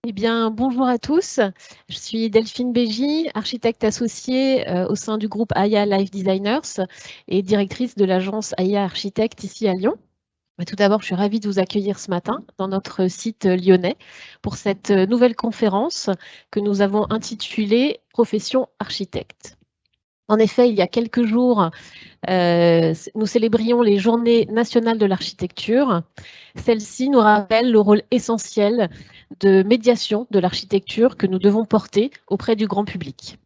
Eh bien, bonjour à tous. Je suis Delphine Bégy, architecte associée au sein du groupe AIA Life Designers et directrice de l'agence AIA Architecte ici à Lyon. Tout d'abord, je suis ravie de vous accueillir ce matin dans notre site lyonnais pour cette nouvelle conférence que nous avons intitulée Profession architecte. En effet, il y a quelques jours, nous célébrions les Journées nationales de l'architecture. Celles-ci nous rappellent le rôle essentiel de médiation de l'architecture que nous devons porter auprès du grand public.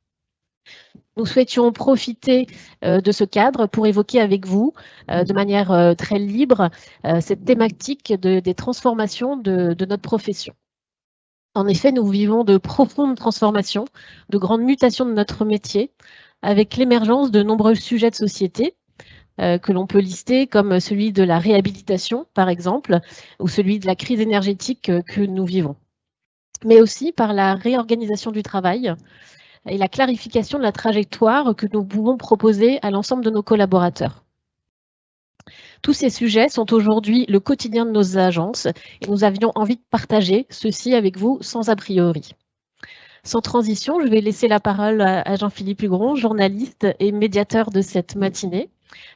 Nous souhaitions profiter de ce cadre pour évoquer avec vous, de manière très libre, cette thématique des transformations de notre profession. En effet, nous vivons de profondes transformations, de grandes mutations de notre métier, avec l'émergence de nombreux sujets de société que l'on peut lister comme celui de la réhabilitation, par exemple, ou celui de la crise énergétique que nous vivons. Mais aussi par la réorganisation du travail et la clarification de la trajectoire que nous pouvons proposer à l'ensemble de nos collaborateurs. Tous ces sujets sont aujourd'hui le quotidien de nos agences et nous avions envie de partager ceci avec vous sans a priori. Sans transition, je vais laisser la parole à Jean-Philippe Hugron, journaliste et médiateur de cette matinée,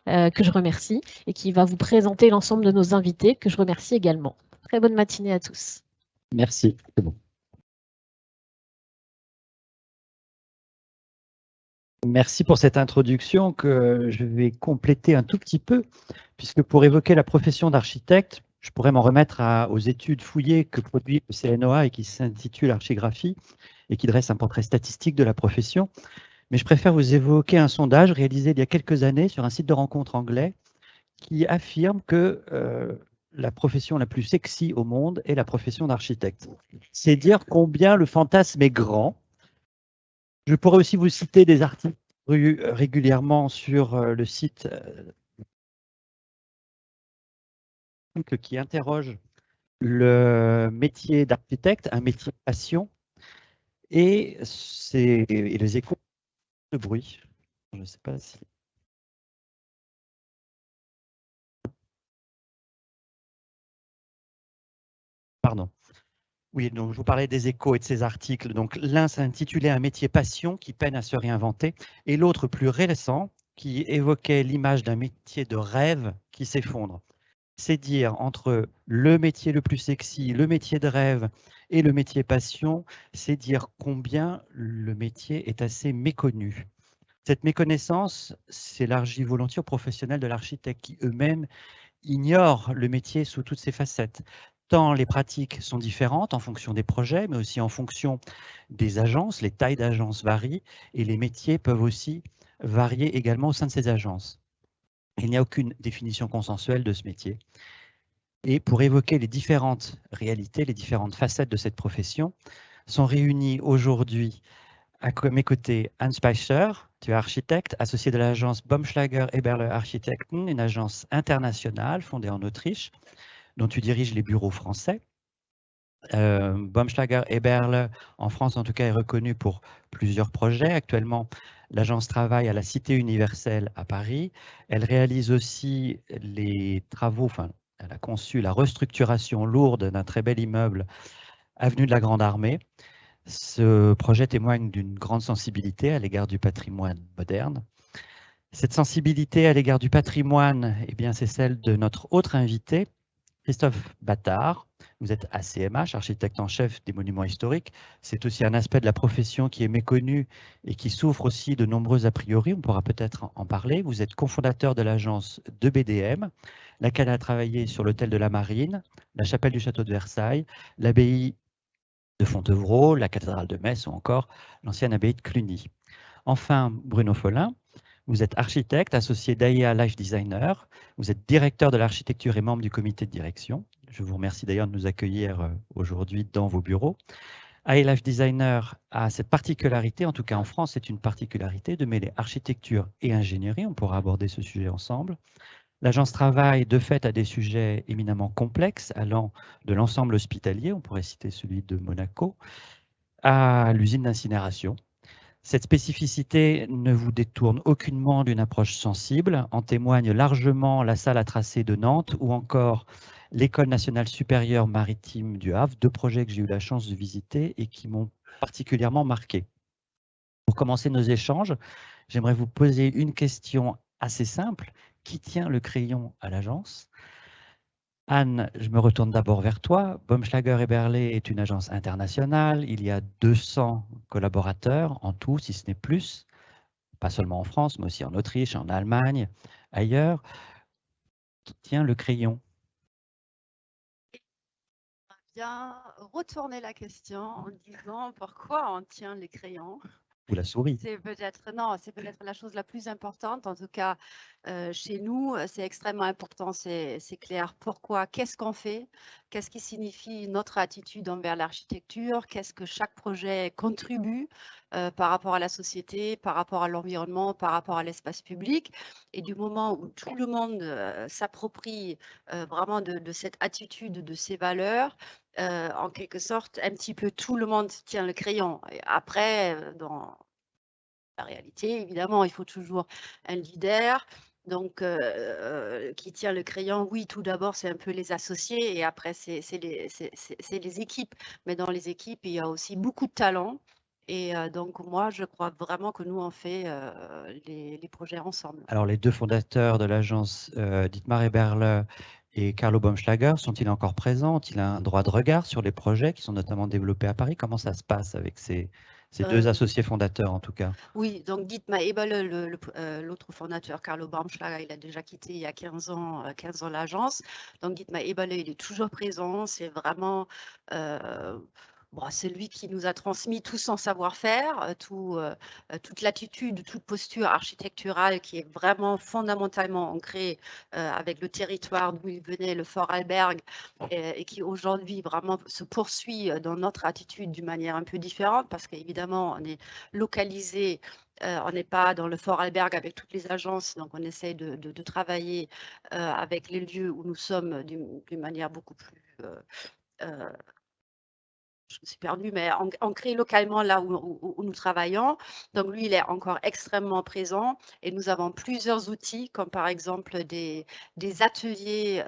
que je remercie, et qui va vous présenter l'ensemble de nos invités, que je remercie également. Très bonne matinée à tous. Merci, c'est bon. Merci pour cette introduction que je vais compléter un tout petit peu, puisque pour évoquer la profession d'architecte, je pourrais m'en remettre aux études fouillées que produit le CNOA et qui s'intitule Archigraphie et qui dresse un portrait statistique de la profession. Mais je préfère vous évoquer un sondage réalisé il y a quelques années sur un site de rencontre anglais qui affirme que la profession la plus sexy au monde est la profession d'architecte. C'est dire combien le fantasme est grand. Je pourrais aussi vous citer des articles régulièrement sur le site qui interroge le métier d'architecte, un métier passion, et les échos de bruit. Je ne sais pas si... Pardon. Oui, donc je vous parlais des échos et de ces articles. Donc l'un s'intitulait Un métier passion qui peine à se réinventer, et l'autre plus récent qui évoquait l'image d'un métier de rêve qui s'effondre. C'est dire entre le métier le plus sexy, le métier de rêve et le métier passion, c'est dire combien le métier est assez méconnu. Cette méconnaissance s'élargit volontiers aux professionnels de l'architecte qui eux-mêmes ignorent le métier sous toutes ses facettes. Tant les pratiques sont différentes en fonction des projets, mais aussi en fonction des agences. Les tailles d'agences varient et les métiers peuvent aussi varier également au sein de ces agences. Il n'y a aucune définition consensuelle de ce métier. Et pour évoquer les différentes réalités, les différentes facettes de cette profession, sont réunis aujourd'hui à mes côtés Anne Speicher, tu es architecte, associée de l'agence Baumschlager Eberle Architekten, une agence internationale fondée en Autriche, dont tu diriges les bureaux français. Baumschlager Eberle, en France en tout cas, est reconnue pour plusieurs projets. Actuellement, l'agence travaille à la Cité universelle à Paris. Elle réalise aussi les travaux, enfin, elle a conçu la restructuration lourde d'un très bel immeuble, avenue de la Grande Armée. Ce projet témoigne d'une grande sensibilité à l'égard du patrimoine moderne. Cette sensibilité à l'égard du patrimoine, eh bien, c'est celle de notre autre invité, Christophe Battard. Vous êtes ACMH, architecte en chef des monuments historiques. C'est aussi un aspect de la profession qui est méconnu et qui souffre aussi de nombreux a priori. On pourra peut-être en parler. Vous êtes cofondateur de l'agence de BDM, laquelle a travaillé sur l'hôtel de la Marine, la chapelle du château de Versailles, l'abbaye de Fontevraud, la cathédrale de Metz ou encore l'ancienne abbaye de Cluny. Enfin, Bruno Follin, vous êtes architecte, associé d'AIA Life Designer, vous êtes directeur de l'architecture et membre du comité de direction. Je vous remercie d'ailleurs de nous accueillir aujourd'hui dans vos bureaux. AIA Life Designer a cette particularité, en tout cas en France, c'est une particularité de mêler architecture et ingénierie. On pourra aborder ce sujet ensemble. L'agence travaille de fait à des sujets éminemment complexes, allant de l'ensemble hospitalier, on pourrait citer celui de Monaco, à l'usine d'incinération. Cette spécificité ne vous détourne aucunement d'une approche sensible. En témoigne largement la salle à tracé de Nantes ou encore l'École nationale supérieure maritime du Havre, 2 projets que j'ai eu la chance de visiter et qui m'ont particulièrement marqué. Pour commencer nos échanges, j'aimerais vous poser une question assez simple. Qui tient le crayon à l'agence? Anne, je me retourne d'abord vers toi. Baumschlager et Berlé est une agence internationale. Il y a 200 collaborateurs en tout, si ce n'est plus, pas seulement en France, mais aussi en Autriche, en Allemagne, ailleurs. Qui tient le crayon? Bien retourner la question en disant pourquoi on tient les crayons. Ou la souris? C'est peut-être la chose la plus importante. En tout cas, chez nous, c'est extrêmement important, c'est clair. Pourquoi? Qu'est-ce qu'on fait? Qu'est-ce qui signifie notre attitude envers l'architecture? Qu'est-ce que chaque projet contribue par rapport à la société, par rapport à l'environnement, par rapport à l'espace public? Et du moment où tout le monde s'approprie vraiment de cette attitude, de ces valeurs, en quelque sorte, un petit peu tout le monde tient le crayon. Et après, dans la réalité, évidemment, il faut toujours un leader. Donc, qui tient le crayon, oui, tout d'abord, c'est un peu les associés et après, c'est les équipes. Mais dans les équipes, il y a aussi beaucoup de talent. Et donc, moi, je crois vraiment que nous, on fait les projets ensemble. Alors, les 2 fondateurs de l'agence, Dietmar Eberle et Carlo Baumschlager, sont-ils encore présents? Ont-ils un droit de regard sur les projets qui sont notamment développés à Paris? Comment ça se passe avec ces 2 associés fondateurs, en tout cas? Oui, donc Dietmar Eberle, l'autre fondateur, Carlo Baumschlager, il a déjà quitté il y a 15 ans l'agence. Donc Dietmar Eberle, il est toujours présent. C'est vraiment c'est lui qui nous a transmis tout son savoir-faire, toute l'attitude, toute posture architecturale qui est vraiment fondamentalement ancrée avec le territoire d'où il venait, le Fort Albergue, et qui aujourd'hui vraiment se poursuit dans notre attitude d'une manière un peu différente parce qu'évidemment, on est localisé. On n'est pas dans le Fort Albergue avec toutes les agences, donc on essaye de travailler avec les lieux où nous sommes d'une manière beaucoup plus je me suis perdue, mais ancré localement là où nous travaillons. Donc lui, il est encore extrêmement présent et nous avons plusieurs outils comme par exemple des ateliers,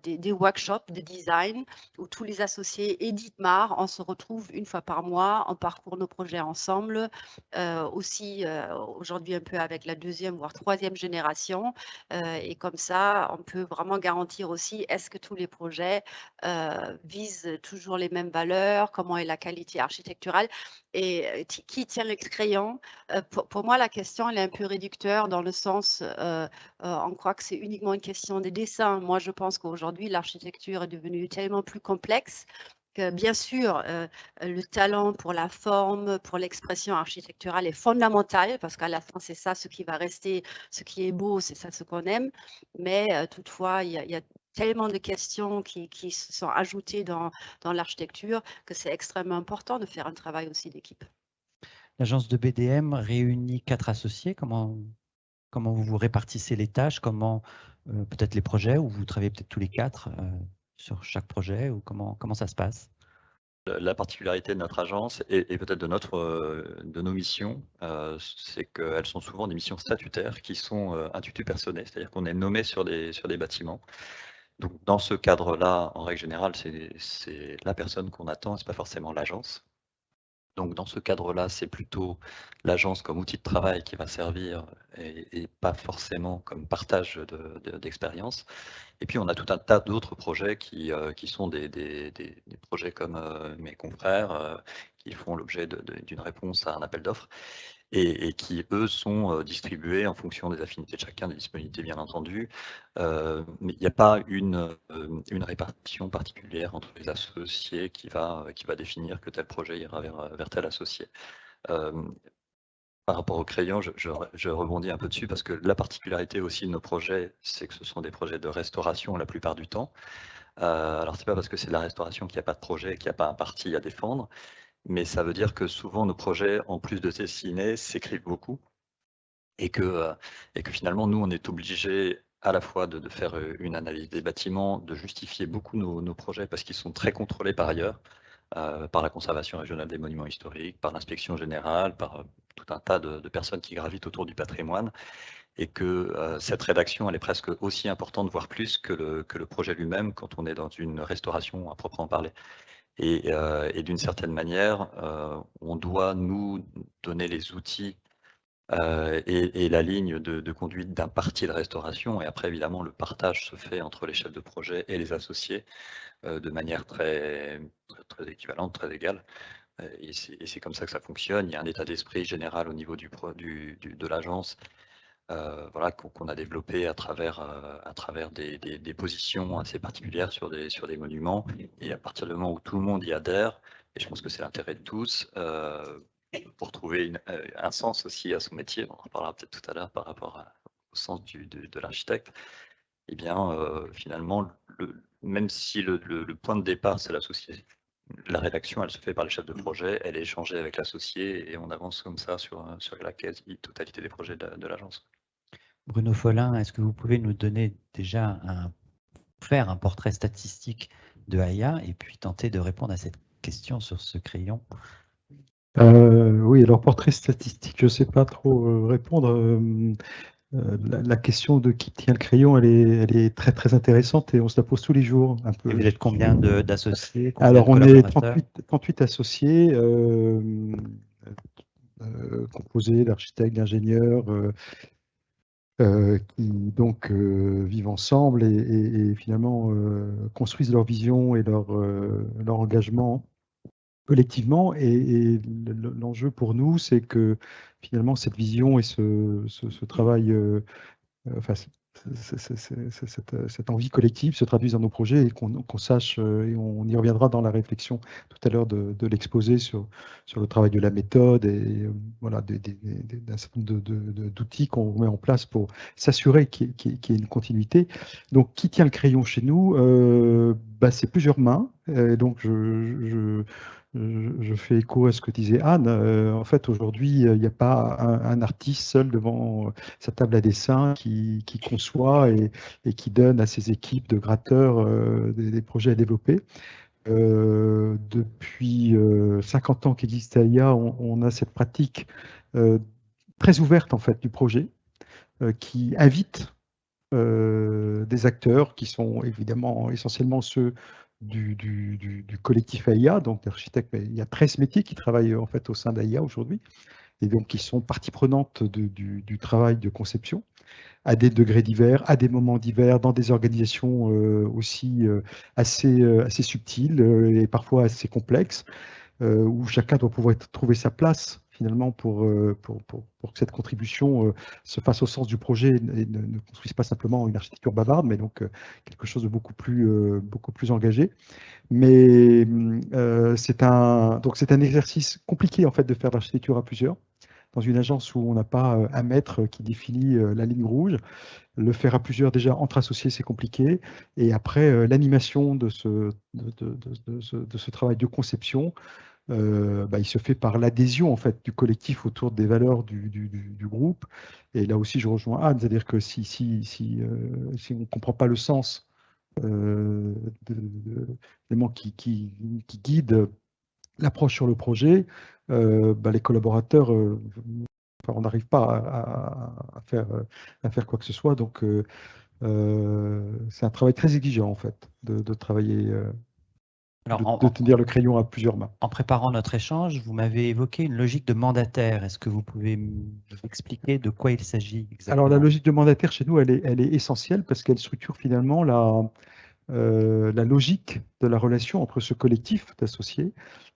des workshops de design où tous les associés et Dietmar, on se retrouve une fois par mois, on parcourt nos projets ensemble, aussi aujourd'hui un peu avec la 2e voire 3e génération et comme ça, on peut vraiment garantir aussi est-ce que tous les projets visent toujours les mêmes valeurs, comment est la qualité architecturale et qui tient le crayon. Pour moi, la question elle est un peu réducteur dans le sens, on croit que c'est uniquement une question des dessins. Moi, je pense qu'aujourd'hui, l'architecture est devenue tellement plus complexe que bien sûr, le talent pour la forme, pour l'expression architecturale est fondamental parce qu'à la fin, c'est ça ce qui va rester, ce qui est beau, c'est ça ce qu'on aime. Mais toutefois, il y a tellement de questions qui se sont ajoutées dans l'architecture que c'est extrêmement important de faire un travail aussi d'équipe. L'agence de BDM réunit 4 associés. Comment vous vous répartissez les tâches? Comment peut-être les projets, ou vous travaillez peut-être tous les 4 sur chaque projet, ou comment ça se passe? La particularité de notre agence et peut-être de nos missions, c'est qu'elles sont souvent des missions statutaires qui sont intitulées personnelles, c'est-à-dire qu'on est nommé sur des bâtiments. Donc dans ce cadre-là, en règle générale, c'est la personne qu'on attend, c'est pas forcément l'agence. Donc dans ce cadre-là, c'est plutôt l'agence comme outil de travail qui va servir et pas forcément comme partage d'expérience. Et puis on a tout un tas d'autres projets qui sont des projets comme mes confrères qui font l'objet d'une réponse à un appel d'offres et qui, eux, sont distribués en fonction des affinités de chacun, des disponibilités bien entendu. Mais il n'y a pas une répartition particulière entre les associés qui va définir que tel projet ira vers tel associé. Par rapport au crayon, je rebondis un peu dessus parce que la particularité aussi de nos projets, c'est que ce sont des projets de restauration la plupart du temps. Alors c'est pas parce que c'est de la restauration qu'il n'y a pas de projet, qu'il n'y a pas un parti à défendre, mais ça veut dire que souvent nos projets, en plus de dessiner, s'écrivent beaucoup et que finalement nous on est obligés à la fois de faire une analyse des bâtiments, de justifier beaucoup nos projets parce qu'ils sont très contrôlés par ailleurs, par la conservation régionale des monuments historiques, par l'inspection générale, par tout un tas de personnes qui gravitent autour du patrimoine, et que cette rédaction, elle est presque aussi importante, voire plus que le projet lui-même quand on est dans une restauration à proprement parler. Et d'une certaine manière, on doit nous donner les outils et la ligne de conduite d'un parti de restauration. Et après, évidemment, le partage se fait entre les chefs de projet et les associés de manière très équivalente, très égale. Et c'est comme ça que ça fonctionne. Il y a un état d'esprit général au niveau de l'agence, voilà, qu'on a développé à travers des positions assez particulières sur des monuments. Et à partir du moment où tout le monde y adhère, et je pense que c'est l'intérêt de tous, pour trouver un sens aussi à son métier, on en reparlera peut-être tout à l'heure par rapport au sens de l'architecte, et bien finalement, même si le point de départ c'est l'associé, la rédaction elle se fait par les chefs de projet, elle est échangée avec l'associé et on avance comme ça sur la quasi-totalité des projets de l'agence. Bruno Follin, est-ce que vous pouvez nous donner déjà faire un portrait statistique de Aya et puis tenter de répondre à cette question sur ce crayon? Oui, alors portrait statistique, je ne sais pas trop répondre. La question de qui tient le crayon, elle est très très intéressante et on se la pose tous les jours. Un peu. Et vous êtes combien d'associés? Alors on est 38 associés, composés d'architectes, d'ingénieurs, qui donc vivent ensemble et finalement construisent leur vision et leur engagement collectivement. Et l'enjeu pour nous, c'est que finalement cette vision et ce travail, enfin, cette envie collective se traduise dans nos projets et qu'on sache, et on y reviendra dans la réflexion tout à l'heure de l'exposé sur le travail de la méthode et voilà, d'un certain nombre d'outils qu'on met en place pour s'assurer qu'il y ait une continuité. Donc, qui tient le crayon chez nous? C'est plusieurs mains. Donc, je fais écho à ce que disait Anne. En fait, aujourd'hui, il n'y a pas un artiste seul devant sa table à dessin qui conçoit et qui donne à ses équipes de gratteurs des projets à développer. Depuis 50 ans qu'existe Aya, on a cette pratique très ouverte en fait du projet qui invite des acteurs qui sont évidemment essentiellement ceux du collectif AIA, donc d'architectes. Il y a 13 métiers qui travaillent en fait au sein d'AIA aujourd'hui, et donc qui sont partie prenante du travail de conception, à des degrés divers, à des moments divers, dans des organisations aussi assez subtiles et parfois assez complexes, où chacun doit pouvoir trouver sa place finalement pour que cette contribution se fasse au sens du projet et ne construise pas simplement une architecture bavarde, mais donc quelque chose de beaucoup plus engagé. Mais c'est un exercice compliqué en fait de faire de l'architecture à plusieurs. Dans une agence où on n'a pas un maître qui définit la ligne rouge, le faire à plusieurs déjà entre associés, c'est compliqué. Et après, l'animation de ce travail de conception, il se fait par l'adhésion en fait du collectif autour des valeurs du groupe. Et là aussi, je rejoins Anne, c'est-à-dire que si on ne comprend pas le sens d'éléments qui guident l'approche sur le projet, les collaborateurs, on n'arrive pas à faire quoi que ce soit. Donc, c'est un travail très exigeant en fait de travailler. Alors, de tenir le crayon à plusieurs mains. En préparant notre échange, vous m'avez évoqué une logique de mandataire. Est-ce que vous pouvez m'expliquer de quoi il s'agit exactement? Alors, la logique de mandataire chez nous, elle est essentielle parce qu'elle structure finalement la logique de la relation entre ce collectif d'associés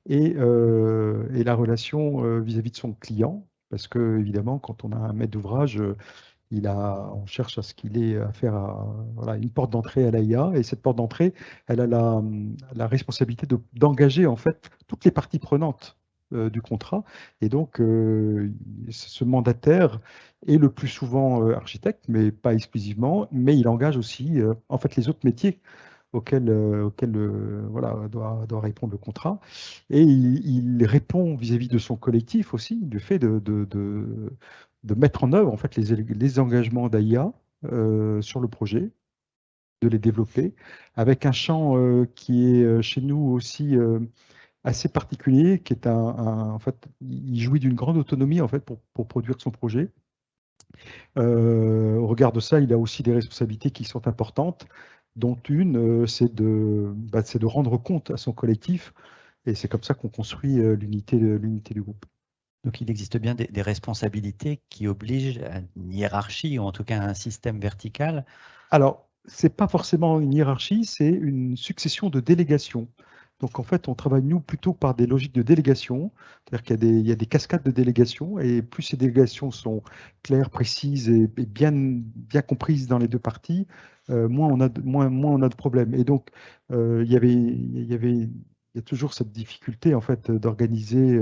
et la relation vis-à-vis de son client. Parce que, évidemment, quand on a un maître d'ouvrage, on cherche à ce qu'il ait affaire à une porte d'entrée à l'AIA, et cette porte d'entrée, elle a la responsabilité d'engager en fait toutes les parties prenantes du contrat. Et donc, ce mandataire est le plus souvent architecte, mais pas exclusivement, mais il engage aussi en fait les autres métiers auxquels doit répondre le contrat. Et il répond vis-à-vis de son collectif aussi, du fait de mettre en œuvre en fait les engagements d'AIA sur le projet, de les développer, avec un champ qui est chez nous aussi assez particulier, qui est en fait, il jouit d'une grande autonomie en fait pour produire son projet. Au regard de ça, il a aussi des responsabilités qui sont importantes, dont une, c'est de rendre compte à son collectif, et c'est comme ça qu'on construit l'unité du groupe. Donc il existe bien des responsabilités qui obligent à une hiérarchie, ou en tout cas à un système vertical. Alors, ce n'est pas forcément une hiérarchie, c'est une succession de délégations. Donc en fait, on travaille nous plutôt par des logiques de délégation, c'est-à-dire qu'il y a des cascades de délégations, et plus ces délégations sont claires, précises et bien comprises dans les deux parties, moins on a de problèmes. Et donc il y a toujours cette difficulté en fait d'organiser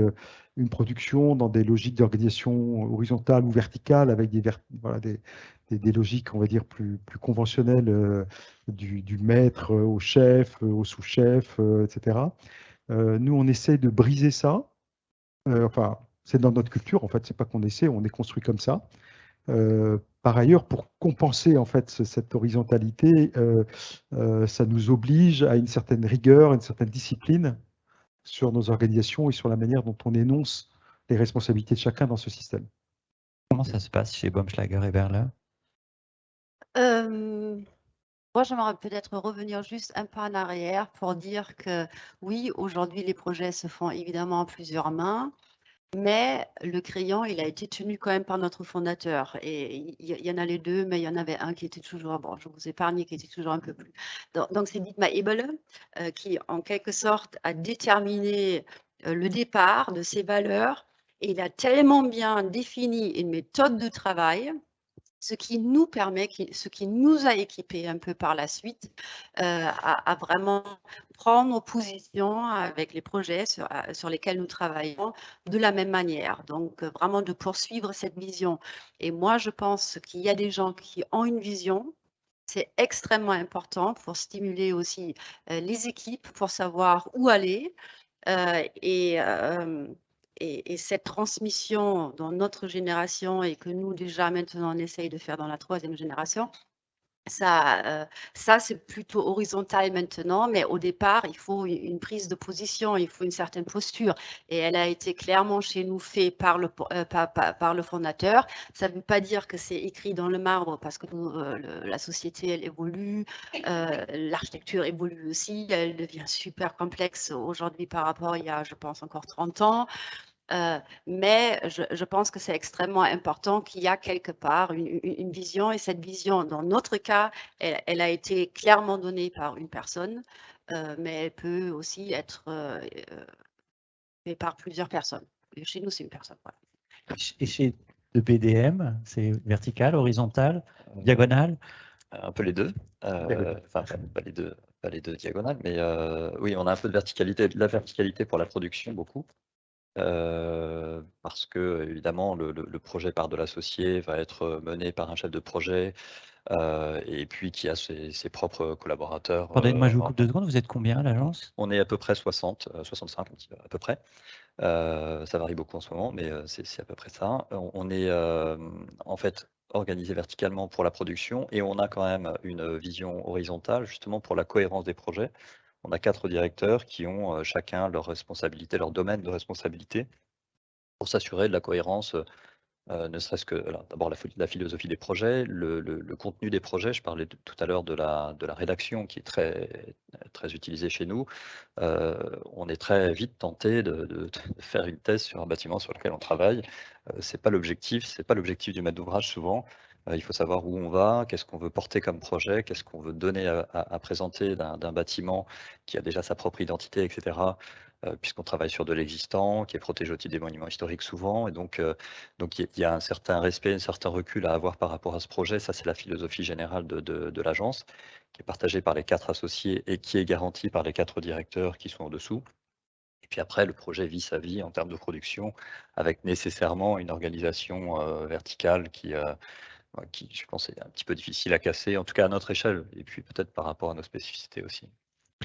une production dans des logiques d'organisation horizontale ou verticale avec des logiques, on va dire, plus conventionnelles du maître au chef, au sous-chef, etc. Nous, on essaie de briser ça. Enfin, c'est dans notre culture, en fait, c'est pas qu'on essaie, on est construit comme ça. Par ailleurs, pour compenser en fait cette horizontalité, ça nous oblige à une certaine rigueur, une certaine discipline sur nos organisations et sur la manière dont on énonce les responsabilités de chacun dans ce système. Comment ça se passe chez Baumschlager et Berle? Moi, j'aimerais peut-être revenir juste un pas en arrière pour dire que oui, aujourd'hui, les projets se font évidemment en plusieurs mains, mais le crayon, il a été tenu quand même par notre fondateur. Et il y en a les deux, mais il y en avait un qui était toujours, bon, je vous épargne, qui était toujours un peu plus. Donc c'est Dietmar Ebele qui, en quelque sorte, a déterminé le départ de ces valeurs. Et il a tellement bien défini une méthode de travail, ce qui nous permet, ce qui nous a équipés un peu par la suite, à vraiment prendre position avec les projets sur lesquels nous travaillons de la même manière. Donc, vraiment de poursuivre cette vision. Et moi, je pense qu'il y a des gens qui ont une vision. C'est extrêmement important pour stimuler aussi les équipes, pour savoir où aller. Et cette transmission dans notre génération et que nous déjà maintenant on essaye de faire dans la troisième génération, ça c'est plutôt horizontal maintenant, mais au départ, il faut une prise de position, il faut une certaine posture. Et elle a été clairement chez nous faite par le fondateur. Ça ne veut pas dire que c'est écrit dans le marbre parce que la société, elle évolue, l'architecture évolue aussi, elle devient super complexe aujourd'hui par rapport il y a, je pense, encore 30 ans. Mais je pense que c'est extrêmement important qu'il y a quelque part une vision, et cette vision, dans notre cas, elle a été clairement donnée par une personne, mais elle peut aussi être faite par plusieurs personnes. Et chez nous, c'est une personne. Voilà. Et chez le BDM, c'est vertical, horizontal, diagonal? Un peu les deux. Enfin, pas les deux diagonales, mais oui, on a un peu de verticalité, de la verticalité pour la production, beaucoup. Parce que évidemment le projet part de l'associé, va être mené par un chef de projet, et puis qui a ses propres collaborateurs. Pardonnez-moi, je vous coupe 2 secondes, vous êtes combien à l'agence? On est à peu près 60, 65 à peu près. Ça varie beaucoup en ce moment, mais c'est à peu près ça. On est en fait organisé verticalement pour la production, et on a quand même une vision horizontale justement pour la cohérence des projets. On a 4 directeurs qui ont chacun leur responsabilité, leur domaine de responsabilité, pour s'assurer de la cohérence, ne serait-ce que d'abord la philosophie des projets, le contenu des projets. Je parlais tout à l'heure de la rédaction qui est très utilisée chez nous. On est très vite tenté de faire une thèse sur un bâtiment sur lequel on travaille. C'est pas l'objectif du maître d'ouvrage souvent. Il faut savoir où on va, qu'est-ce qu'on veut porter comme projet, qu'est-ce qu'on veut donner à présenter d'un bâtiment qui a déjà sa propre identité, etc. Puisqu'on travaille sur de l'existant, qui est protégé au titre des monuments historiques souvent. Et donc il y a un certain respect, un certain recul à avoir par rapport à ce projet. Ça, c'est la philosophie générale de l'agence, qui est partagée par les 4 associés et qui est garantie par les 4 directeurs qui sont au-dessous. Et puis après, le projet vit sa vie en termes de production, avec nécessairement une organisation verticale qui, je pense, est un petit peu difficile à casser, en tout cas à notre échelle, et puis peut-être par rapport à nos spécificités aussi.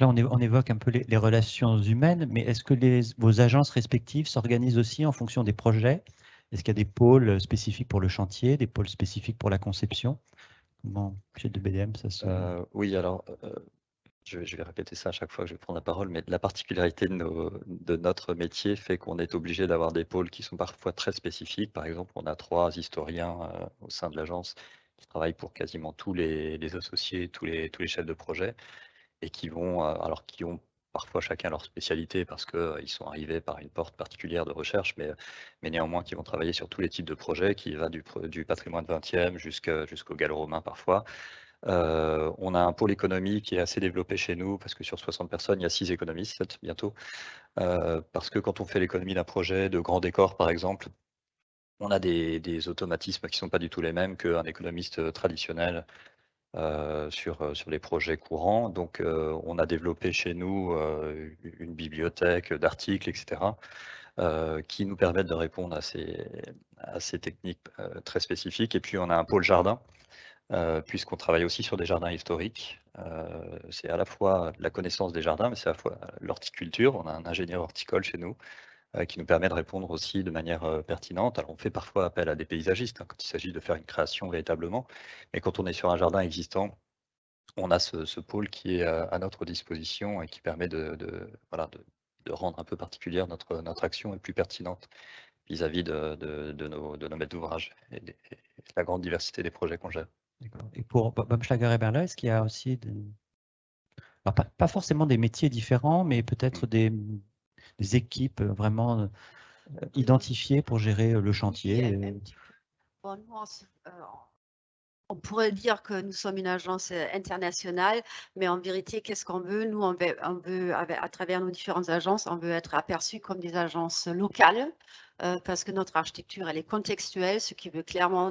Là, on évoque un peu les relations humaines, mais est-ce que vos agences respectives s'organisent aussi en fonction des projets? Est-ce qu'il y a des pôles spécifiques pour le chantier, des pôles spécifiques pour la conception? Comment, chez 2BDM, ça se... Oui, alors, je vais répéter ça à chaque fois que je vais prendre la parole, mais la particularité de notre métier fait qu'on est obligé d'avoir des pôles qui sont parfois très spécifiques. Par exemple, on a 3 historiens au sein de l'agence qui travaillent pour quasiment tous les associés, tous les chefs de projet, et qui vont, alors qui ont parfois chacun leur spécialité parce qu'ils sont arrivés par une porte particulière de recherche, mais néanmoins qui vont travailler sur tous les types de projets, qui va du patrimoine 20e jusqu'au gallo-romain parfois. On a un pôle économie qui est assez développé chez nous parce que sur 60 personnes, il y a 6 économistes bientôt. Parce que quand on fait l'économie d'un projet de grand décor, par exemple, on a des automatismes qui ne sont pas du tout les mêmes qu'un économiste traditionnel sur les projets courants. Donc, on a développé chez nous une bibliothèque d'articles, etc., qui nous permettent de répondre à ces techniques très spécifiques. Et puis, on a un pôle jardin, puisqu'on travaille aussi sur des jardins historiques. C'est à la fois la connaissance des jardins, mais c'est à la fois l'horticulture. On a un ingénieur horticole chez nous qui nous permet de répondre aussi de manière pertinente. Alors on fait parfois appel à des paysagistes quand il s'agit de faire une création véritablement, mais quand on est sur un jardin existant, on a ce pôle qui est à notre disposition et qui permet de rendre un peu particulière notre action et plus pertinente vis-à-vis de nos maîtres d'ouvrage et de la grande diversité des projets qu'on gère. Et pour Baumschlager et Berla, est-ce qu'il y a aussi alors, pas forcément des métiers différents, mais peut-être des équipes vraiment identifiées pour gérer le chantier? Bon, nous, on pourrait dire que nous sommes une agence internationale, mais en vérité, qu'est-ce qu'on veut? Nous, on veut, à travers nos différentes agences, on veut être aperçus comme des agences locales, parce que notre architecture, elle est contextuelle, ce qui veut clairement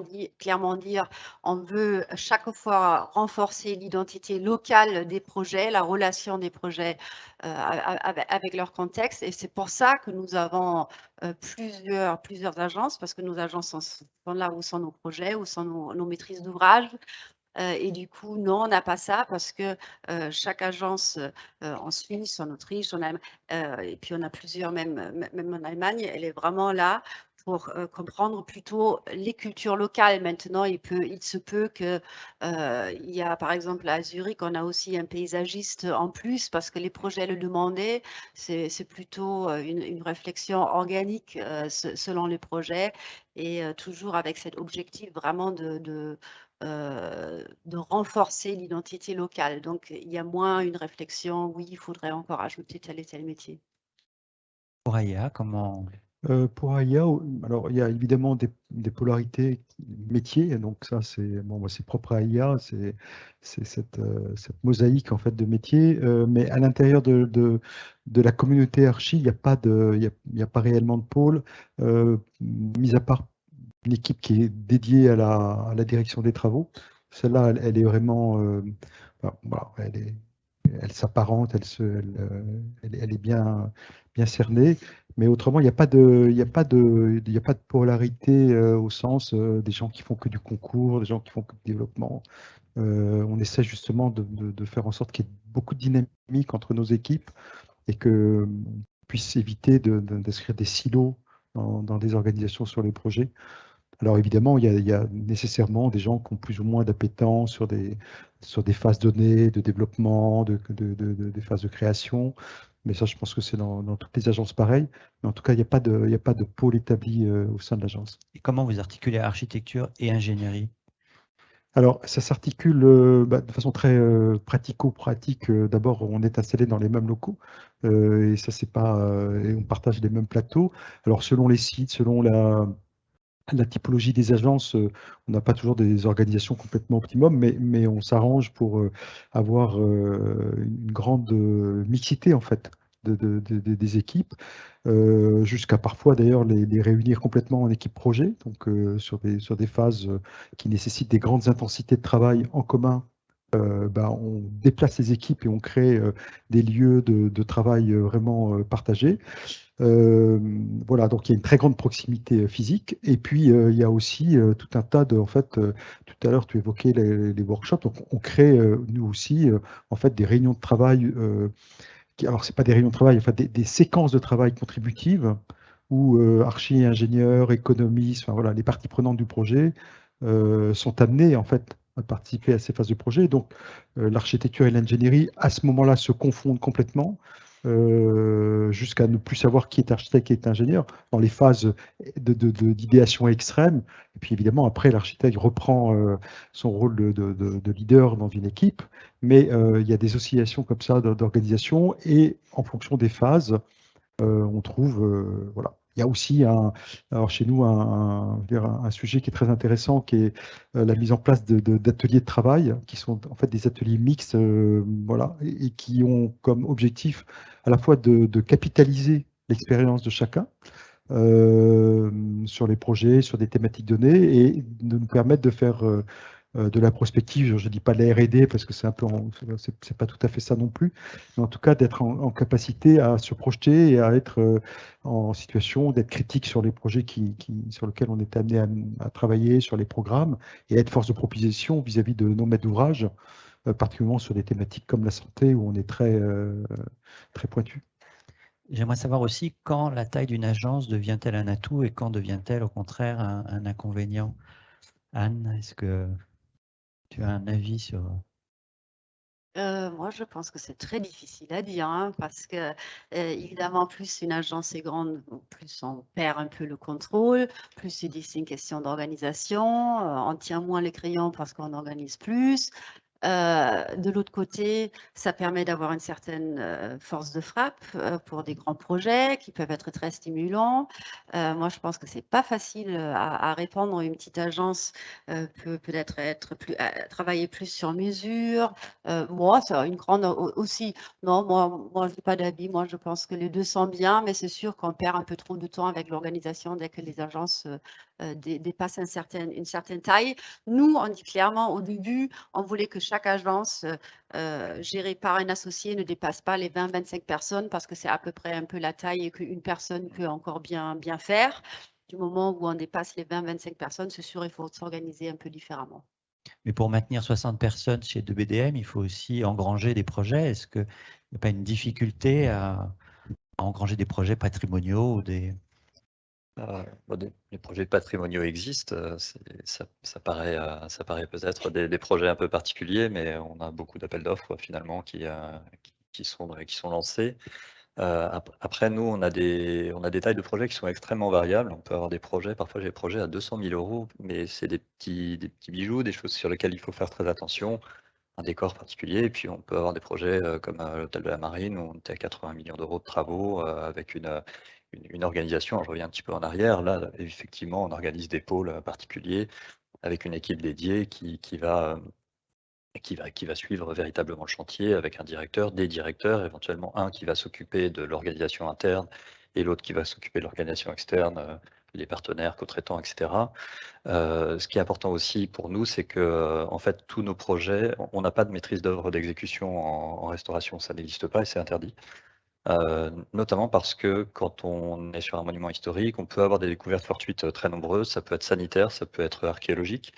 dire on veut chaque fois renforcer l'identité locale des projets, la relation des projets avec leur contexte. Et c'est pour ça que nous avons plusieurs agences, parce que nos agences sont là où sont nos projets, où sont nos maîtrises d'ouvrage. Et du coup, non, on n'a pas ça parce que chaque agence en Suisse, en Autriche, et puis on a plusieurs, même en Allemagne, elle est vraiment là pour comprendre plutôt les cultures locales. Maintenant, il se peut que il y a, par exemple, à Zurich, on a aussi un paysagiste en plus parce que les projets le demandaient. C'est plutôt une réflexion organique selon les projets et toujours avec cet objectif vraiment de renforcer l'identité locale. Donc, il y a moins une réflexion, oui, il faudrait encore ajouter tel et tel métier. Pour Aya, comment? Pour Aya, alors il y a évidemment des polarités métiers, donc ça c'est bon, c'est propre à Aya, c'est cette mosaïque en fait de métiers, mais à l'intérieur de la communauté archi, il n'y a pas réellement de pôle, mis à part une équipe qui est dédiée à la direction des travaux. Celle-là, elle est vraiment, voilà, elle s'apparente, elle est bien cernée. Mais autrement, il n'y a pas de polarité au sens des gens qui font que du concours, des gens qui font que du développement. On essaie justement de faire en sorte qu'il y ait beaucoup de dynamique entre nos équipes et qu'on puisse éviter d'inscrire des silos dans des organisations sur les projets. Alors évidemment, il y a nécessairement des gens qui ont plus ou moins d'appétence sur des phases données, de développement, des phases de création. Mais ça, je pense que c'est dans toutes les agences pareilles. Mais en tout cas, il n'y a pas de pôle établi au sein de l'agence. Et comment vous articulez architecture et ingénierie? Alors, ça s'articule de façon très pratico-pratique. D'abord, on est installé dans les mêmes locaux et ça, c'est pas, et on partage les mêmes plateaux. Alors, selon les sites, selon la typologie des agences, on n'a pas toujours des organisations complètement optimum, mais on s'arrange pour avoir une grande mixité en fait des équipes, jusqu'à parfois d'ailleurs les réunir complètement en équipe projet, donc sur des phases qui nécessitent des grandes intensités de travail en commun. On déplace les équipes et on crée des lieux de travail vraiment partagés. Voilà, donc il y a une très grande proximité physique. Et puis, il y a aussi tout un tas en fait, tout à l'heure, tu évoquais les workshops. Donc, on crée, nous aussi, en fait, des réunions de travail. Alors, ce n'est pas des réunions de travail, enfin, des séquences de travail contributives où archi, ingénieurs, économistes, enfin, voilà, les parties prenantes du projet sont amenées, en fait, participer à ces phases de projet. Donc, l'architecture et l'ingénierie, à ce moment-là, se confondent complètement, jusqu'à ne plus savoir qui est architecte et qui est ingénieur, dans les phases d'idéation extrême. Et puis, évidemment, après, l'architecte reprend son rôle de leader dans une équipe, mais il y a des oscillations comme ça d'organisation, et en fonction des phases, on trouve, voilà. Il y a aussi alors chez nous un sujet qui est très intéressant, qui est la mise en place d'ateliers de travail, qui sont en fait des ateliers mixtes, voilà, et qui ont comme objectif à la fois de capitaliser l'expérience de chacun sur les projets, sur des thématiques données, et de nous permettre de faire de la prospective. Je ne dis pas de la R&D parce que c'est un peu, c'est pas tout à fait ça non plus, mais en tout cas d'être en capacité à se projeter et à être en situation d'être critique sur les projets sur lesquels on est amené à travailler, sur les programmes, et être force de proposition vis-à-vis de nos maîtres d'ouvrage, particulièrement sur des thématiques comme la santé, où on est très, très pointu. J'aimerais savoir aussi quand la taille d'une agence devient-elle un atout et quand devient-elle au contraire un inconvénient. Anne, est-ce que tu as un avis sur... Moi, je pense que c'est très difficile à dire, hein, parce que, évidemment, plus une agence est grande, plus on perd un peu le contrôle, plus c'est une question d'organisation, on tient moins les crayons parce qu'on organise plus. De l'autre côté, ça permet d'avoir une certaine force de frappe pour des grands projets qui peuvent être très stimulants. Moi, je pense que c'est pas facile à répondre. Une petite agence peut peut-être travailler plus sur mesure. Moi, c'est une grande aussi. Non, moi, je n'ai pas d'avis. Moi, je pense que les deux sont bien, mais c'est sûr qu'on perd un peu trop de temps avec l'organisation dès que les agences dépassent une certaine taille. Nous, on dit clairement au début, on voulait que chaque agence gérée par un associé ne dépasse pas les 20-25 personnes, parce que c'est à peu près un peu la taille qu'une personne peut encore bien faire. Du moment où on dépasse les 20-25 personnes, c'est sûr, il faut s'organiser un peu différemment. Mais pour maintenir 60 personnes chez 2BDM, il faut aussi engranger des projets. Est-ce qu'il n'y a pas une difficulté à engranger des projets patrimoniaux ou des... Les projets patrimoniaux existent, ça paraît peut-être des projets un peu particuliers, mais on a beaucoup d'appels d'offres finalement qui sont lancés. Après, nous, on a des tailles de projets qui sont extrêmement variables. On peut avoir des projets, parfois j'ai des projets à 200 000 €, mais c'est des petits bijoux, des choses sur lesquelles il faut faire très attention, un décor particulier. Et puis on peut avoir des projets comme l'hôtel de la Marine, où on était à 80 millions € de travaux, avec une organisation. Je reviens un petit peu en arrière. Là, effectivement, on organise des pôles particuliers avec une équipe dédiée qui va suivre véritablement le chantier, avec un directeur, des directeurs, éventuellement un qui va s'occuper de l'organisation interne et l'autre qui va s'occuper de l'organisation externe, les partenaires, co-traitants, etc. Ce qui est important aussi pour nous, c'est que en fait, tous nos projets, on n'a pas de maîtrise d'œuvre d'exécution en restauration, ça n'existe pas et c'est interdit. Notamment parce que quand on est sur un monument historique, on peut avoir des découvertes fortuites très nombreuses, ça peut être sanitaire, ça peut être archéologique,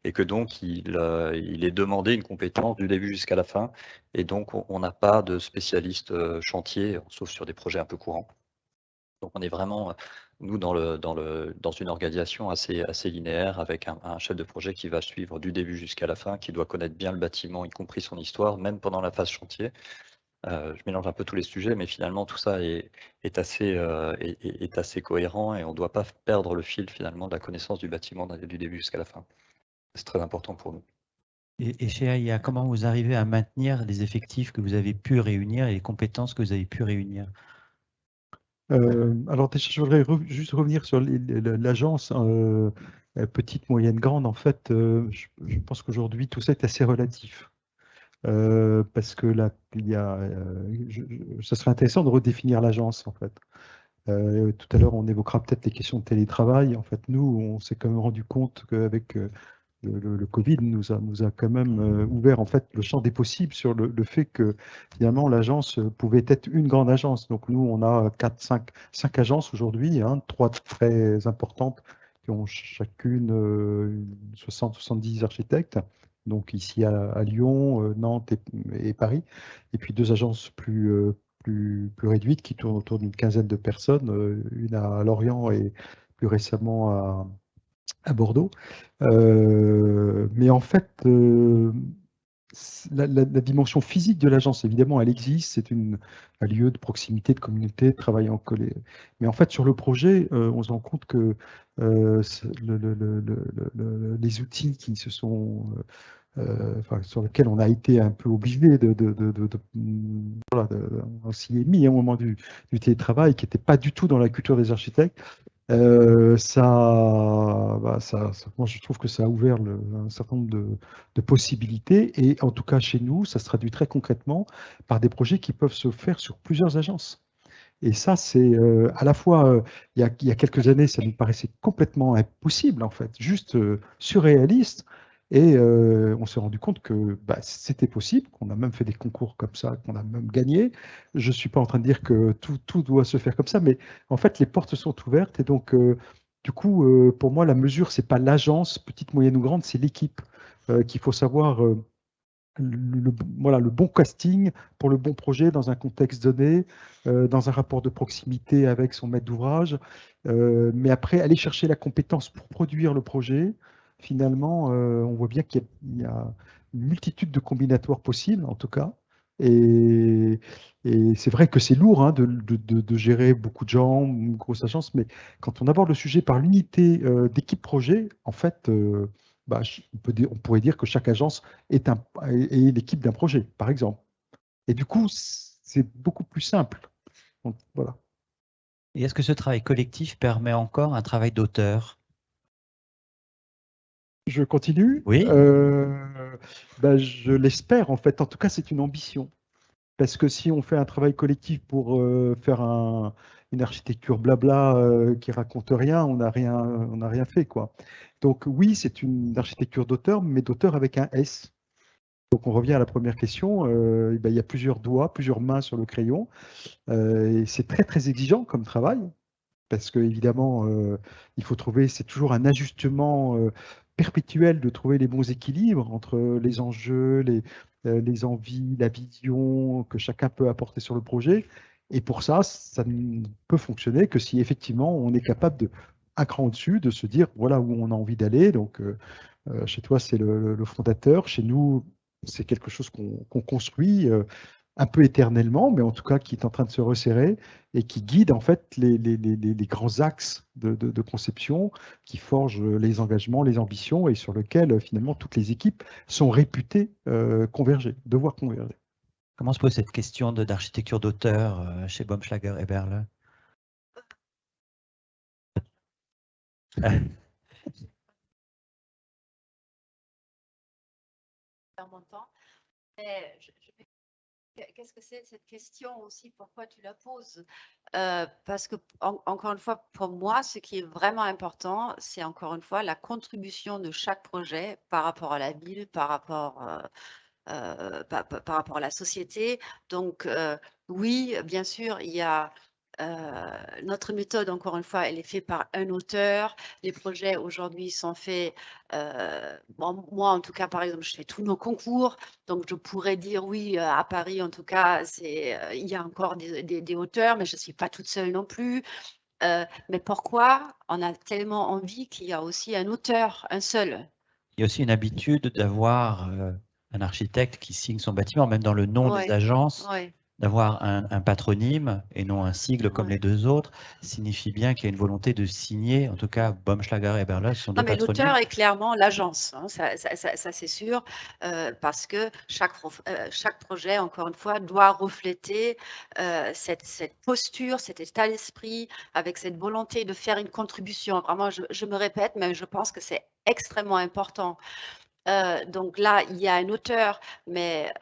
et que donc il est demandé une compétence du début jusqu'à la fin, et donc on n'a pas de spécialiste chantier, sauf sur des projets un peu courants. Donc on est vraiment, nous, dans une organisation assez linéaire, avec un chef de projet qui va suivre du début jusqu'à la fin, qui doit connaître bien le bâtiment, y compris son histoire, même pendant la phase chantier. Je mélange un peu tous les sujets, mais finalement tout ça est assez cohérent, et on ne doit pas perdre le fil finalement de la connaissance du bâtiment du début jusqu'à la fin. C'est très important pour nous. Et chez AIA, comment vous arrivez à maintenir les effectifs que vous avez pu réunir et les compétences que vous avez pu réunir? Alors déjà, je voudrais juste revenir sur l'agence petite, moyenne, grande. En fait, je pense qu'aujourd'hui, tout ça est assez relatif. Parce que là, ça serait intéressant de redéfinir l'agence, en fait. Tout à l'heure, on évoquera peut-être les questions de télétravail. En fait, nous, on s'est quand même rendu compte qu'avec le Covid nous a quand même ouvert en fait le champ des possibles sur le fait que finalement l'agence pouvait être une grande agence. Donc nous, on a 5 agences aujourd'hui, 3 très importantes qui ont chacune 60-70 architectes. Donc ici à Lyon, Nantes et Paris. Et puis 2 agences plus réduites qui tournent autour d'une quinzaine de personnes, une à Lorient et plus récemment à Bordeaux. Mais en fait, la dimension physique de l'agence, évidemment, elle existe. C'est un lieu de proximité, de communauté, de travail en collé. Mais en fait, sur le projet, on se rend compte que les outils qui se sont, enfin, sur lesquels on a été un peu obligé on s'y est mis à un moment du télétravail, qui n'était pas du tout dans la culture des architectes. Moi, je trouve que ça a ouvert un certain nombre de possibilités et en tout cas chez nous, ça se traduit très concrètement par des projets qui peuvent se faire sur plusieurs agences. Et ça, c'est à la fois, il y a quelques années, ça nous paraissait complètement impossible, en fait, juste surréaliste. Et on s'est rendu compte que c'était possible, qu'on a même fait des concours comme ça, qu'on a même gagné. Je ne suis pas en train de dire que tout doit se faire comme ça, mais en fait, les portes sont ouvertes. Et donc, du coup, pour moi, la mesure, c'est pas l'agence, petite, moyenne ou grande, c'est l'équipe qu'il faut savoir le bon casting pour le bon projet dans un contexte donné, dans un rapport de proximité avec son maître d'ouvrage. Mais après, aller chercher la compétence pour produire le projet, finalement, on voit bien qu'il y a une multitude de combinatoires possibles, en tout cas. Et, et c'est vrai que c'est lourd hein, de gérer beaucoup de gens, une grosse agence, mais quand on aborde le sujet par l'unité d'équipe projet, en fait, on pourrait dire que chaque agence est l'équipe d'un projet, par exemple. Et du coup, c'est beaucoup plus simple. Donc, voilà. Et est-ce que ce travail collectif permet encore un travail d'auteur? Je continue. Oui. Je l'espère, en fait. En tout cas, c'est une ambition. Parce que si on fait un travail collectif pour faire une architecture blabla qui raconte rien, on n'a rien fait, quoi. Donc oui, c'est une architecture d'auteur, mais d'auteur avec un S. Donc on revient à la première question. Il y a plusieurs doigts, plusieurs mains sur le crayon. Et c'est très très exigeant comme travail parce que évidemment il faut trouver, c'est toujours un ajustement perpétuel de trouver les bons équilibres entre les enjeux, les envies, la vision que chacun peut apporter sur le projet. Et pour ça, ça ne peut fonctionner que si effectivement on est capable de un cran au-dessus, de se dire voilà où on a envie d'aller. Donc chez toi, c'est le fondateur. Chez nous, c'est quelque chose qu'on construit un peu éternellement, mais en tout cas qui est en train de se resserrer et qui guide en fait les grands axes de conception, qui forgent les engagements, les ambitions et sur lesquels finalement toutes les équipes sont réputées converger, devoir converger. Comment se pose cette question d'architecture d'auteur chez Baumschlager et Berle? Qu'est-ce que c'est cette question aussi? Pourquoi tu la poses? Parce que, encore une fois, pour moi, ce qui est vraiment important, c'est encore une fois la contribution de chaque projet par rapport à la ville, par rapport à la société. Donc, oui, bien sûr, il y a notre méthode, encore une fois, elle est faite par un auteur. Les projets aujourd'hui sont faits, moi en tout cas, par exemple, je fais tous nos concours, donc je pourrais dire oui, à Paris en tout cas, il y a encore des auteurs, mais je ne suis pas toute seule non plus. Mais pourquoi on a tellement envie qu'il y a aussi un auteur, un seul? Il y a aussi une habitude d'avoir un architecte qui signe son bâtiment, même dans le nom des agences, d'avoir un patronyme et non un sigle comme les deux autres, signifie bien qu'il y a une volonté de signer, en tout cas Baumschlager et Berle sont deux patronymes. L'auteur est clairement l'agence, hein, ça c'est sûr, parce que chaque projet, encore une fois, doit refléter cette posture, cet état d'esprit, avec cette volonté de faire une contribution. Vraiment, je me répète, mais je pense que c'est extrêmement important. Donc là, il y a un auteur, mais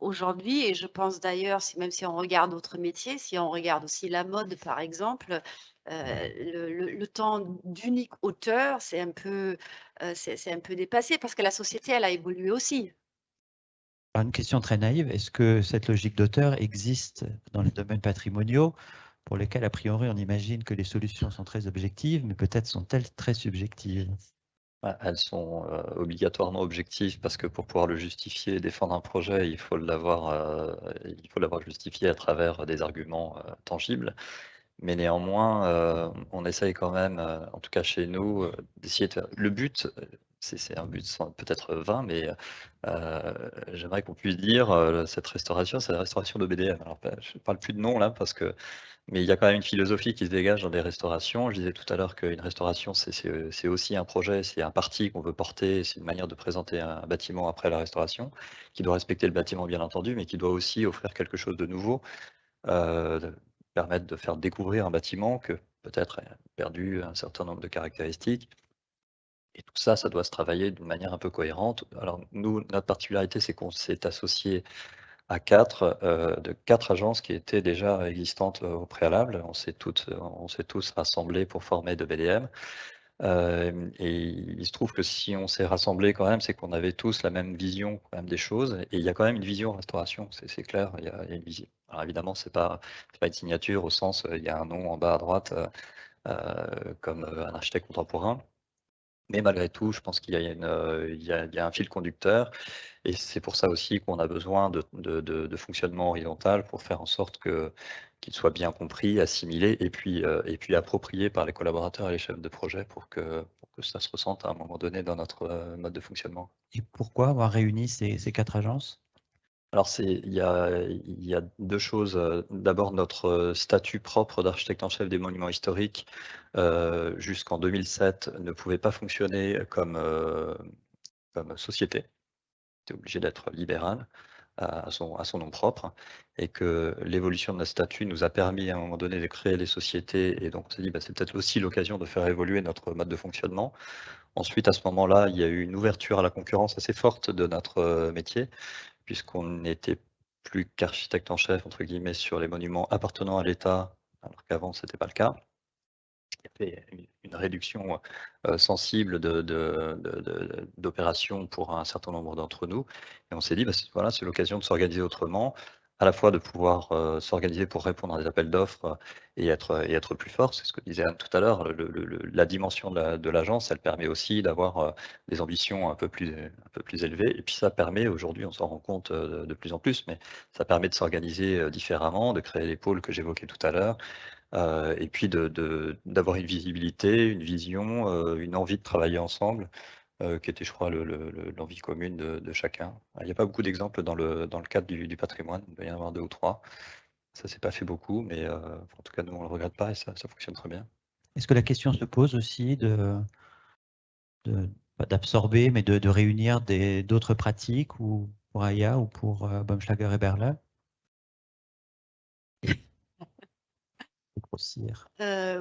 aujourd'hui, et je pense d'ailleurs, même si on regarde d'autres métiers, si on regarde aussi la mode, par exemple, le temps d'unique auteur, c'est un peu dépassé parce que la société, elle a évolué aussi. Alors, une question très naïve, est-ce que cette logique d'auteur existe dans les domaines patrimoniaux pour lesquels, a priori, on imagine que les solutions sont très objectives, mais peut-être sont-elles très subjectives? Elles sont obligatoirement objectives parce que pour pouvoir le justifier et défendre un projet, il faut l'avoir justifié à travers des arguments tangibles. Mais néanmoins, on essaye quand même, en tout cas chez nous, d'essayer de faire. Le but, c'est un but peut-être vain, mais j'aimerais qu'on puisse dire cette restauration, c'est la restauration de BDM. Alors, je ne parle plus de nom là, mais il y a quand même une philosophie qui se dégage dans des restaurations. Je disais tout à l'heure qu'une restauration, c'est aussi un projet, c'est un parti qu'on veut porter, c'est une manière de présenter un bâtiment après la restauration, qui doit respecter le bâtiment bien entendu, mais qui doit aussi offrir quelque chose de nouveau. Permettre de faire découvrir un bâtiment que peut-être a perdu un certain nombre de caractéristiques. Et tout ça, ça doit se travailler d'une manière un peu cohérente. Alors nous, notre particularité, c'est qu'on s'est associé à quatre agences qui étaient déjà existantes au préalable. On s'est tous rassemblés pour former de BDM. Et il se trouve que si on s'est rassemblés quand même, c'est qu'on avait tous la même vision quand même des choses. Et il y a quand même une vision restauration, c'est clair. Il y a une vision. Alors évidemment, c'est pas une signature au sens, il y a un nom en bas à droite, comme un architecte contemporain. Mais malgré tout, je pense qu'il y a un fil conducteur. Et c'est pour ça aussi qu'on a besoin de fonctionnement horizontal pour faire en sorte qu'il soit bien compris, assimilé et puis approprié par les collaborateurs et les chefs de projet pour que ça se ressente à un moment donné dans notre mode de fonctionnement. Et pourquoi avoir réuni ces 4 agences? Alors, il y a deux choses. D'abord, notre statut propre d'architecte en chef des monuments historiques, jusqu'en 2007, ne pouvait pas fonctionner comme société. C'était obligé d'être libéral à son nom propre, et que l'évolution de notre statut nous a permis à un moment donné de créer les sociétés, et donc on s'est dit c'est peut-être aussi l'occasion de faire évoluer notre mode de fonctionnement. Ensuite, à ce moment-là, il y a eu une ouverture à la concurrence assez forte de notre métier, puisqu'on n'était plus qu'architecte en chef, entre guillemets, sur les monuments appartenant à l'État, alors qu'avant, ce n'était pas le cas. Il y avait une réduction sensible d'opérations pour un certain nombre d'entre nous. Et on s'est dit, voilà, c'est l'occasion de s'organiser autrement, à la fois de pouvoir s'organiser pour répondre à des appels d'offres et être plus fort. C'est ce que disait Anne tout à l'heure. La dimension de l'agence, elle permet aussi d'avoir des ambitions un peu plus élevées. Et puis ça permet, aujourd'hui, on s'en rend compte de plus en plus, mais ça permet de s'organiser différemment, de créer les pôles que j'évoquais tout à l'heure. Et puis d'avoir une visibilité, une vision, une envie de travailler ensemble, qui était, je crois, l'envie commune de chacun. Il n'y a pas beaucoup d'exemples dans le cadre du patrimoine, il doit y en avoir 2 ou 3. Ça ne s'est pas fait beaucoup, mais en tout cas, nous, on ne le regrette pas et ça fonctionne très bien. Est-ce que la question se pose aussi pas d'absorber, mais de réunir d'autres pratiques ou pour Aya ou pour Baumschlager et Berle?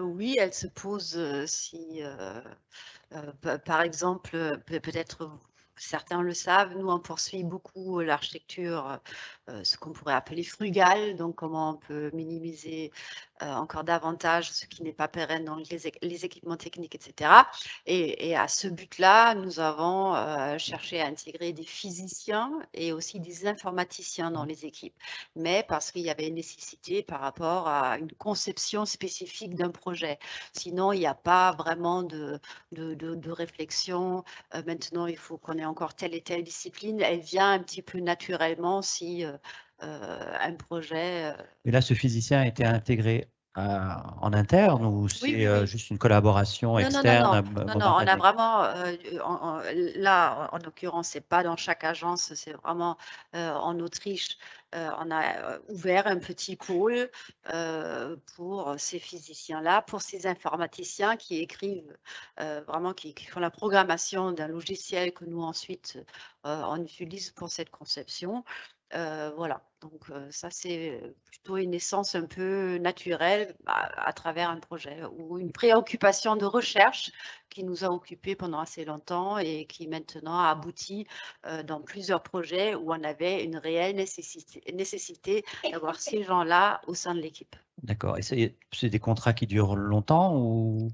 Oui, elle se pose si, par exemple, peut-être certains le savent, nous on poursuit beaucoup l'architecture, ce qu'on pourrait appeler frugale, donc comment on peut minimiser encore davantage ce qui n'est pas pérenne dans les équipements techniques, etc. Et à ce but-là, nous avons cherché à intégrer des physiciens et aussi des informaticiens dans les équipes, mais parce qu'il y avait une nécessité par rapport à une conception spécifique d'un projet. Sinon, il n'y a pas vraiment de réflexion. Maintenant, il faut qu'on ait encore telle et telle discipline. Elle vient un petit peu naturellement si un projet... Mais là, ce physicien a été intégré en interne ou c'est oui. juste une collaboration externe? Non, on a vraiment, là, en l'occurrence, c'est pas dans chaque agence, c'est vraiment en Autriche. On a ouvert un petit pôle pour ces physiciens-là, pour ces informaticiens qui écrivent vraiment, qui font la programmation d'un logiciel que nous ensuite on utilise pour cette conception. Voilà, donc ça c'est plutôt une essence un peu naturelle à travers un projet ou une préoccupation de recherche qui nous a occupés pendant assez longtemps et qui maintenant a abouti dans plusieurs projets où on avait une réelle nécessité d'avoir ces gens-là au sein de l'équipe. D'accord. Et c'est des contrats qui durent longtemps ou?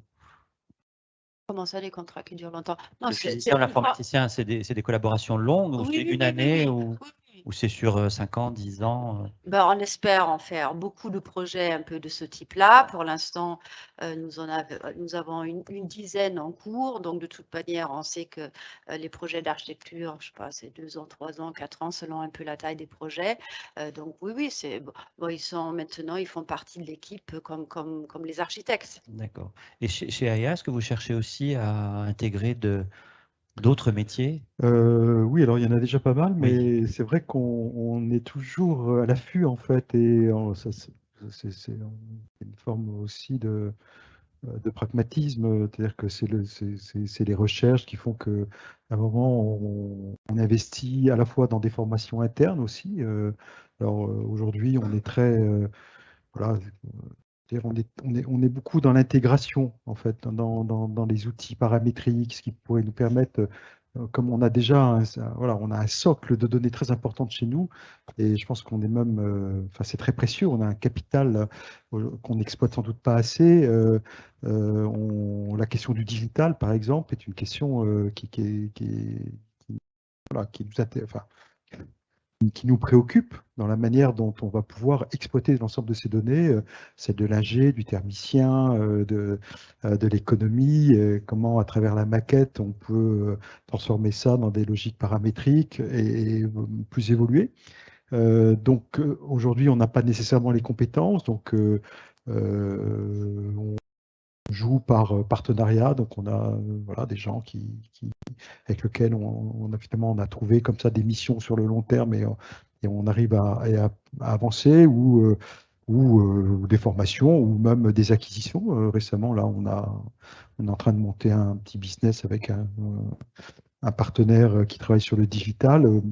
Comment ça, les contrats qui durent longtemps? Non, Le physicien ou l'informaticien, c'est des collaborations longues ou c'est une année ou... Ou c'est sur 5 ans, 10 ans Ben, on espère en faire beaucoup de projets un peu de ce type-là. Pour l'instant, nous avons une dizaine en cours. Donc, de toute manière, on sait que les projets d'architecture, je sais pas, c'est 2 ans, 3 ans, 4 ans, selon un peu la taille des projets. Donc, oui, c'est bon, ils font partie de l'équipe comme les architectes. D'accord. Et chez Aya, est-ce que vous cherchez aussi à intégrer d'autres métiers? Oui, alors il y en a déjà pas mal, Oui. mais c'est vrai qu'on est toujours à l'affût en fait, et c'est une forme aussi de pragmatisme, c'est-à-dire que c'est les recherches qui font que à un moment on investit à la fois dans des formations internes aussi. Alors aujourd'hui, on est très voilà, c'est-à-dire on est beaucoup dans l'intégration, en fait, dans les outils paramétriques, ce qui pourrait nous permettre, comme on a déjà voilà, on a un socle de données très importante chez nous, et je pense qu'on est même, enfin, c'est très précieux, on a un capital qu'on n'exploite sans doute pas assez. La question du digital, par exemple, est une question voilà, qui nous préoccupe dans la manière dont on va pouvoir exploiter l'ensemble de ces données, celle de l'ingé, du thermicien, de l'économie, comment à travers la maquette on peut transformer ça dans des logiques paramétriques et plus évoluées. Donc aujourd'hui, on n'a pas nécessairement les compétences, donc on joue par partenariat, donc on a voilà, des gens avec lesquels on a trouvé comme ça des missions sur le long terme, et on arrive à avancer, ou des formations ou même des acquisitions. Récemment, là, on est en train de monter un petit business avec un partenaire qui travaille sur le digital,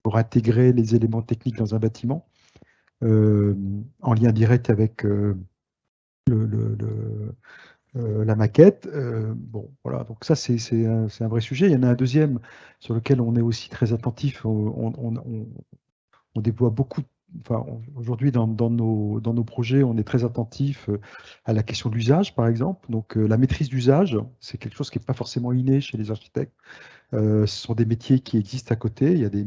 pour intégrer les éléments techniques dans un bâtiment, en lien direct avec le, le- le- la maquette. Bon, voilà, donc ça, c'est un vrai sujet. Il y en a un deuxième sur lequel on est aussi très attentif. On déploie beaucoup, enfin, aujourd'hui, dans nos projets, on est très attentif à la question de l'usage, par exemple. Donc, la maîtrise d'usage, c'est quelque chose qui n'est pas forcément inné chez les architectes. Ce sont des métiers qui existent à côté. Il y a des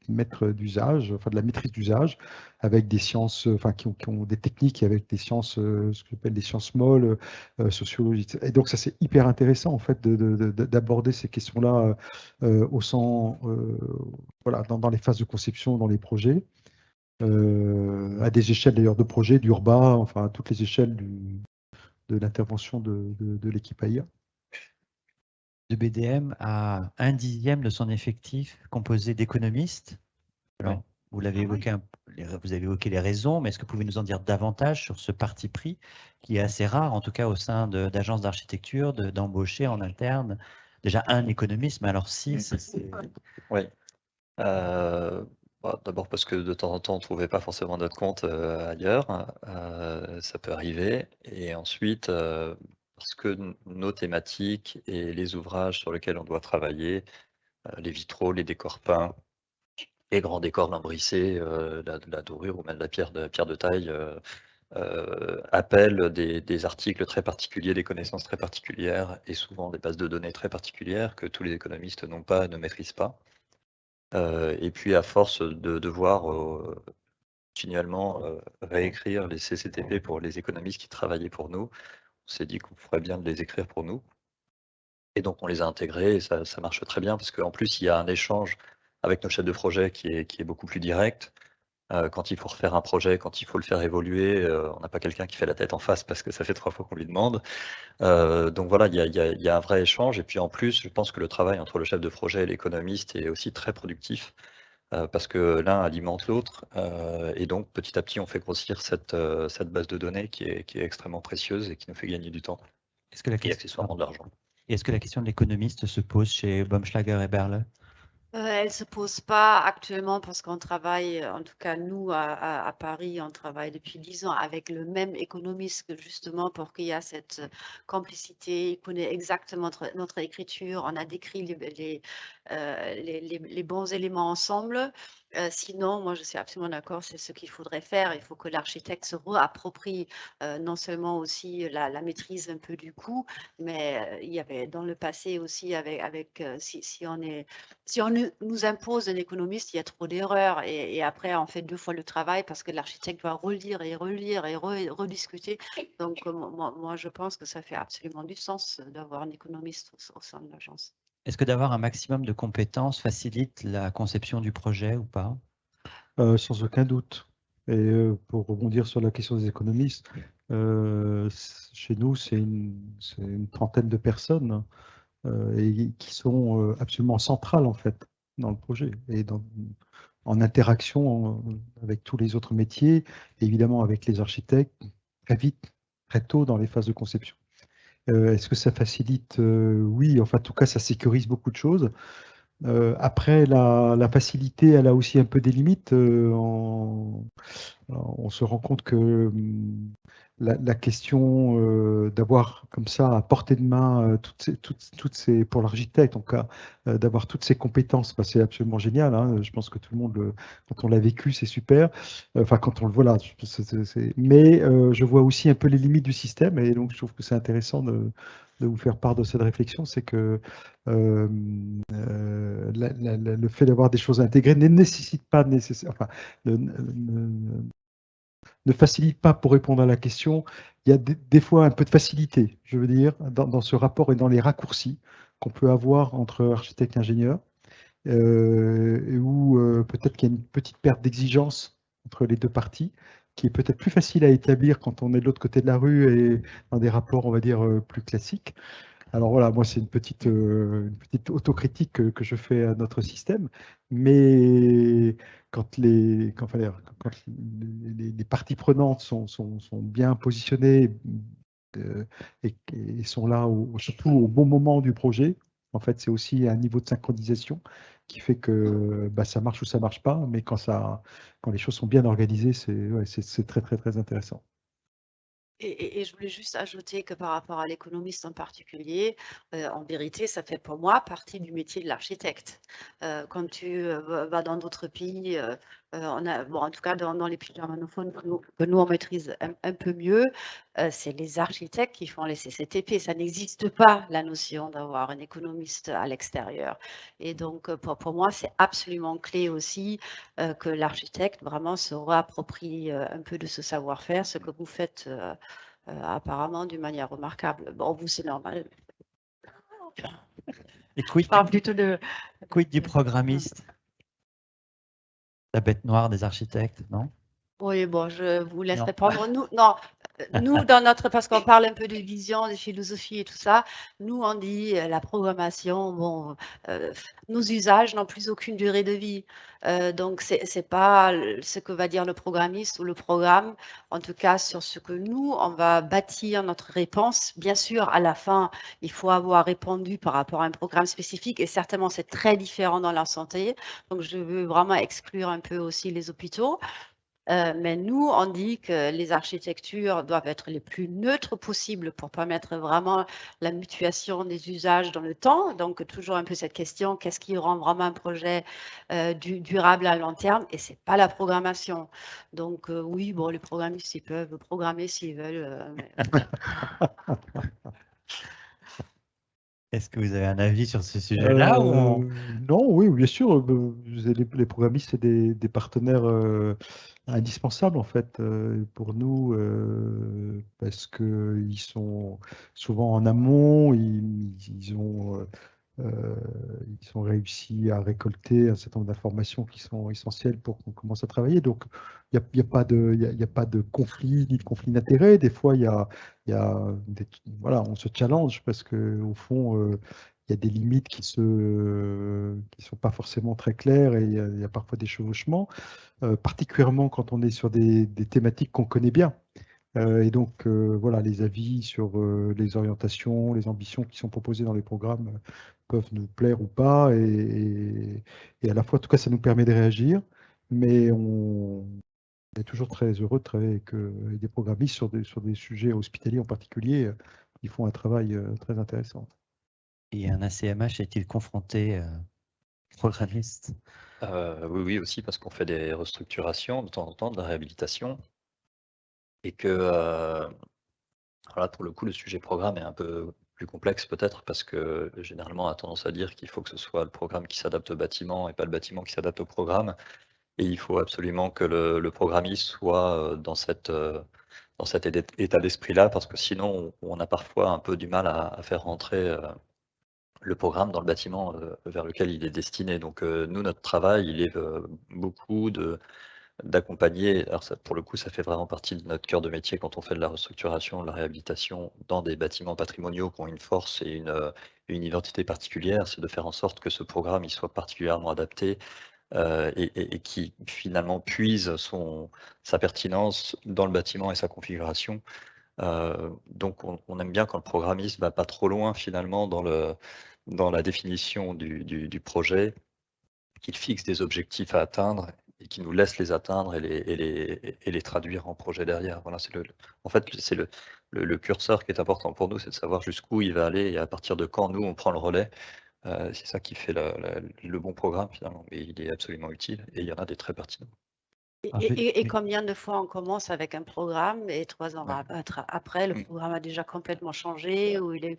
maîtres d'usage, enfin de la maîtrise d'usage, avec des sciences, enfin qui ont des techniques avec des sciences, ce que j'appelle des sciences molles, sociologiques. Et donc ça, c'est hyper intéressant en fait d'aborder ces questions-là voilà, dans les phases de conception, dans les projets, à des échelles d'ailleurs de projet, d'urbain, enfin à toutes les échelles de l'intervention de l'équipe AIA. De BDM a 1/10 de son effectif composé d'économistes. Alors, vous l'avez évoqué, vous avez évoqué les raisons, mais est-ce que vous pouvez nous en dire davantage sur ce parti pris qui est assez rare, en tout cas au sein d'agences d'architecture, d'embaucher en interne déjà un économiste, mais alors 6, c'est... Oui. D'abord parce que de temps en temps, on ne trouvait pas forcément notre compte ailleurs, ça peut arriver. Et ensuite, parce que nos thématiques et les ouvrages sur lesquels on doit travailler, les vitraux, les décors peints, les grands décors lambrissés, la dorure ou même la pierre de taille, appellent des articles très particuliers, des connaissances très particulières et souvent des bases de données très particulières que tous les économistes n'ont pas, ne maîtrisent pas. Et puis à force de devoir continuellement réécrire les CCTP pour les économistes qui travaillaient pour nous, on s'est dit qu'on ferait bien de les écrire pour nous. Et donc on les a intégrés et ça marche très bien parce qu'en plus il y a un échange avec nos chefs de projet qui est beaucoup plus direct. Quand il faut refaire un projet, quand il faut le faire évoluer, on n'a pas quelqu'un qui fait la tête en face parce que ça fait 3 fois qu'on lui demande. Donc voilà, il y a un vrai échange. Et puis en plus, je pense que le travail entre le chef de projet et l'économiste est aussi très productif parce que l'un alimente l'autre. Et donc petit à petit, on fait grossir cette base de données qui est extrêmement précieuse et qui nous fait gagner du temps Est-ce que la et accessoirement de l'argent. Est-ce que la question de l'économiste se pose chez Baumschlager et Berle? Elle ne se pose pas actuellement parce qu'on travaille, en tout cas nous à Paris, on travaille depuis 10 ans avec le même économiste justement pour qu'il y ait cette complicité. Il connaît exactement notre écriture. On a décrit les bons éléments ensemble. Sinon, moi, je suis absolument d'accord, c'est ce qu'il faudrait faire. Il faut que l'architecte se réapproprie non seulement aussi la maîtrise un peu du coût, mais il y avait dans le passé aussi si on nous impose un économiste, il y a trop d'erreurs et après on fait 2 fois le travail parce que l'architecte doit relire et relire et rediscuter. Donc moi, je pense que ça fait absolument du sens d'avoir un économiste au sein de l'agence. Est-ce que d'avoir un maximum de compétences facilite la conception du projet ou pas? Sans aucun doute. Et pour rebondir sur la question des économistes, chez nous, c'est une trentaine de personnes et qui sont absolument centrales en fait dans le projet et en interaction avec tous les autres métiers, et évidemment avec les architectes, très vite, très tôt dans les phases de conception. Est-ce que ça facilite? Oui, enfin en tout cas ça sécurise beaucoup de choses. Après, la facilité, elle a aussi un peu des limites. On se rend compte que la question d'avoir comme ça à portée de main pour l'architecte en tout cas, d'avoir toutes ces compétences, bah, c'est absolument génial, hein. Je pense que tout le monde, quand on l'a vécu, c'est super. Enfin, quand on le voit là, mais je vois aussi un peu les limites du système et donc je trouve que c'est intéressant de vous faire part de cette réflexion, c'est que le fait d'avoir des choses intégrées ne nécessite pas nécessairement, enfin, ne facilite pas pour répondre à la question. Il y a des fois un peu de facilité, je veux dire, dans ce rapport et dans les raccourcis qu'on peut avoir entre architecte et ingénieur, où peut-être qu'il y a une petite perte d'exigence entre les deux parties, qui est peut-être plus facile à établir quand on est de l'autre côté de la rue et dans des rapports, on va dire, plus classiques. Alors voilà, moi c'est une petite autocritique que je fais à notre système, mais quand les parties prenantes sont bien positionnées et sont là surtout au bon moment du projet, en fait c'est aussi un niveau de synchronisation qui fait que bah, ça marche ou ça marche pas, mais quand les choses sont bien organisées, c'est très très très intéressant. Et je voulais juste ajouter que par rapport à l'économiste en particulier, en vérité, ça fait pour moi partie du métier de l'architecte. Quand tu vas dans d'autres pays, en tout cas dans les pays germanophones que nous on maîtrise un peu mieux, c'est les architectes qui font les CCTP. Ça n'existe pas la notion d'avoir un économiste à l'extérieur. Et donc pour moi, c'est absolument clé aussi que l'architecte vraiment se réapproprie un peu de ce savoir-faire, ce que vous faites apparemment d'une manière remarquable. Bon, vous, c'est normal. Et Je parle plutôt de... quid du programmiste? La bête noire des architectes, non? Oui, bon, je vous laisse Non. répondre. Nous, dans notre, parce qu'on parle un peu de vision, de philosophie et tout ça, nous, on dit la programmation, bon, nos usages n'ont plus aucune durée de vie. Donc, c'est pas ce que va dire le programmiste ou le programme, en tout cas sur ce que nous, on va bâtir notre réponse. Bien sûr, à la fin, il faut avoir répondu par rapport à un programme spécifique et certainement, c'est très différent dans la santé. Donc, je veux vraiment exclure un peu aussi les hôpitaux. Mais nous, on dit que les architectures doivent être les plus neutres possibles pour permettre vraiment la mutuation des usages dans le temps. Donc, toujours un peu cette question, qu'est-ce qui rend vraiment un projet durable à long terme? Et ce n'est pas la programmation. Donc, oui, bon, les programmistes, ils peuvent programmer s'ils veulent. Est-ce que vous avez un avis sur ce sujet-là Non, oui, bien sûr. Les programmistes, c'est des partenaires indispensables en fait pour nous parce qu'ils sont souvent en amont, ils ont réussi à récolter un certain nombre d'informations qui sont essentielles pour qu'on commence à travailler. Donc, il n'y a pas de conflit, ni de conflit d'intérêt. Des fois, voilà, on se challenge parce qu'au fond, il y a des limites qui sont pas forcément très claires et il y a parfois des chevauchements, particulièrement quand on est sur des thématiques qu'on connaît bien. Et donc, voilà, les avis sur les orientations, les ambitions qui sont proposées dans les programmes peuvent nous plaire ou pas. Et à la fois, en tout cas, ça nous permet de réagir, mais on est toujours très heureux de travailler avec des programmistes sur des sujets hospitaliers en particulier. Ils font un travail très intéressant. Et un ACMH est-il confronté programmiste? Oui, oui, aussi parce qu'on fait des restructurations de temps en temps, de la réhabilitation, et que voilà, pour le coup, le sujet programme est un peu plus complexe peut-être parce que généralement, on a tendance à dire qu'il faut que ce soit le programme qui s'adapte au bâtiment et pas le bâtiment qui s'adapte au programme. Et il faut absolument que le programmiste soit dans cet état d'esprit-là, parce que sinon, on a parfois un peu du mal à faire rentrer le programme dans le bâtiment vers lequel il est destiné. Donc, nous, notre travail, il est beaucoup d'accompagner. Alors, ça, pour le coup, ça fait vraiment partie de notre cœur de métier quand on fait de la restructuration, de la réhabilitation dans des bâtiments patrimoniaux qui ont une force et une identité particulière, c'est de faire en sorte que ce programme il soit particulièrement adapté et qui finalement puise sa pertinence dans le bâtiment et sa configuration. Donc on aime bien quand le programmiste va pas trop loin finalement dans la définition du projet, qu'il fixe des objectifs à atteindre et qu'il nous laisse les atteindre et les traduire en projet derrière. Voilà, en fait, c'est le curseur qui est important pour nous, c'est de savoir jusqu'où il va aller et à partir de quand nous on prend le relais. C'est ça qui fait le bon programme finalement, mais il est absolument utile et il y en a des très pertinents. Et combien de fois on commence avec un programme et 3 ans Ouais. après, le Mm. programme a déjà complètement changé ou il est...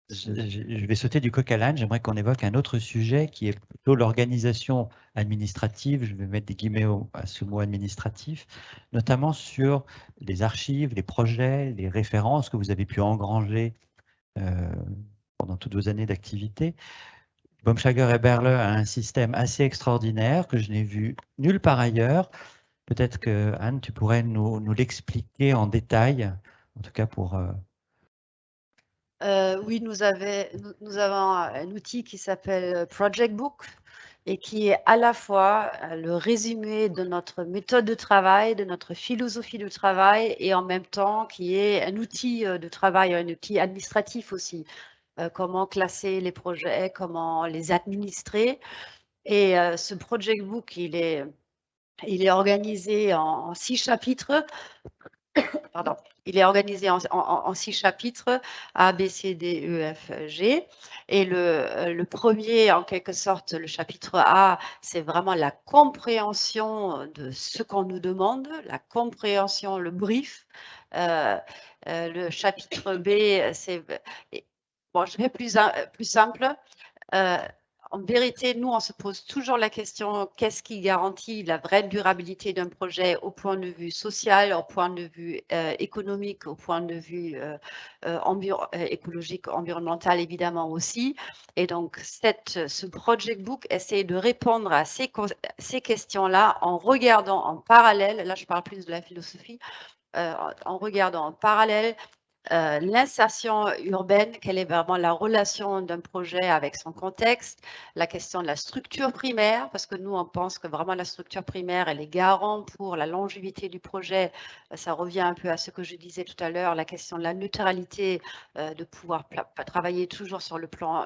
Je vais sauter du coq à l'âne. J'aimerais qu'on évoque un autre sujet qui est plutôt l'organisation administrative. Je vais mettre des guillemets à ce mot administratif, notamment sur les archives, les projets, les références que vous avez pu engranger pendant toutes vos années d'activité. Baumschlager et Berle a un système assez extraordinaire que je n'ai vu nulle part ailleurs. Peut-être que, Anne, tu pourrais nous l'expliquer en détail, en tout cas pour... Oui, nous avons un outil qui s'appelle Project Book et qui est à la fois le résumé de notre méthode de travail, de notre philosophie de travail et en même temps qui est un outil de travail, un outil administratif aussi. Comment classer les projets, comment les administrer. Et ce Project Book, il est organisé en 6 chapitres. Pardon. Il est organisé en 6 chapitres, A, B, C, D, E, F, G. Et le premier, en quelque sorte, le chapitre A, c'est vraiment la compréhension de ce qu'on nous demande, la compréhension, le brief. Le chapitre B, c'est... Bon, je vais plus simple. En vérité, nous, on se pose toujours la question, qu'est-ce qui garantit la vraie durabilité d'un projet au point de vue social, au point de vue économique, au point de vue écologique, environnemental, évidemment aussi. Et donc, ce Project Book essaie de répondre à ces questions-là en regardant en parallèle, là je parle plus de la philosophie, en regardant en parallèle l'insertion urbaine, quelle est vraiment la relation d'un projet avec son contexte, la question de la structure primaire, parce que nous, on pense que vraiment la structure primaire, elle est garant pour la longévité du projet. Ça revient un peu à ce que je disais tout à l'heure, la question de la neutralité, de pouvoir travailler toujours sur le plan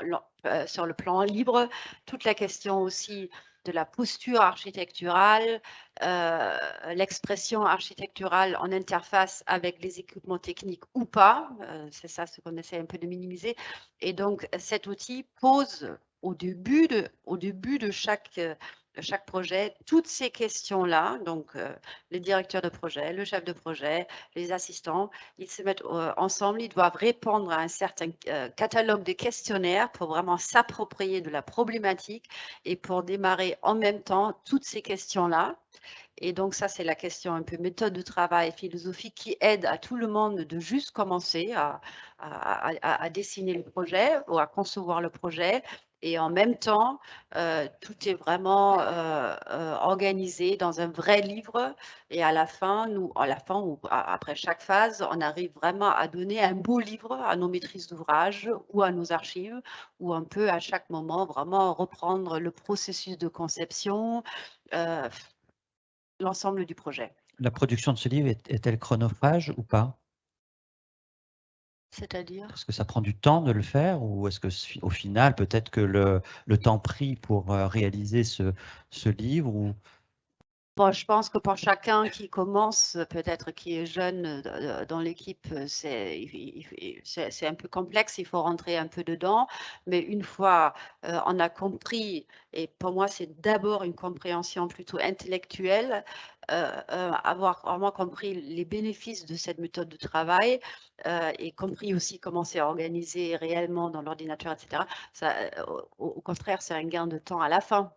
libre, toute la question aussi de la posture architecturale, l'expression architecturale en interface avec les équipements techniques ou pas. C'est ça ce qu'on essaie un peu de minimiser. Et donc, cet outil pose au début de chaque projet toutes ces questions-là. Donc, les directeurs de projet, le chef de projet, les assistants, ils se mettent ensemble, ils doivent répondre à un certain catalogue de questionnaires pour vraiment s'approprier de la problématique et pour démarrer en même temps toutes ces questions-là. Et donc, ça, c'est la question un peu méthode de travail, philosophie qui aide à tout le monde de juste commencer à dessiner le projet ou à concevoir le projet. Et en même temps, tout est vraiment organisé dans un vrai livre. Et à la fin, ou après chaque phase, on arrive vraiment à donner un beau livre à nos maîtrises d'ouvrage ou à nos archives, où on peut à chaque moment vraiment reprendre le processus de conception, l'ensemble du projet. La production de ce livre est-elle chronophage ou pas? C'est-à-dire? Est-ce que ça prend du temps de le faire ou est-ce que au final, peut-être que le temps pris pour réaliser ce livre ou Bon, je pense que pour chacun qui commence, peut-être qui est jeune dans l'équipe, c'est un peu complexe, il faut rentrer un peu dedans. Mais une fois on a compris, et pour moi c'est d'abord une compréhension plutôt intellectuelle, avoir vraiment compris les bénéfices de cette méthode de travail et compris aussi comment c'est organisé réellement dans l'ordinateur, etc. Ça, au contraire, c'est un gain de temps à la fin.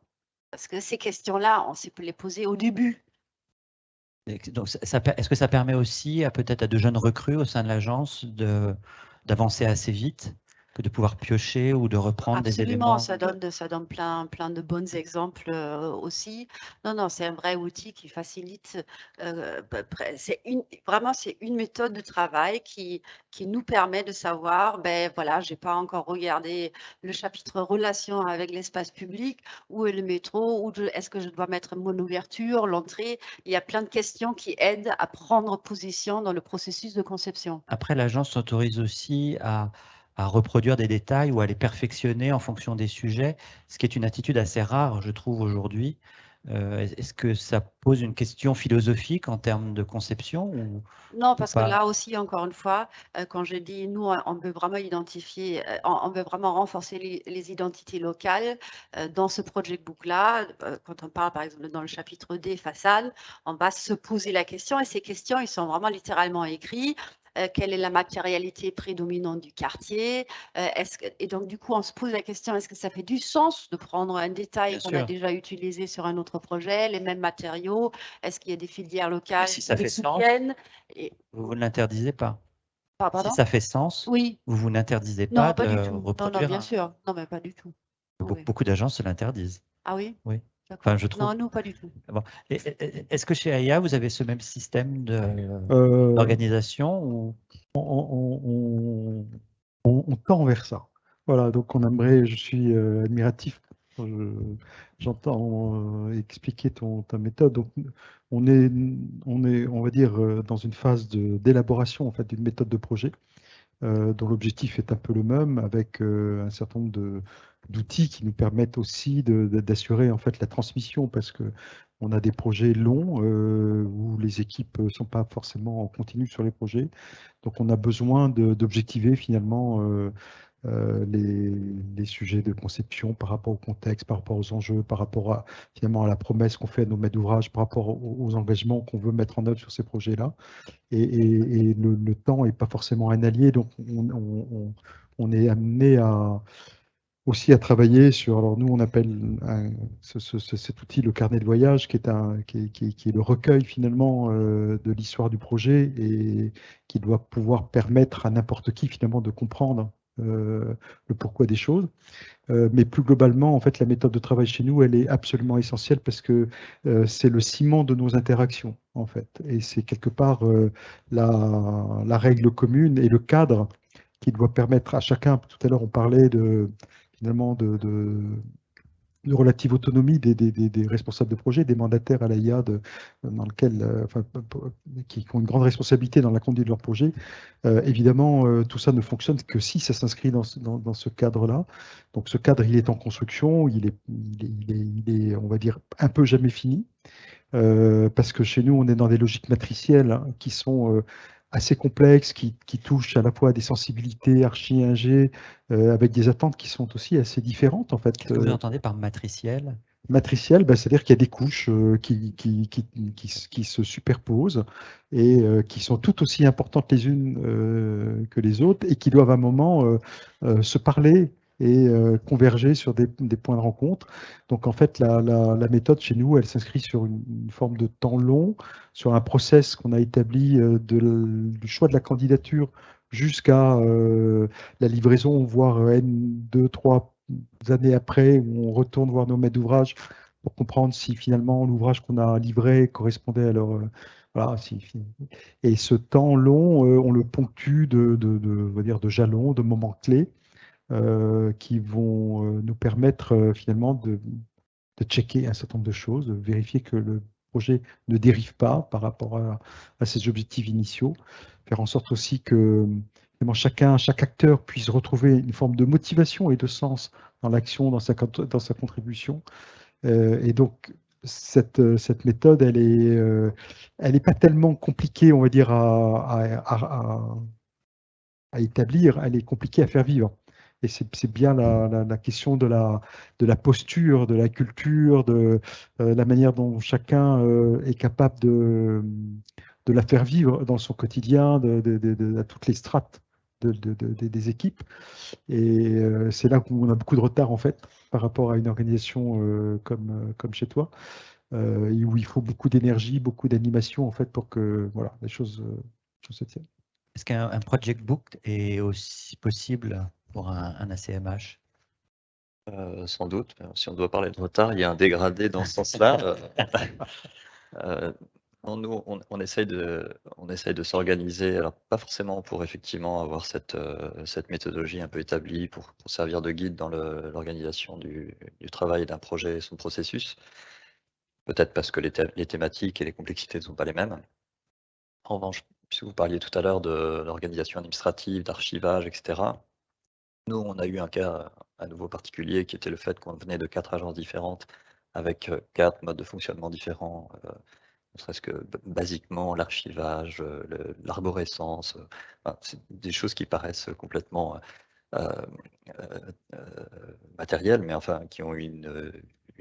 Parce que ces questions-là, on sait les poser au début. Donc, est-ce que ça permet aussi peut-être à de jeunes recrues au sein de l'agence d'avancer assez vite, que de pouvoir piocher ou de reprendre des Absolument, éléments? ça donne plein de bons exemples aussi. Non, c'est un vrai outil qui facilite. Vraiment, c'est une méthode de travail qui nous permet de savoir, ben voilà, j'ai pas encore regardé le chapitre relation avec l'espace public, où est le métro, est-ce que je dois mettre mon ouverture, l'entrée. Il y a plein de questions qui aident à prendre position dans le processus de conception. Après, l'agence s'autorise aussi à reproduire des détails ou à les perfectionner en fonction des sujets, ce qui est une attitude assez rare, je trouve, aujourd'hui. Est-ce que ça pose une question philosophique en termes de conception ou Non, parce que pas? là aussi, encore une fois, quand je dis nous, on veut vraiment identifier, on veut vraiment renforcer les identités locales dans ce project book-là. Quand on parle, par exemple, dans le chapitre D, façade, on va se poser la question et ces questions, ils sont vraiment littéralement écrits. Quelle est la matérialité prédominante du quartier? Et donc, du coup, on se pose la question, est-ce que ça fait du sens de prendre un détail Bien qu'on a sûr. déjà utilisé sur un autre projet, les mêmes matériaux? Est-ce qu'il y a des filières locales si qui ça les fait sens, soutiennent? Et, vous ne l'interdisez pas. Si pardon? ça fait sens, Oui, vous n'interdisez pas non, pas du de tout. Non, reproduire bien sûr. Non, mais pas du tout. Oui. Beaucoup d'agences se l'interdisent. Ah oui? Oui. D'accord. Enfin, je trouve. Non, nous, pas du tout. Bon. Est-ce que chez AIA, vous avez ce même système Euh, d'organisation ou... on tend vers ça. Voilà, donc on aimerait, je suis admiratif. J'entends expliquer ta méthode. Donc, on est, on va dire, dans une phase d'élaboration en fait d'une méthode de projet dont l'objectif est un peu le même, avec un certain nombre d'outils qui nous permettent aussi d'assurer en fait la transmission, parce que on a des projets longs où les équipes ne sont pas forcément en continu sur les projets. Donc on a besoin d'objectiver finalement les sujets de conception par rapport au contexte, par rapport aux enjeux, par rapport finalement à la promesse qu'on fait à nos maîtres d'ouvrage, par rapport aux engagements qu'on veut mettre en œuvre sur ces projets-là. Et le temps n'est pas forcément un allié, donc on est amené aussi à travailler sur, alors nous on appelle cet outil le carnet de voyage, qui est le recueil finalement de l'histoire du projet et qui doit pouvoir permettre à n'importe qui finalement de comprendre le pourquoi des choses. Mais plus globalement, en fait, la méthode de travail chez nous, elle est absolument essentielle parce que c'est le ciment de nos interactions, en fait. Et c'est quelque part la règle commune et le cadre qui doit permettre à chacun, tout à l'heure on parlait finalement de relative autonomie des responsables de projet, des mandataires à l'AIA, dans lequel, qui ont une grande responsabilité dans la conduite de leur projet. Évidemment, tout ça ne fonctionne que si ça s'inscrit dans ce cadre-là. Donc ce cadre, il est en construction, il est, on va dire, un peu jamais fini, parce que chez nous, on est dans des logiques matricielles hein, qui sont assez complexes, qui touchent à la fois à des sensibilités archi-ingé, avec des attentes qui sont aussi assez différentes en fait. Qu'est-ce que vous entendez par matriciel? Matriciel, c'est-à-dire qu'il y a des couches qui se superposent et qui sont toutes aussi importantes les unes que les autres et qui doivent à un moment se parler et converger sur des points de rencontre. Donc en fait, la méthode chez nous, elle s'inscrit sur une forme de temps long, sur un process qu'on a établi du choix de la candidature jusqu'à la livraison, voire N2, 3 années après, où on retourne voir nos maîtres d'ouvrage pour comprendre si finalement l'ouvrage qu'on a livré correspondait à leur... voilà, et ce temps long, on le ponctue on va dire de jalons, de moments clés qui vont nous permettre finalement de checker un certain nombre de choses, de vérifier que le projet ne dérive pas par rapport à ses objectifs initiaux, faire en sorte aussi que chaque acteur puisse retrouver une forme de motivation et de sens dans l'action, dans sa contribution. Et donc, cette méthode, elle est pas tellement compliquée, on va dire, à établir, elle est compliquée à faire vivre. Et c'est bien la question de la posture, de la culture, de la manière dont chacun est capable de la faire vivre dans son quotidien, à toutes les strates des équipes. Et c'est là où on a beaucoup de retard, en fait, par rapport à une organisation comme chez toi, où il faut beaucoup d'énergie, beaucoup d'animation, en fait, pour que voilà, les choses se tiennent. Est-ce qu'un project book est aussi possible pour un ACMH? Sans doute. Si on doit parler de retard, il y a un dégradé dans ce sens-là. Non, nous, on essaye de s'organiser, alors pas forcément pour effectivement avoir cette méthodologie un peu établie pour servir de guide dans l'organisation du travail d'un projet et son processus. Peut-être parce que les thématiques et les complexités ne sont pas les mêmes. En revanche, puisque vous parliez tout à l'heure de l'organisation administrative, d'archivage, etc. Nous, on a eu un cas à nouveau particulier qui était le fait qu'on venait de 4 agences différentes avec 4 modes de fonctionnement différents, ne serait-ce que basiquement l'archivage, l'arborescence, enfin, c'est des choses qui paraissent complètement matérielles, mais enfin qui ont une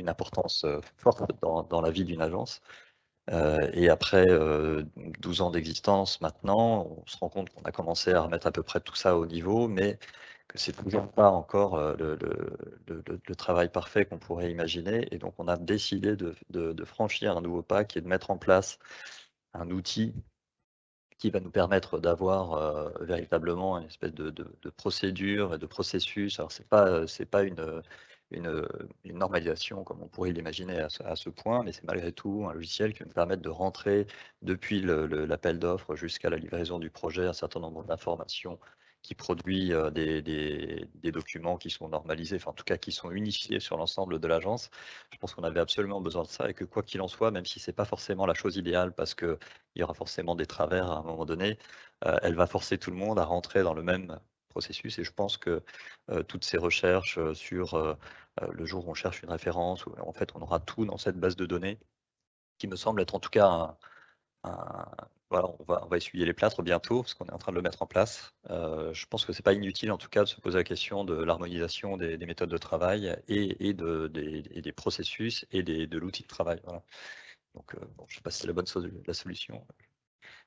importance forte dans la vie d'une agence. Et après 12 ans d'existence maintenant, on se rend compte qu'on a commencé à remettre à peu près tout ça au niveau, mais que c'est toujours pas encore le travail parfait qu'on pourrait imaginer. Et donc on a décidé de franchir un nouveau pas qui est de mettre en place un outil qui va nous permettre d'avoir véritablement une espèce de procédure et de processus. Alors c'est pas une normalisation comme on pourrait l'imaginer à ce point, mais c'est malgré tout un logiciel qui va nous permettre de rentrer depuis l'appel d'offres jusqu'à la livraison du projet un certain nombre d'informations qui produit des documents qui sont normalisés, enfin en tout cas qui sont unifiés sur l'ensemble de l'agence. Je pense qu'on avait absolument besoin de ça et que quoi qu'il en soit, même si c'est pas forcément la chose idéale parce que il y aura forcément des travers à un moment donné, elle va forcer tout le monde à rentrer dans le même processus et je pense que toutes ces recherches sur le jour où on cherche une référence, où en fait on aura tout dans cette base de données, qui me semble être en tout cas voilà, on va essuyer les plâtres bientôt, parce qu'on est en train de le mettre en place. Je pense que c'est pas inutile en tout cas de se poser la question de l'harmonisation des méthodes de travail et des processus et de l'outil de travail. Voilà. Donc bon, je ne sais pas si c'est la solution.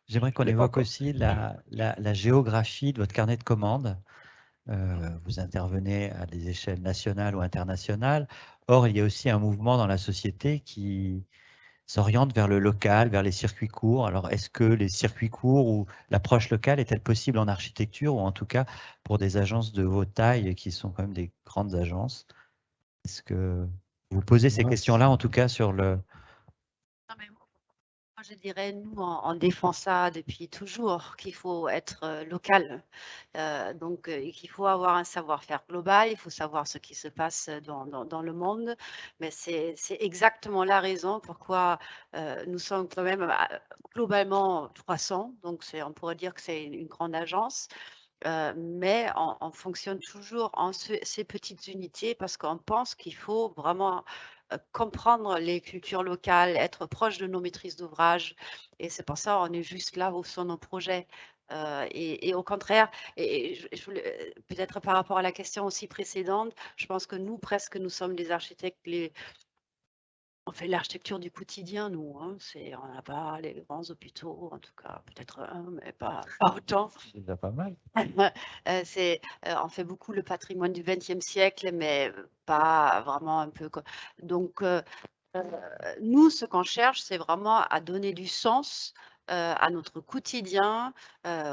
J'aimerais qu'on évoque aussi la géographie de votre carnet de commandes. Vous intervenez à des échelles nationales ou internationales. Or, il y a aussi un mouvement dans la société qui s'oriente vers le local, vers les circuits courts. Alors, est-ce que les circuits courts ou l'approche locale est-elle possible en architecture ou en tout cas pour des agences de vos tailles qui sont quand même des grandes agences? Est-ce que vous posez ces questions-là en tout cas sur le… Non, mais moi, je dirais, nous, on défend ça depuis toujours, qu'il faut être local. Donc, qu'il faut avoir un savoir-faire global, il faut savoir ce qui se passe dans le monde. Mais c'est exactement la raison pourquoi nous sommes quand même globalement 300. Donc, on pourrait dire que c'est une grande agence. Mais on fonctionne toujours en ces petites unités parce qu'on pense qu'il faut vraiment comprendre les cultures locales, être proche de nos maîtrises d'ouvrage. Et c'est pour ça qu'on est juste là où sont nos projets. Et au contraire, peut-être par rapport à la question aussi précédente, je pense que nous, presque, nous sommes des architectes on fait l'architecture du quotidien, nous. Hein. On n'a pas les grands hôpitaux, en tout cas, peut-être un, mais pas autant. C'est déjà pas mal. On fait beaucoup le patrimoine du XXe siècle, mais pas vraiment un peu. Donc, nous, ce qu'on cherche, c'est vraiment à donner du sens à notre quotidien,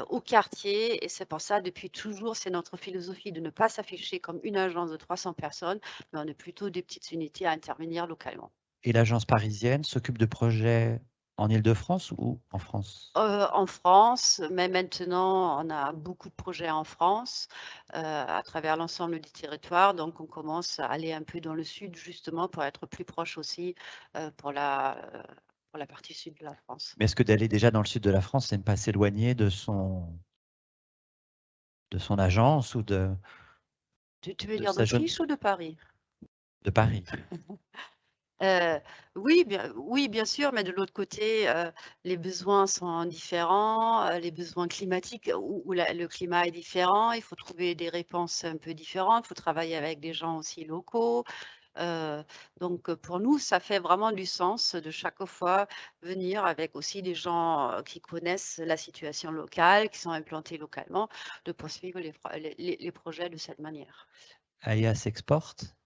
au quartier. Et c'est pour ça, depuis toujours, c'est notre philosophie de ne pas s'afficher comme une agence de 300 personnes, mais on est plutôt des petites unités à intervenir localement. Et l'agence parisienne s'occupe de projets en Île-de-France ou en France? En France, mais maintenant, on a beaucoup de projets en France à travers l'ensemble du territoire. Donc, on commence à aller un peu dans le sud, justement, pour être plus proche aussi pour la partie sud de la France. Mais est-ce que d'aller déjà dans le sud de la France, c'est ne pas s'éloigner de son agence ou Tu veux de dire sa d'Autriche ou de Paris? de Paris? Oui, bien sûr, mais de l'autre côté, les besoins sont différents, les besoins climatiques où le climat est différent. Il faut trouver des réponses un peu différentes. Il faut travailler avec des gens aussi locaux. Donc, pour nous, ça fait vraiment du sens de chaque fois venir avec aussi des gens qui connaissent la situation locale, qui sont implantés localement, de poursuivre les projets de cette manière. AIA s'exporte.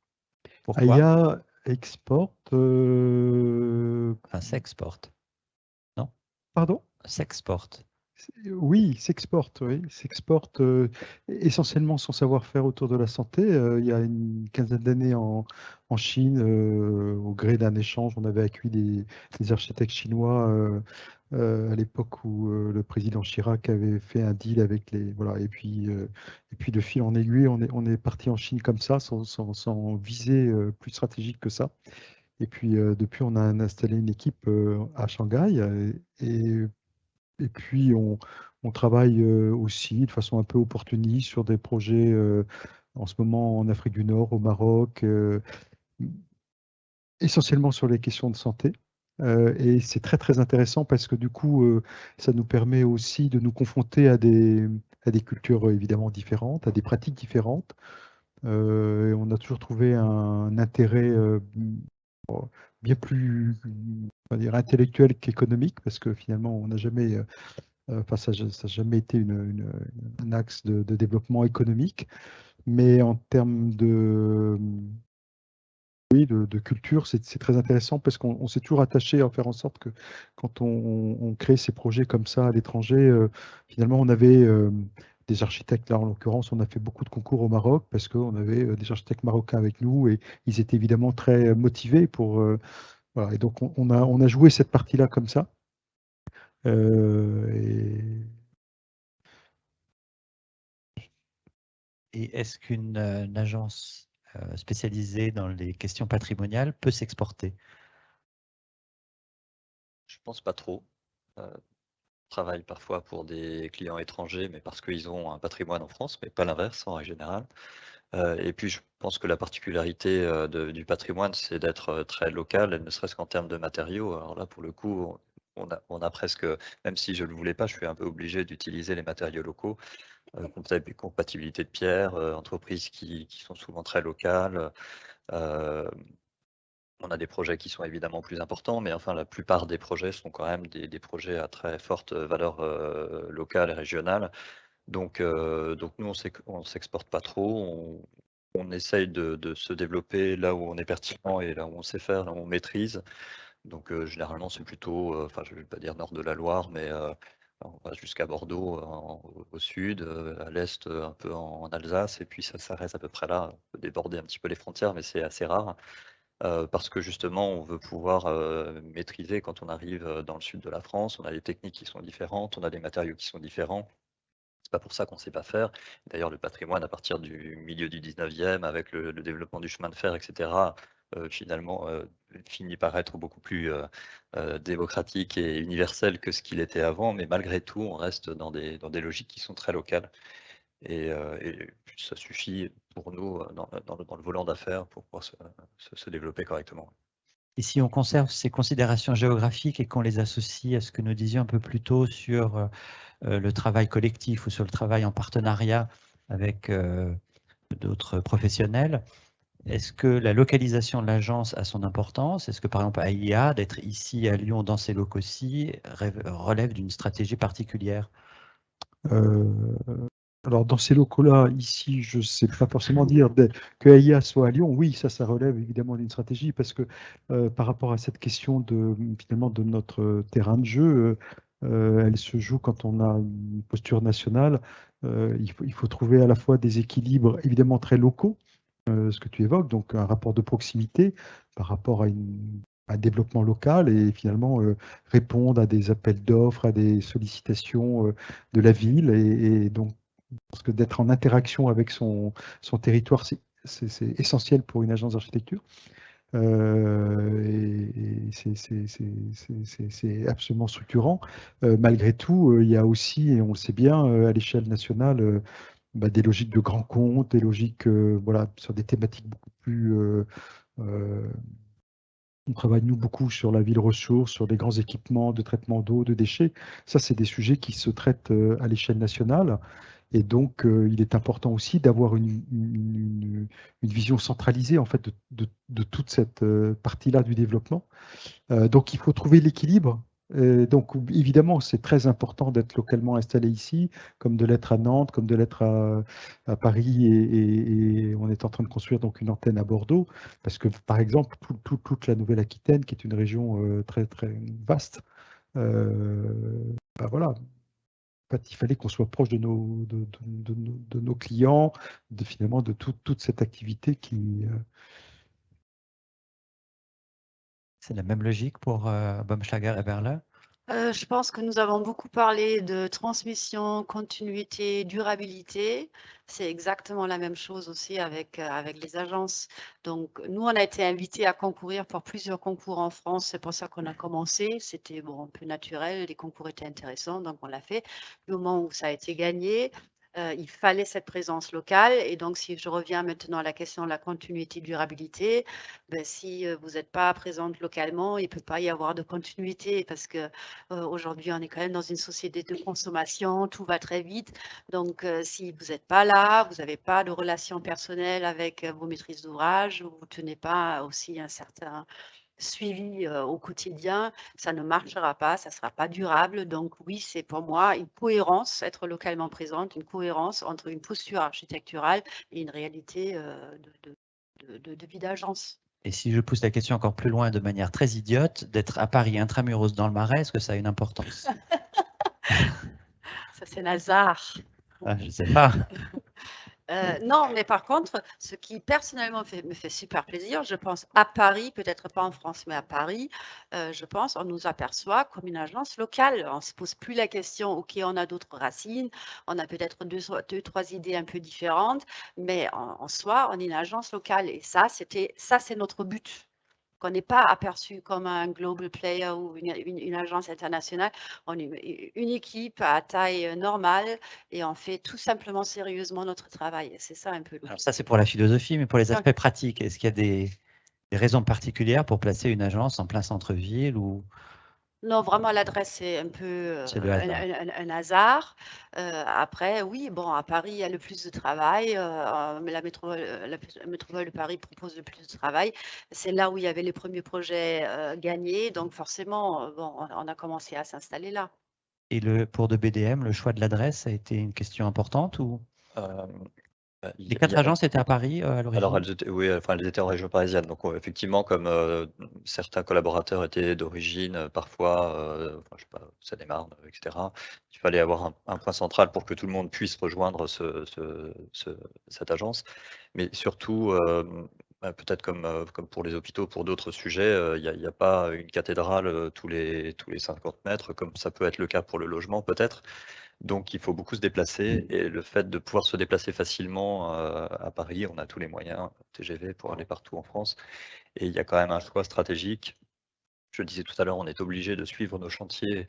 Pourquoi? AIA exporte. Enfin, s'exporte. Non? Pardon? S'exporte. Oui, s'exporte, essentiellement son savoir-faire autour de la santé. Il y a une quinzaine d'années en Chine, au gré d'un échange, on avait accueilli des architectes chinois à l'époque où le président Chirac avait fait un deal avec les. Voilà, et puis de fil en aiguille, on est parti en Chine comme ça, sans visée plus stratégique que ça. Et puis depuis, on a installé une équipe à Shanghai et puis, on travaille aussi de façon un peu opportuniste sur des projets en ce moment en Afrique du Nord, au Maroc, essentiellement sur les questions de santé. Et c'est très, très intéressant parce que du coup, ça nous permet aussi de nous confronter à des cultures évidemment différentes, à des pratiques différentes. Et on a toujours trouvé un intérêt bien plus, on va dire, intellectuel qu'économique parce que finalement, on n'a jamais enfin, ça n'a jamais été un axe de développement économique, mais en termes oui, de culture, c'est très intéressant parce qu'on s'est toujours attaché à faire en sorte que quand on crée ces projets comme ça à l'étranger, finalement, on avait des architectes, là en l'occurrence, on a fait beaucoup de concours au Maroc parce qu'on avait des architectes marocains avec nous et ils étaient évidemment très motivés pour. Voilà. Et donc, on a joué cette partie-là comme ça. Et Et est-ce qu'une agence spécialisée dans les questions patrimoniales peut s'exporter? Je pense pas trop. On travaille parfois pour des clients étrangers, mais parce qu'ils ont un patrimoine en France, mais pas l'inverse en règle générale. Et puis je pense que la particularité du patrimoine, c'est d'être très local, ne serait-ce qu'en termes de matériaux. Alors là, pour le coup, on a presque, même si je ne le voulais pas, je suis un peu obligé d'utiliser les matériaux locaux. Compatibilité de pierre, entreprises qui sont souvent très locales. On a des projets qui sont évidemment plus importants, mais enfin la plupart des projets sont quand même des projets à très forte valeur locale et régionale. Donc nous, on ne s'exporte pas trop. On essaye de se développer là où on est pertinent et là où on sait faire, là où on maîtrise. Donc généralement, c'est plutôt, enfin je ne vais pas dire nord de la Loire, mais on va jusqu'à Bordeaux au sud, à l'est un peu en Alsace, et puis ça reste à peu près là. On peut déborder un petit peu les frontières, mais c'est assez rare. Parce que justement, on veut pouvoir maîtriser quand on arrive dans le sud de la France. On a des techniques qui sont différentes, on a des matériaux qui sont différents. C'est pas pour ça qu'on ne sait pas faire. D'ailleurs, le patrimoine, à partir du milieu du 19e, avec le développement du chemin de fer, etc., finalement, finit par être beaucoup plus démocratique et universel que ce qu'il était avant. Mais malgré tout, on reste dans des logiques qui sont très locales. Et ça suffit pour nous dans le volant d'affaires pour pouvoir se développer correctement. Et si on conserve ces considérations géographiques et qu'on les associe à ce que nous disions un peu plus tôt sur le travail collectif ou sur le travail en partenariat avec d'autres professionnels, est-ce que la localisation de l'agence a son importance? Est-ce que par exemple AIA, d'être ici à Lyon dans ces locaux-ci, relève d'une stratégie particulière? Alors, dans ces locaux-là, ici, je ne sais pas forcément dire que AIA soit à Lyon. Oui, ça relève évidemment d'une stratégie parce que par rapport à cette question finalement de notre terrain de jeu, elle se joue quand on a une posture nationale. Il faut trouver à la fois des équilibres évidemment très locaux, ce que tu évoques, donc un rapport de proximité par rapport à un développement local et finalement répondre à des appels d'offres, à des sollicitations de la ville. Et donc, parce que d'être en interaction avec son territoire, c'est essentiel pour une agence d'architecture. Et c'est absolument structurant. Malgré tout, il y a aussi, et on le sait bien, à l'échelle nationale, des logiques de grands comptes, des logiques voilà, sur des thématiques beaucoup plus On travaille, nous, beaucoup sur la ville ressource, sur des grands équipements de traitement d'eau, de déchets. Ça, c'est des sujets qui se traitent à l'échelle nationale. Et donc, il est important aussi d'avoir une vision centralisée en fait, de toute cette partie-là du développement. Donc, il faut trouver l'équilibre. Donc, évidemment, c'est très important d'être localement installé ici, comme de l'être à Nantes, comme de l'être à Paris, et on est en train de construire donc une antenne à Bordeaux, parce que, par exemple, toute la Nouvelle-Aquitaine, qui est une région très, très vaste, bah voilà, en fait, il fallait qu'on soit proche de nos clients, finalement de toute cette activité qui... C'est la même logique pour Baumschlager et Berle? Je pense que nous avons beaucoup parlé de transmission, continuité, durabilité. C'est exactement la même chose aussi avec les agences. Donc, nous, on a été invités à concourir pour plusieurs concours en France. C'est pour ça qu'on a commencé. C'était bon, un peu naturel. Les concours étaient intéressants, donc on l'a fait. Le moment où ça a été gagné, il fallait cette présence locale. Et donc, si je reviens maintenant à la question de la continuité, durabilité, ben, si vous n'êtes pas présente localement, il ne peut pas y avoir de continuité parce que aujourd'hui, on est quand même dans une société de consommation, tout va très vite. Donc, si vous n'êtes pas là, vous n'avez pas de relation personnelle avec vos maîtrises d'ouvrage, vous ne tenez pas aussi un certain suivi au quotidien, ça ne marchera pas, ça ne sera pas durable. Donc oui, c'est pour moi une cohérence, être localement présente, une cohérence entre une posture architecturale et une réalité de vie d'agence. Et si je pousse la question encore plus loin de manière très idiote, d'être à Paris intramuros dans le Marais, est-ce que ça a une importance? Ça, c'est Nazar. Je ne sais pas. Non, mais par contre, ce qui personnellement me fait super plaisir, je pense à Paris, peut-être pas en France, mais à Paris, je pense, on nous aperçoit comme une agence locale. On ne se pose plus la question, OK, on a d'autres racines, on a peut-être deux, trois idées un peu différentes, mais en soi, on est une agence locale. Et ça, c'est notre but. Qu'on n'est pas aperçu comme un global player ou une agence internationale. On est une équipe à taille normale et on fait tout simplement sérieusement notre travail. C'est ça un peu. Alors ça, c'est pour la philosophie, mais pour les aspects pratiques, est-ce qu'il y a des raisons particulières pour placer une agence en plein centre-ville ou... Non, vraiment, l'adresse, c'est un peu C'est le hasard. un hasard. Après, oui, bon, à Paris, il y a le plus de travail. Mais la métropole de Paris propose le plus de travail. C'est là où il y avait les premiers projets gagnés. Donc, forcément, bon, on a commencé à s'installer là. Et pour de BDM, le choix de l'adresse a été une question importante ou les 4 agences étaient à Paris à l'origine? Alors, oui, enfin, elles étaient en région parisienne. Donc, effectivement, comme certains collaborateurs étaient d'origine, parfois, enfin, je sais pas, Seine-et-Marne, etc., il fallait avoir un point central pour que tout le monde puisse rejoindre cette agence. Mais surtout, peut-être comme pour les hôpitaux, pour d'autres sujets, il n'y a pas une cathédrale tous les 50 mètres, comme ça peut être le cas pour le logement, peut-être. Donc, il faut beaucoup se déplacer et le fait de pouvoir se déplacer facilement à Paris, on a tous les moyens TGV pour aller partout en France et il y a quand même un choix stratégique. Je le disais tout à l'heure, on est obligé de suivre nos chantiers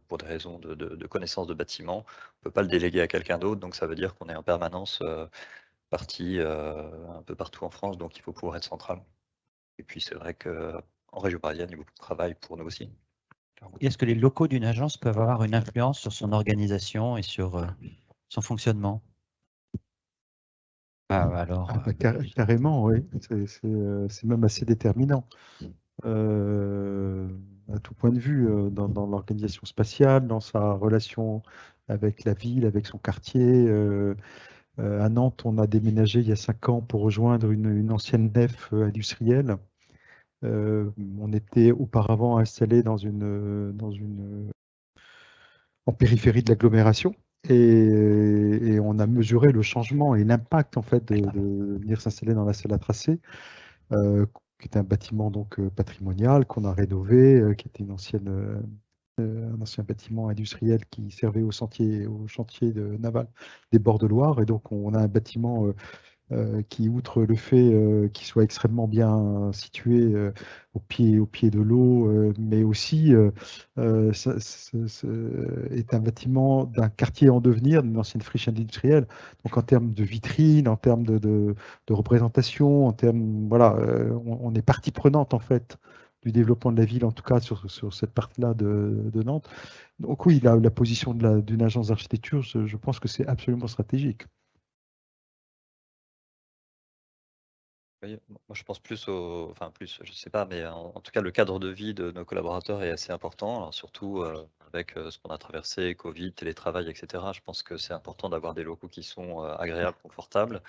pour des raisons de connaissance de bâtiments. On ne peut pas le déléguer à quelqu'un d'autre, donc ça veut dire qu'on est en permanence parti un peu partout en France, donc il faut pouvoir être central. Et puis, c'est vrai qu'en région parisienne, il y a beaucoup de travail pour nous aussi. Est-ce que les locaux d'une agence peuvent avoir une influence sur son organisation et sur son fonctionnement? Alors, carrément, oui. C'est même assez déterminant. À tout point de vue, dans l'organisation spatiale, dans sa relation avec la ville, avec son quartier. À Nantes, on a déménagé il y a 5 ans pour rejoindre une ancienne nef industrielle. On était auparavant installé en périphérie de l'agglomération et on a mesuré le changement et l'impact en fait de venir s'installer dans la salle à tracer, qui est un bâtiment donc patrimonial qu'on a rénové, qui était un ancien bâtiment industriel qui servait au chantier naval des bords de Loire. Et donc on a un bâtiment qui, outre le fait qu'il soit extrêmement bien situé au pied de l'eau, mais aussi est un bâtiment d'un quartier en devenir, d'une ancienne friche industrielle. Donc en termes de vitrine, en termes de représentation, en termes, voilà, on est partie prenante en fait du développement de la ville, en tout cas sur cette partie-là de Nantes. Donc oui, la position d'une agence d'architecture, je pense que c'est absolument stratégique. Oui, moi je pense plus enfin plus, je sais pas, mais en tout cas le cadre de vie de nos collaborateurs est assez important. Alors surtout avec ce qu'on a traversé, Covid, télétravail, etc. Je pense que c'est important d'avoir des locaux qui sont agréables, confortables.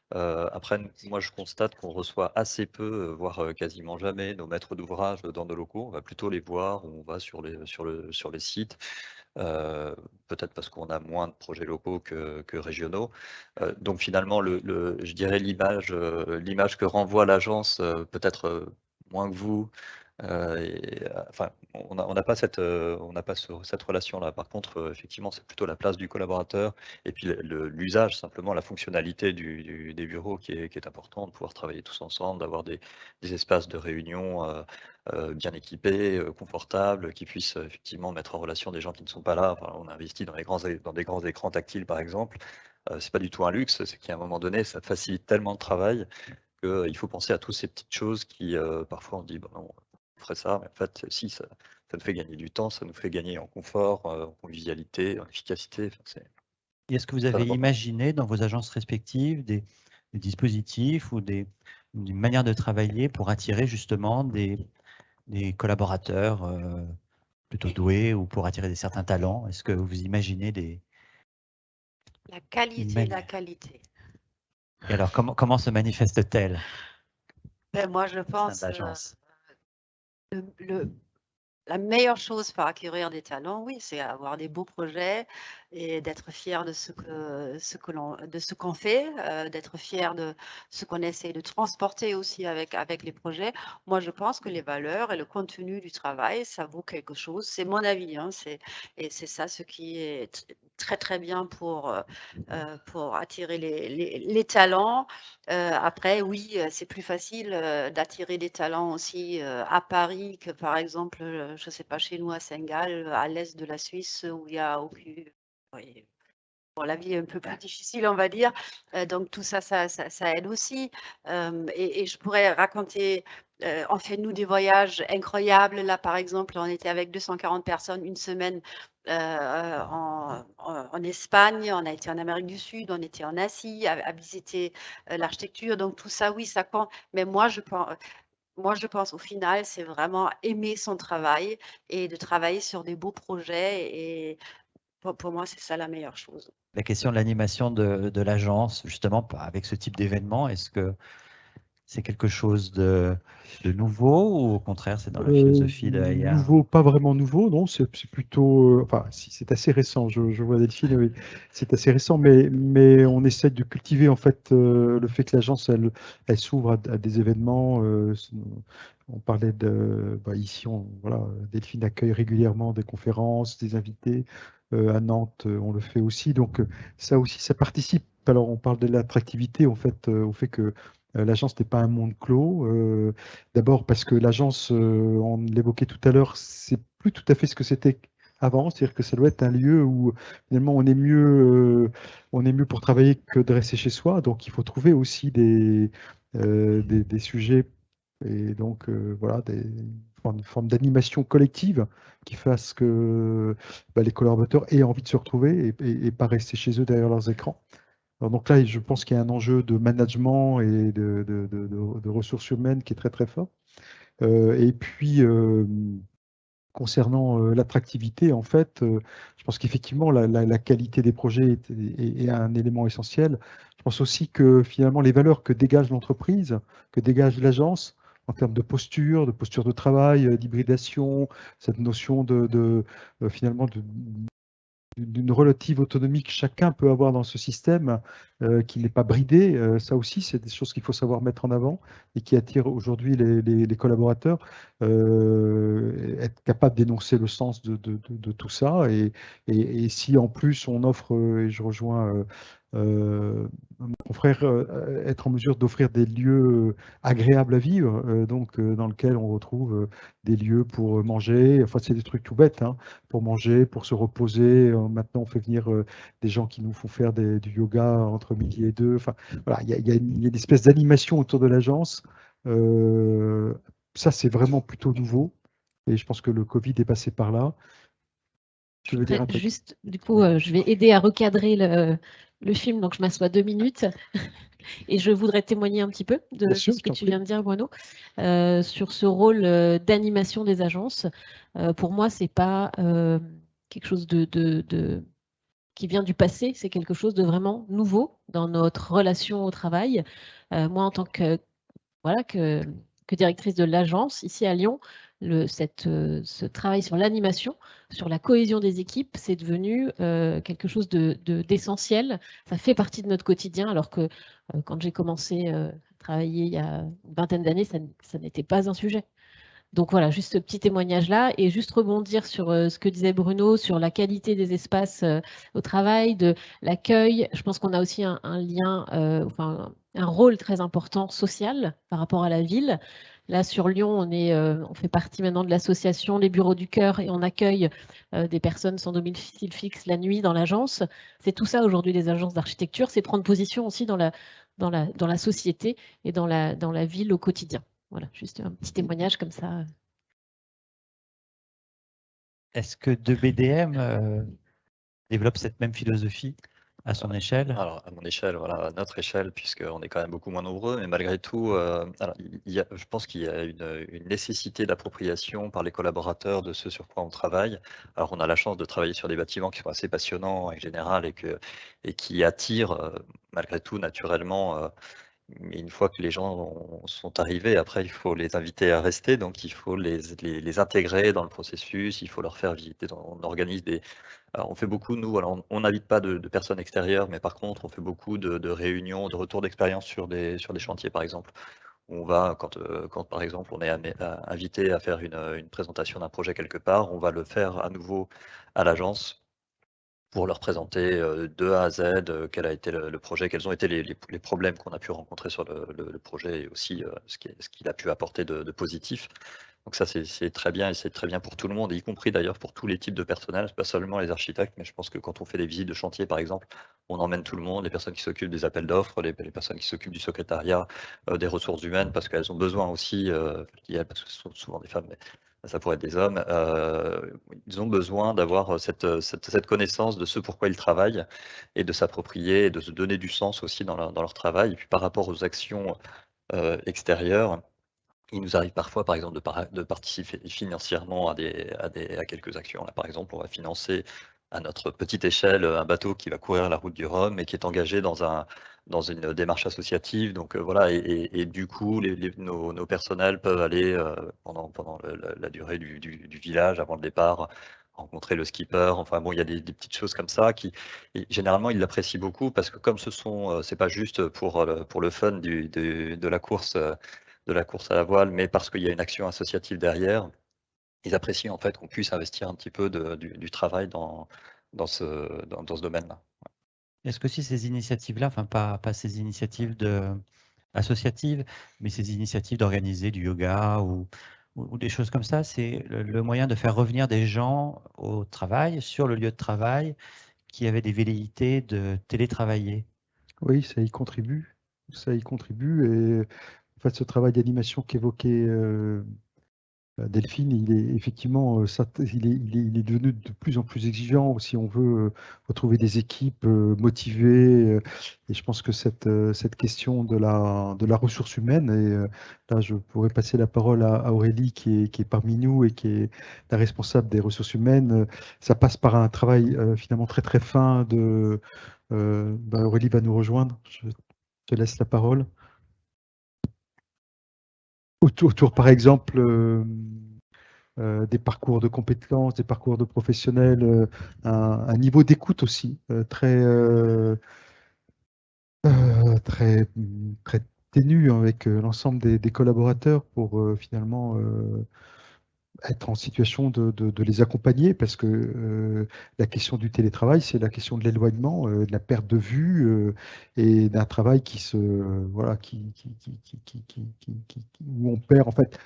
Après, moi je constate qu'on reçoit assez peu, voire quasiment jamais, nos maîtres d'ouvrage dans nos locaux. On va plutôt les voir, ou on va sur les sites. Peut-être parce qu'on a moins de projets locaux que régionaux. Donc finalement, je dirais l'image que renvoie l'agence, peut-être moins que vous. Enfin, on n'a pas cette relation-là. Par contre, effectivement, c'est plutôt la place du collaborateur et puis l'usage, simplement la fonctionnalité des bureaux qui est importante, de pouvoir travailler tous ensemble, d'avoir des espaces de réunion bien équipés, confortables, qui puissent effectivement mettre en relation des gens qui ne sont pas là. Enfin, on investit dans des grands écrans tactiles, par exemple. C'est pas du tout un luxe, c'est qu'à un moment donné, ça facilite tellement le travail qu'il faut penser à toutes ces petites choses qui, parfois, on se dit, bon, non, on ferait ça, mais en fait, si, ça nous fait gagner du temps, ça nous fait gagner en confort, en convivialité, en efficacité. Enfin, Et est-ce que vous avez imaginé dans vos agences respectives des dispositifs ou une manière de travailler pour attirer justement des collaborateurs plutôt doués ou pour attirer certains talents? Est-ce que vous imaginez des... La qualité de la qualité. Et alors, comment se manifeste-t-elle? Ben, moi, je pense la meilleure chose pour acquérir des talents, oui, c'est avoir des beaux projets et d'être fier de ce qu'on fait, d'être fier de ce qu'on essaie de transporter aussi avec les projets. Moi, je pense que les valeurs et le contenu du travail, ça vaut quelque chose. C'est mon avis, hein, et c'est ça ce qui est très très bien pour attirer les talents. Après, oui, c'est plus facile d'attirer des talents aussi à Paris que par exemple, je ne sais pas, chez nous à Saint-Gall, à l'est de la Suisse, où il y a aucune... Oui. Bon, la vie est un peu plus difficile, on va dire. Donc tout ça, ça aide aussi. Et je pourrais raconter, on fait nous des voyages incroyables. Là, par exemple, on était avec 240 personnes une semaine en Espagne, on a été en Amérique du Sud, on était en Asie à visiter l'architecture. Donc tout ça, oui, ça compte. Mais moi, je pense au final, c'est vraiment aimer son travail et de travailler sur des beaux projets. Et pour moi, c'est ça la meilleure chose. La question de l'animation de l'agence, justement, avec ce type d'événement, est-ce que c'est quelque chose de nouveau ou au contraire, c'est dans la philosophie de AIA? Nouveau, pas vraiment nouveau, non, c'est plutôt, enfin, si, c'est assez récent, je vois Delphine, oui, c'est assez récent, mais on essaie de cultiver en fait le fait que l'agence, elle s'ouvre à des événements. On parlait ici, voilà, Delphine accueille régulièrement des conférences, des invités. À Nantes, on le fait aussi, donc ça aussi, ça participe. Alors, on parle de l'attractivité, en fait, au fait que l'agence n'est pas un monde clos. D'abord parce que l'agence, on l'évoquait tout à l'heure, c'est plus tout à fait ce que c'était avant. C'est-à-dire que ça doit être un lieu où finalement on est mieux pour travailler que de rester chez soi. Donc il faut trouver aussi des sujets et donc voilà, une forme d'animation collective qui fasse que les collaborateurs aient envie de se retrouver et pas rester chez eux derrière leurs écrans. Alors donc là, je pense qu'il y a un enjeu de management et de ressources humaines qui est très très fort. Et puis, concernant l'attractivité, en fait, je pense qu'effectivement, la qualité des projets est un élément essentiel. Je pense aussi que finalement, les valeurs que dégage l'entreprise, que dégage l'agence, en termes de posture de travail, d'hybridation, cette notion finalement d'une relative autonomie que chacun peut avoir dans ce système qu'il n'est pas bridé. Ça aussi, c'est des choses qu'il faut savoir mettre en avant et qui attirent aujourd'hui les collaborateurs. Être capable d'énoncer le sens de tout ça. Et si en plus on offre, et je rejoins mon confrère, être en mesure d'offrir des lieux agréables à vivre, dans lesquels on retrouve des lieux pour manger, enfin c'est des trucs tout bêtes, hein, pour manger, pour se reposer. Maintenant on fait venir des gens qui nous font faire du yoga entre midi et 2. Enfin voilà, il y a une espèce d'animation autour de l'agence. Ça c'est vraiment plutôt nouveau et je pense que le Covid est passé par là. Tu veux dire un truc? Juste, du coup, je vais aider à recadrer le film, donc je m'assois 2 minutes. Et je voudrais témoigner un petit peu de Bien sûr, ce je que t'en tu prie. viens de dire, Bruno, sur ce rôle d'animation des agences. Pour moi, c'est pas quelque chose qui vient du passé, c'est quelque chose de vraiment nouveau dans notre relation au travail. Moi, en tant que directrice de l'agence ici à Lyon, ce travail sur l'animation, sur la cohésion des équipes, c'est devenu quelque chose d'essentiel. Ça fait partie de notre quotidien, alors que quand j'ai commencé à travailler il y a une vingtaine d'années, ça n'était pas un sujet. Donc voilà, juste ce petit témoignage-là et juste rebondir sur ce que disait Bruno, sur la qualité des espaces au travail, de l'accueil. Je pense qu'on a aussi un lien, enfin un rôle très important social par rapport à la ville. Là, sur Lyon, on fait partie maintenant de l'association Les Bureaux du Cœur et on accueille des personnes sans domicile fixe la nuit dans l'agence. C'est tout ça aujourd'hui, les agences d'architecture, c'est prendre position aussi dans la société et dans la ville au quotidien. Voilà, juste un petit témoignage comme ça. Est-ce que 2BDM développe cette même philosophie à son échelle? Alors, à mon échelle, voilà, à notre échelle, puisqu'on est quand même beaucoup moins nombreux, mais malgré tout, alors, je pense qu'il y a une nécessité d'appropriation par les collaborateurs de ce sur quoi on travaille. Alors, on a la chance de travailler sur des bâtiments qui sont assez passionnants en général et qui attirent, malgré tout, naturellement. Mais une fois que les gens sont arrivés, après, il faut les inviter à rester, donc il faut les intégrer dans le processus, il faut leur faire visiter. On organise alors on fait beaucoup, nous, alors on n'invite pas de personnes extérieures, mais par contre, on fait beaucoup de réunions, de retours d'expérience sur des chantiers, par exemple. On va, quand par exemple, on est invité à faire une présentation d'un projet quelque part, on va le faire à nouveau à l'agence pour leur présenter de A à Z quel a été le projet, quels ont été les problèmes qu'on a pu rencontrer sur le projet et aussi ce qu'il a pu apporter de positif. Donc ça, c'est très bien et c'est très bien pour tout le monde, y compris d'ailleurs pour tous les types de personnel, pas seulement les architectes, mais je pense que quand on fait des visites de chantier, par exemple, on emmène tout le monde, les personnes qui s'occupent des appels d'offres, les personnes qui s'occupent du secrétariat, des ressources humaines, parce qu'elles ont besoin aussi, parce que ce sont souvent des femmes, mais ça pourrait être des hommes, ils ont besoin d'avoir cette connaissance de ce pourquoi ils travaillent et de s'approprier et de se donner du sens aussi dans leur travail. Et puis par rapport aux actions extérieures, il nous arrive parfois, par exemple, de participer financièrement à quelques actions. Là, par exemple, on va financer à notre petite échelle un bateau qui va courir la route du Rhum et qui est engagé dans une démarche associative. Donc voilà, et du coup, nos personnels peuvent aller pendant la durée du village, avant le départ, rencontrer le skipper. Enfin bon, il y a des petites choses comme ça et généralement, ils l'apprécient beaucoup parce que comme c'est pas juste pour le fun de la course à la voile, mais parce qu'il y a une action associative derrière, ils apprécient en fait qu'on puisse investir un petit peu du travail dans ce domaine-là. Est-ce que si ces initiatives-là, enfin pas ces initiatives associatives, mais ces initiatives d'organiser du yoga ou des choses comme ça, c'est le moyen de faire revenir des gens au travail, sur le lieu de travail, qui avaient des velléités de télétravailler? Oui, ça y contribue. Ça y contribue. Et en fait, ce travail d'animation qu'évoquait Delphine, il est effectivement, il est devenu de plus en plus exigeant si on veut retrouver des équipes motivées. Et je pense que cette question de la ressource humaine, et là je pourrais passer la parole à Aurélie qui est parmi nous et qui est la responsable des ressources humaines, ça passe par un travail finalement très très fin Aurélie va nous rejoindre. Je te laisse la parole. Autour par exemple, des parcours de compétences, des parcours de professionnels, un niveau d'écoute aussi très très, très ténue avec l'ensemble des collaborateurs pour finalement être en situation de les accompagner parce que la question du télétravail, c'est la question de l'éloignement, de la perte de vue et d'un travail qui se, voilà, où on perd en fait.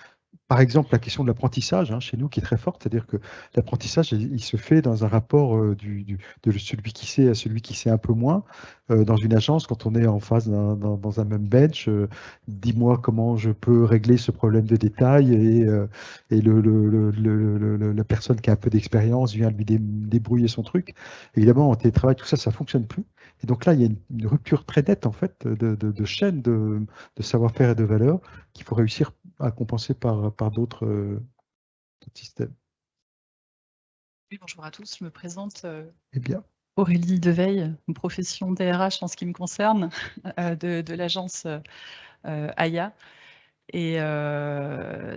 Par exemple, la question de l'apprentissage, chez nous, qui est très forte, c'est-à-dire que l'apprentissage, il se fait dans un rapport de celui qui sait à celui qui sait un peu moins. Dans une agence, quand on est en face dans un même bench, dis-moi comment je peux régler ce problème de détail et la personne qui a un peu d'expérience vient lui débrouiller son truc. Évidemment, en télétravail, tout ça, ça ne fonctionne plus. Et donc là, il y a une rupture très nette, en fait, de chaîne de savoir-faire et de valeur qu'il faut réussir à compenser par d'autres systèmes. Oui, bonjour à tous, je me présente Eh bien, Aurélie Deveille, une profession DRH en ce qui me concerne, de l'agence AIA. Et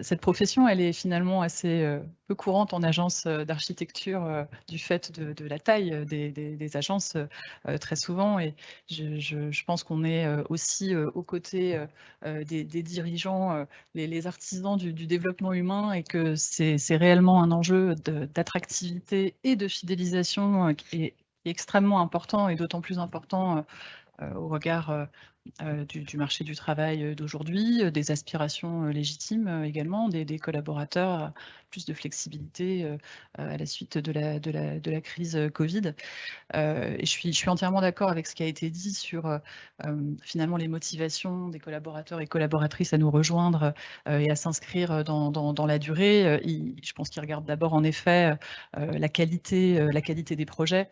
cette profession, elle est finalement assez peu courante en agence d'architecture du fait de la taille des agences très souvent. Et je pense qu'on est aussi aux côtés des dirigeants, les artisans du développement humain, et que c'est réellement un enjeu d'attractivité et de fidélisation qui est extrêmement important, et d'autant plus important au regard du marché du travail d'aujourd'hui, des aspirations légitimes également des collaborateurs, plus de flexibilité à la suite de la crise Covid. Et je suis entièrement d'accord avec ce qui a été dit sur finalement les motivations des collaborateurs et collaboratrices à nous rejoindre et à s'inscrire dans la durée. Je pense qu'ils regardent d'abord en effet la qualité des projets,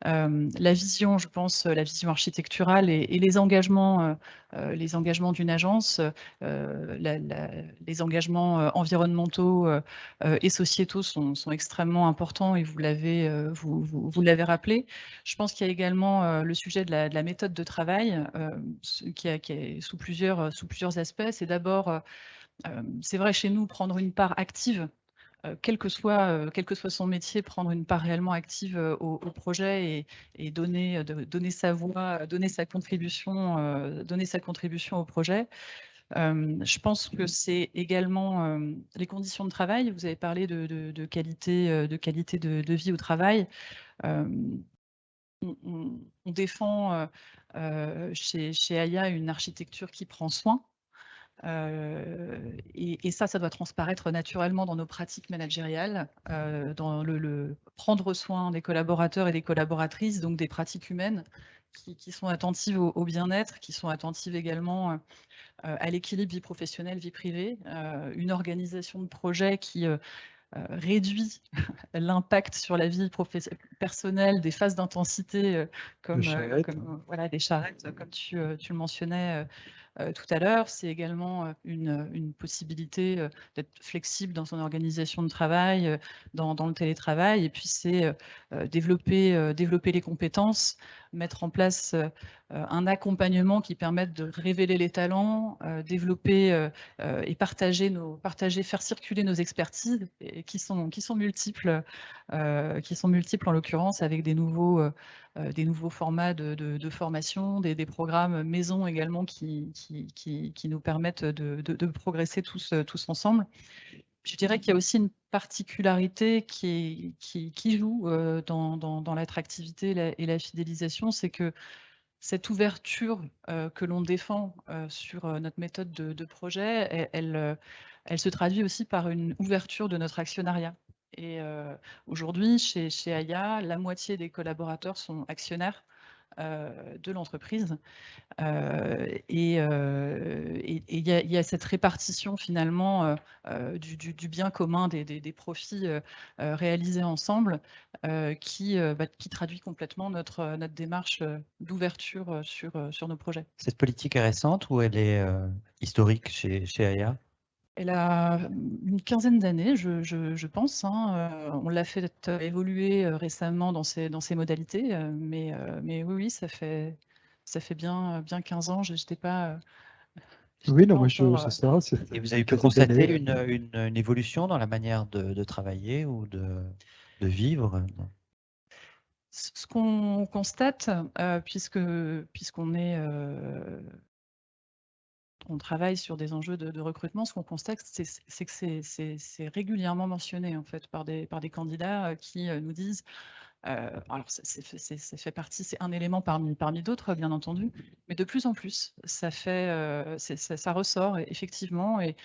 la vision, je pense, la vision architecturale et les engagements d'une agence, les engagements environnementaux et sociétaux sont extrêmement importants, et vous l'avez rappelé. Je pense qu'il y a également le sujet de la méthode de travail qui est sous plusieurs aspects. C'est d'abord, c'est vrai chez nous, prendre une part active, quel que soit son métier, prendre une part réellement active au projet et donner sa voix, donner sa contribution au projet. Je pense que c'est également les conditions de travail. Vous avez parlé de qualité de vie au travail. On défend chez AIA une architecture qui prend soin. Et ça doit transparaître naturellement dans nos pratiques managériales, dans le prendre soin des collaborateurs et des collaboratrices, donc des pratiques humaines qui sont attentives au bien-être, qui sont attentives également à l'équilibre vie professionnelle, vie privée, une organisation de projet qui réduit l'impact sur la vie personnelle des phases d'intensité comme voilà, des charrettes, comme tu le mentionnais tout à l'heure. C'est également une possibilité d'être flexible dans son organisation de travail, dans le télétravail. Et puis c'est développer les compétences, mettre en place un accompagnement qui permette de révéler les talents, développer et faire circuler nos expertises, et qui sont multiples en l'occurrence, avec des nouveaux formats de formation, des programmes maison également qui nous permettent de progresser tous ensemble. Je dirais qu'il y a aussi une particularité qui joue dans l'attractivité et la fidélisation, c'est que cette ouverture que l'on défend sur notre méthode de projet, elle se traduit aussi par une ouverture de notre actionnariat. Et aujourd'hui, chez AIA, la moitié des collaborateurs sont actionnaires de l'entreprise. Et il y a cette répartition finalement du bien commun, des profits réalisés ensemble, qui traduit complètement notre démarche d'ouverture sur nos projets. Cette politique est récente ou elle est historique chez AIA? Elle a une quinzaine d'années, je pense. On l'a fait évoluer récemment dans ses modalités, mais oui, ça fait bien 15 ans. Je n'étais pas. Oui, non, moi, c'est ça. Et vous avez pu constater une évolution dans la manière de travailler ou de vivre? Ce qu'on constate, puisqu'on on travaille sur des enjeux de recrutement, ce qu'on constate, c'est que c'est régulièrement mentionné en fait par des candidats qui nous disent, alors ça fait partie, c'est un élément parmi d'autres bien entendu, mais de plus en plus, ça ressort effectivement et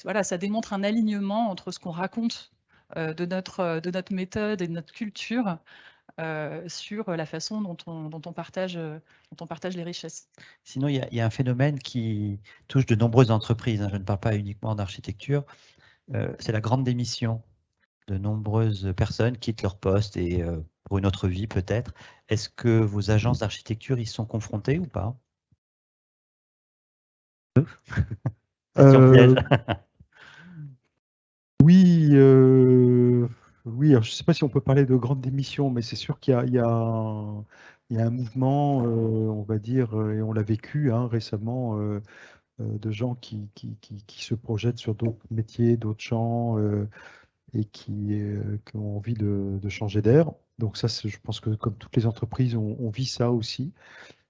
voilà, ça démontre un alignement entre ce qu'on raconte de notre méthode et de notre culture sur la façon dont on partage les richesses. Sinon, il y a un phénomène qui touche de nombreuses entreprises, hein, je ne parle pas uniquement d'architecture, c'est la grande démission. De nombreuses personnes quittent leur poste et pour une autre vie peut-être. Est-ce que vos agences d'architecture y sont confrontées ou pas? Question piège. Oui, oui. Alors, je ne sais pas si on peut parler de grande démission, mais c'est sûr qu'il y a un mouvement, on va dire, et on l'a vécu récemment, de gens qui se projettent sur d'autres métiers, d'autres champs, et qui ont envie de changer d'air. Donc ça, je pense que comme toutes les entreprises, on vit ça aussi.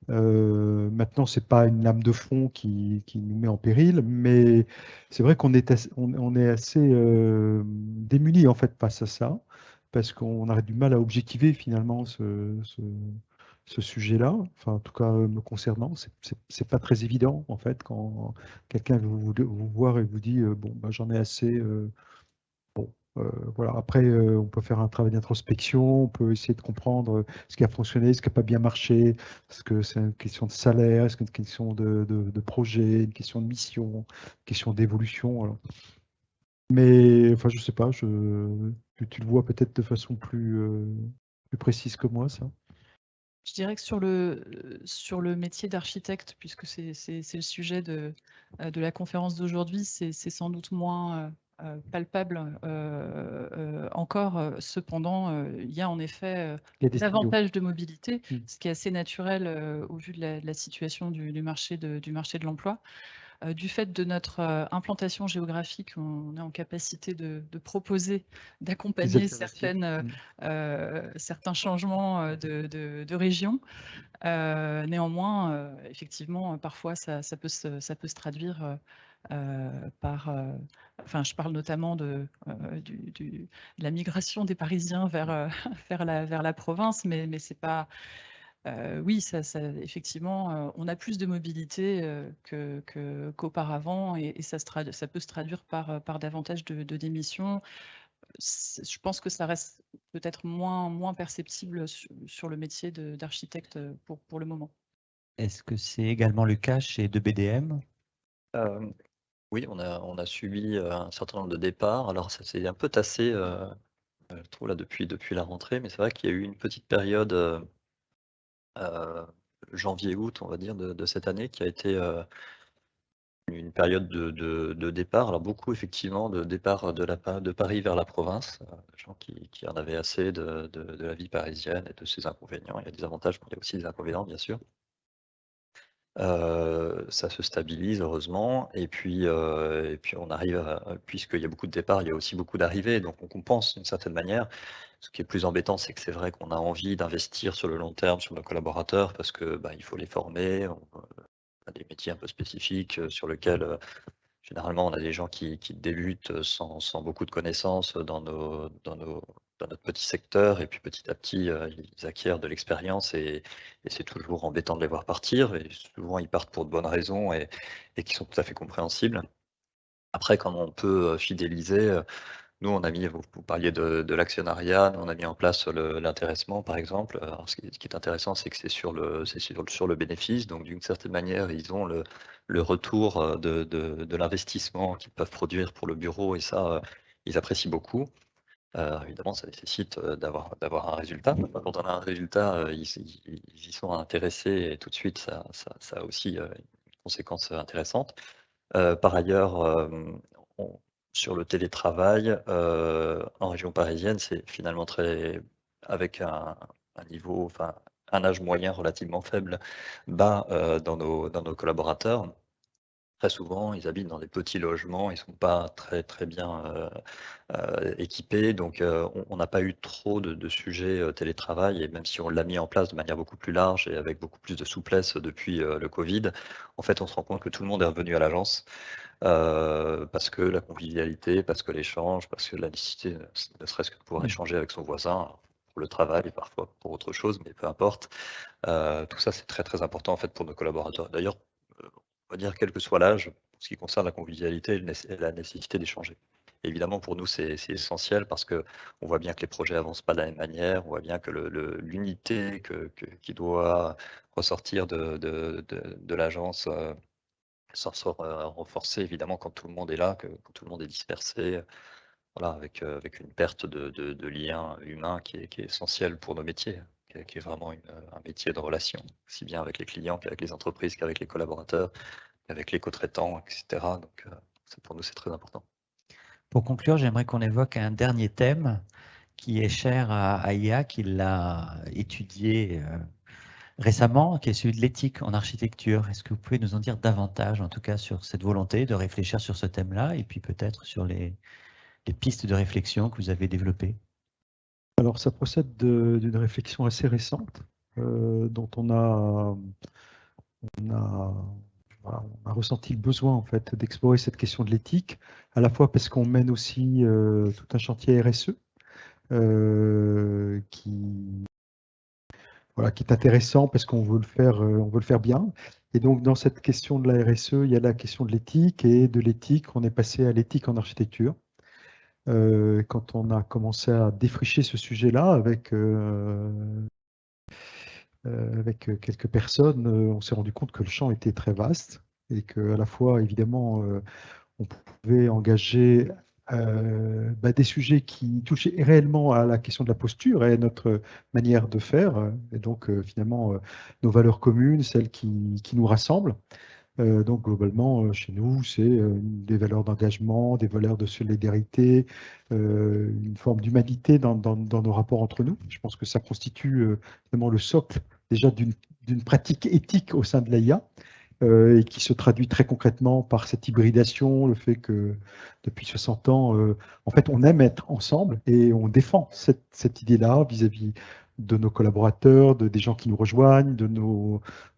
Maintenant, c'est pas une lame de fond qui nous met en péril, mais c'est vrai qu'on est assez démunis en fait face à ça, parce qu'on a du mal à objectiver finalement ce sujet-là. Enfin, en tout cas, me concernant, c'est pas très évident en fait quand quelqu'un veut vous voir et vous dit bon, bah, j'en ai assez. Voilà. Après, on peut faire un travail d'introspection, on peut essayer de comprendre ce qui a fonctionné, ce qui n'a pas bien marché, est-ce que c'est une question de salaire, est-ce que c'est une question de projet, une question de mission, une question d'évolution. Voilà. Mais enfin, je sais pas, tu le vois peut-être de façon plus précise que moi, ça. Je dirais que sur le métier d'architecte, puisque c'est le sujet de la conférence d'aujourd'hui, c'est sans doute moins palpable encore. Cependant, il y a en effet davantage de mobilité, ce qui est assez naturel au vu de la situation du marché de l'emploi. Du fait de notre implantation géographique, on est en capacité de proposer, d'accompagner certains changements de région. Néanmoins, effectivement, parfois, ça peut se traduire par... Enfin, je parle notamment de la migration des Parisiens vers la province, mais c'est pas... oui, effectivement, on a plus de mobilité qu'auparavant et ça peut se traduire par davantage de démissions. Je pense que ça reste peut-être moins perceptible sur le métier d'architecte pour le moment. Est-ce que c'est également le cas chez 2BDM? Oui, on a subi un certain nombre de départs. Alors ça s'est un peu tassé, je trouve là depuis la rentrée, mais c'est vrai qu'il y a eu une petite période janvier-août, on va dire, de cette année qui a été une période de départ. Alors beaucoup effectivement de départ de Paris vers la province, gens qui en avaient assez de la vie parisienne et de ses inconvénients. Il y a des avantages, mais il y a aussi des inconvénients, bien sûr. Ça se stabilise heureusement et puis on arrive puisqu'il y a beaucoup de départs, il y a aussi beaucoup d'arrivées, donc on compense d'une certaine manière. Ce qui est plus embêtant, c'est que c'est vrai qu'on a envie d'investir sur le long terme sur nos collaborateurs parce que, il faut les former. On a des métiers un peu spécifiques, sur lesquels, généralement on a des gens qui débutent, sans beaucoup de connaissances, dans notre petit secteur et puis petit à petit, ils acquièrent de l'expérience et c'est toujours embêtant de les voir partir et souvent ils partent pour de bonnes raisons et qui sont tout à fait compréhensibles. Après, comment on peut, fidéliser, nous on a mis, vous parliez de l'actionnariat, nous on a mis en place l'intéressement par exemple. Alors ce qui est intéressant, c'est que c'est sur le bénéfice, donc d'une certaine manière, ils ont le retour, de l'investissement qu'ils peuvent produire pour le bureau et ça, ils apprécient beaucoup. Évidemment, ça nécessite d'avoir un résultat. Quand on a un résultat, ils y sont intéressés et tout de suite, ça a aussi une conséquence intéressante. Par ailleurs, sur le télétravail, en région parisienne, c'est finalement avec un niveau, enfin un âge moyen relativement faible, bas dans nos collaborateurs. Très souvent, ils habitent dans des petits logements, ils ne sont pas très bien équipés, donc on n'a pas eu trop de sujets télétravail, et même si on l'a mis en place de manière beaucoup plus large et avec beaucoup plus de souplesse depuis le Covid, en fait, on se rend compte que tout le monde est revenu à l'agence parce que la convivialité, parce que l'échange, parce que la nécessité, ne serait-ce que de pouvoir échanger avec son voisin pour le travail, parfois pour autre chose, mais peu importe. Tout ça, c'est très important en fait pour nos collaborateurs. D'ailleurs, on va dire quel que soit l'âge, en ce qui concerne la convivialité et la nécessité d'échanger. Évidemment, pour nous, c'est essentiel parce qu'on voit bien que les projets avancent pas de la même manière, on voit bien que l'unité qui doit ressortir de l'agence sera renforcée, évidemment, quand tout le monde est là, quand tout le monde est dispersé, voilà, avec une perte de lien humain qui est essentielle pour nos métiers, qui est vraiment un métier de relation, aussi bien avec les clients qu'avec les entreprises, qu'avec les collaborateurs, qu'avec les co-traitants, etc. Donc, pour nous, c'est très important. Pour conclure, j'aimerais qu'on évoque un dernier thème qui est cher à IA, qui l'a étudié récemment, qui est celui de l'éthique en architecture. Est-ce que vous pouvez nous en dire davantage, en tout cas, sur cette volonté de réfléchir sur ce thème-là, et puis peut-être sur les pistes de réflexion que vous avez développées? Alors, ça procède d'une réflexion assez récente dont on a ressenti le besoin en fait d'explorer cette question de l'éthique, à la fois parce qu'on mène aussi tout un chantier RSE qui est intéressant parce qu'on veut le faire bien. Et donc, dans cette question de la RSE, il y a la question de l'éthique, et de l'éthique, on est passé à l'éthique en architecture. Quand on a commencé à défricher ce sujet-là avec quelques personnes, on s'est rendu compte que le champ était très vaste et qu'à la fois, évidemment, on pouvait engager des sujets qui touchaient réellement à la question de la posture et à notre manière de faire, et donc finalement nos valeurs communes, celles qui nous rassemblent. Donc globalement, chez nous, c'est des valeurs d'engagement, des valeurs de solidarité, une forme d'humanité dans nos rapports entre nous. Je pense que ça constitue vraiment le socle déjà d'une pratique éthique au sein de l'AIA, et qui se traduit très concrètement par cette hybridation, le fait que depuis 60 ans, en fait, on aime être ensemble et on défend cette idée-là vis-à-vis de nos collaborateurs, des gens qui nous rejoignent, de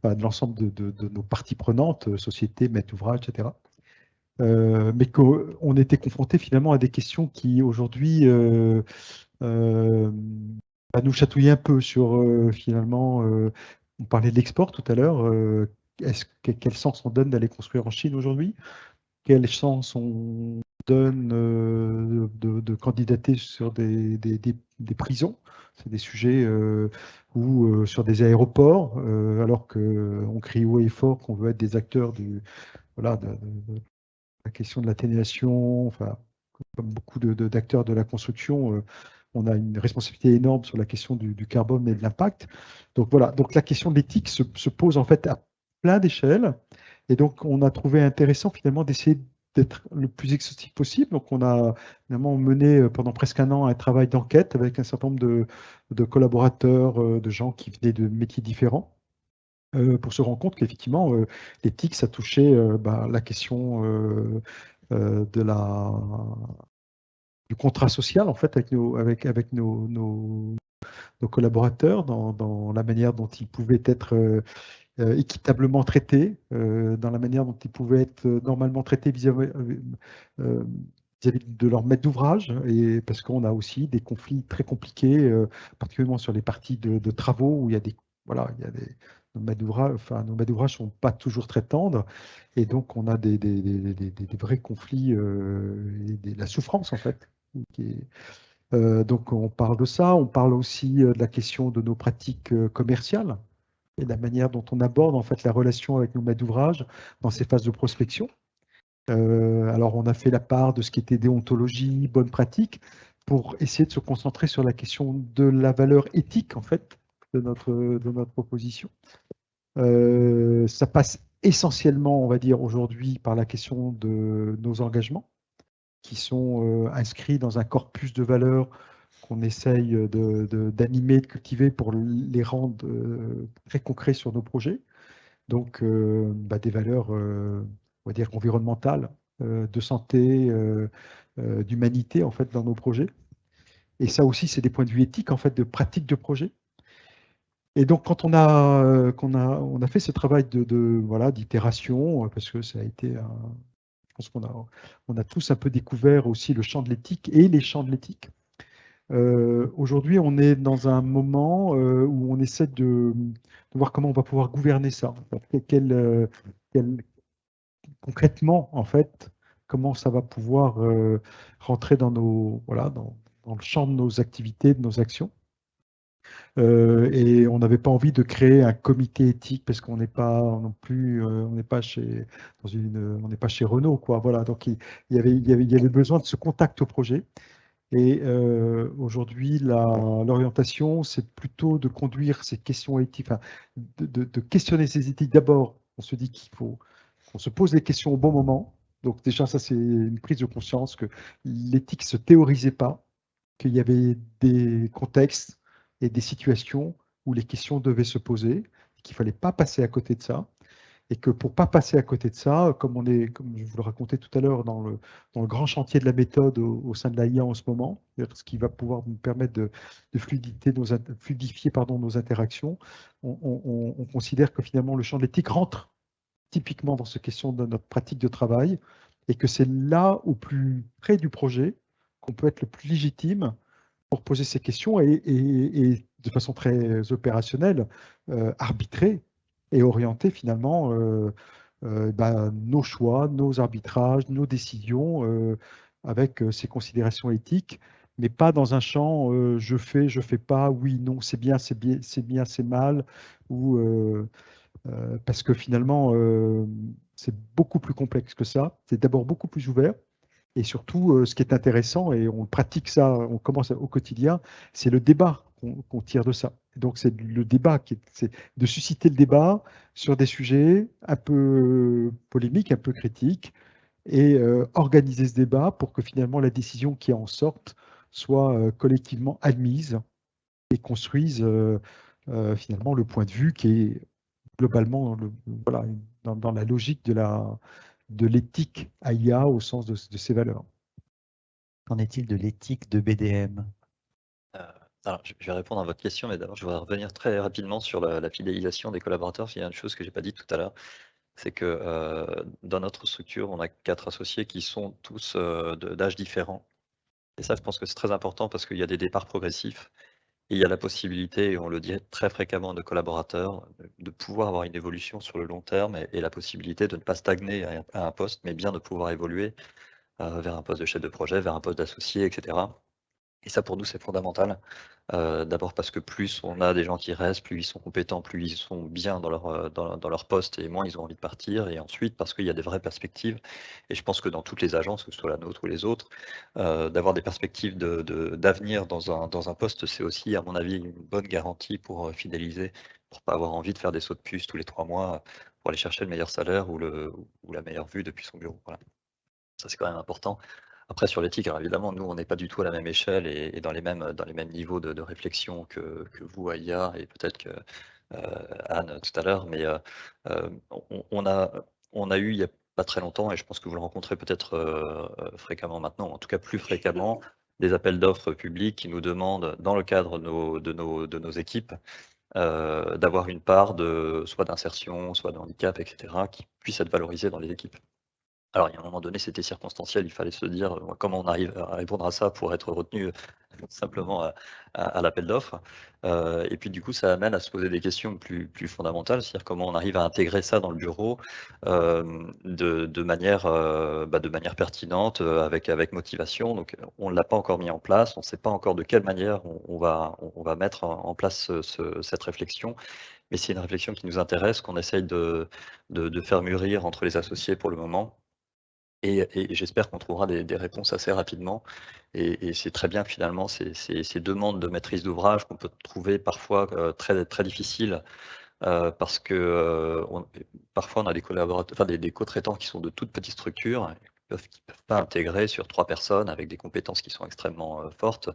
l'ensemble de nos parties prenantes, société, maître d'ouvrage, etc. Mais qu'on était confronté finalement à des questions qui aujourd'hui nous chatouillent un peu sur finalement, on parlait de l'export tout à l'heure, quel sens on donne d'aller construire en Chine aujourd'hui? Quel sens on donne de candidater sur des prisons? C'est des sujets ou sur des aéroports, alors qu'on crie haut et fort qu'on veut être des acteurs de la question de l'atténuation, enfin, comme beaucoup d'acteurs de la construction, on a une responsabilité énorme sur la question du carbone et de l'impact. Donc voilà, donc la question de l'éthique se pose en fait à plein d'échelles. Et donc on a trouvé intéressant finalement d'essayer d'être le plus exhaustif possible. Donc on a finalement mené pendant presque un an un travail d'enquête avec un certain nombre de collaborateurs, de gens qui venaient de métiers différents, pour se rendre compte qu'effectivement l'éthique, ça touchait la question du contrat social en fait avec nos collaborateurs dans la manière dont ils pouvaient être équitablement traités, dans la manière dont ils pouvaient être normalement traités vis-à-vis de leur maître d'ouvrage, et parce qu'on a aussi des conflits très compliqués, particulièrement sur les parties de travaux où il y a nos maîtres d'ouvrage sont pas toujours très tendres, et donc on a des vrais conflits et la souffrance en fait. Donc on parle de ça, on parle aussi de la question de nos pratiques commerciales et de la manière dont on aborde en fait la relation avec nos maîtres d'ouvrage dans ces phases de prospection. Alors on a fait la part de ce qui était déontologie, bonne pratique, pour essayer de se concentrer sur la question de la valeur éthique en fait de notre proposition. Ça passe essentiellement, on va dire aujourd'hui, par la question de nos engagements, qui sont inscrits dans un corpus de valeurs qu'on essaye d'animer, de cultiver pour les rendre très concrets sur nos projets. Donc, des valeurs on va dire, environnementales, de santé, d'humanité, en fait, dans nos projets. Et ça aussi, c'est des points de vue éthiques, en fait, de pratique de projet. Et donc, quand on a fait ce travail voilà, d'itération, parce que ça a été, je pense on a tous un peu découvert aussi le champ de l'éthique et les champs de l'éthique. Aujourd'hui, on est dans un moment où on essaie de voir comment on va pouvoir gouverner ça. Concrètement, en fait, comment ça va pouvoir rentrer dans voilà, dans le champ de nos activités, de nos actions. Et on n'avait pas envie de créer un comité éthique parce qu'on n'est pas non plus, on n'est pas chez on n'est pas chez Renault, quoi. Voilà. Donc il y avait besoin de ce contact au projet. Et aujourd'hui, l'orientation, c'est plutôt de conduire ces questions éthiques, enfin, de questionner ces éthiques. D'abord, on se dit qu'il faut qu'on se pose les questions au bon moment. Donc déjà, ça, c'est une prise de conscience que l'éthique ne se théorisait pas, qu'il y avait des contextes et des situations où les questions devaient se poser, qu'il ne fallait pas passer à côté de ça. Et que pour ne pas passer à côté de ça, comme je vous le racontais tout à l'heure, dans le grand chantier de la méthode au sein de l'AIA en ce moment, ce qui va pouvoir nous permettre de fluidifier nos interactions, on considère que finalement le champ de l'éthique rentre typiquement dans cette question de notre pratique de travail, et que c'est là, au plus près du projet, qu'on peut être le plus légitime pour poser ces questions et de façon très opérationnelle, arbitrer et orienter finalement nos choix, nos arbitrages, nos décisions avec ces considérations éthiques, mais pas dans un champ je fais pas, oui, non, c'est bien, c'est mal, ou parce que finalement c'est beaucoup plus complexe que ça. C'est d'abord beaucoup plus ouvert. Et surtout, ce qui est intéressant, et on pratique ça, on commence au quotidien, c'est le débat qu'on tire de ça. Donc c'est le débat, c'est de susciter le débat sur des sujets un peu polémiques, un peu critiques, et organiser ce débat pour que finalement la décision qui en sorte soit collectivement admise et construise finalement le point de vue qui est globalement voilà, dans la logique de l'éthique AIA au sens de ses valeurs. Qu'en est-il de l'éthique de BDM? Alors, je vais répondre à votre question, mais d'abord, je voudrais revenir très rapidement sur la fidélisation des collaborateurs. Il y a une chose que je n'ai pas dit tout à l'heure, c'est que dans notre structure, on a 4 associés qui sont tous d'âge différents. Et ça, je pense que c'est très important parce qu'il y a des départs progressifs. Et il y a la possibilité, et on le dit très fréquemment à nos collaborateurs, de pouvoir avoir une évolution sur le long terme et la possibilité de ne pas stagner à un poste, mais bien de pouvoir évoluer vers un poste de chef de projet, vers un poste d'associé, etc. Et ça, pour nous, c'est fondamental. D'abord parce que plus on a des gens qui restent, plus ils sont compétents, plus ils sont bien dans leur poste et moins ils ont envie de partir. Et ensuite, parce qu'il y a des vraies perspectives. Et je pense que dans toutes les agences, que ce soit la nôtre ou les autres, d'avoir des perspectives d'avenir dans un poste, c'est aussi, à mon avis, une bonne garantie pour fidéliser, pour pas avoir envie de faire des sauts de puce tous les 3 mois pour aller chercher le meilleur salaire ou la meilleure vue depuis son bureau. Voilà. Ça, c'est quand même important. Après, sur l'éthique, alors évidemment, nous, on n'est pas du tout à la même échelle et dans les mêmes niveaux de réflexion que vous, Aya, et peut-être que Anne tout à l'heure, mais on a eu, il n'y a pas très longtemps, et je pense que vous le rencontrez peut-être fréquemment maintenant, en tout cas plus fréquemment, des appels d'offres publics qui nous demandent, dans le cadre de nos équipes, d'avoir une part soit d'insertion, soit de handicap, etc., qui puisse être valorisée dans les équipes. Alors, il y a un moment donné, c'était circonstanciel, il fallait se dire comment on arrive à répondre à ça pour être retenu simplement à l'appel d'offres. Et puis, du coup, ça amène à se poser des questions plus fondamentales, c'est-à-dire comment on arrive à intégrer ça dans le bureau de manière pertinente, avec motivation. Donc, on ne l'a pas encore mis en place, on ne sait pas encore de quelle manière on va mettre en place cette réflexion. Mais c'est une réflexion qui nous intéresse, qu'on essaye de faire mûrir entre les associés pour le moment. Et j'espère qu'on trouvera des réponses assez rapidement. Et c'est très bien finalement ces demandes de maîtrise d'ouvrage qu'on peut trouver parfois très, très difficiles parce que parfois on a des collaborateurs, enfin des co-traitants qui sont de toutes petites structures, qui ne peuvent pas intégrer sur 3 personnes avec des compétences qui sont extrêmement fortes.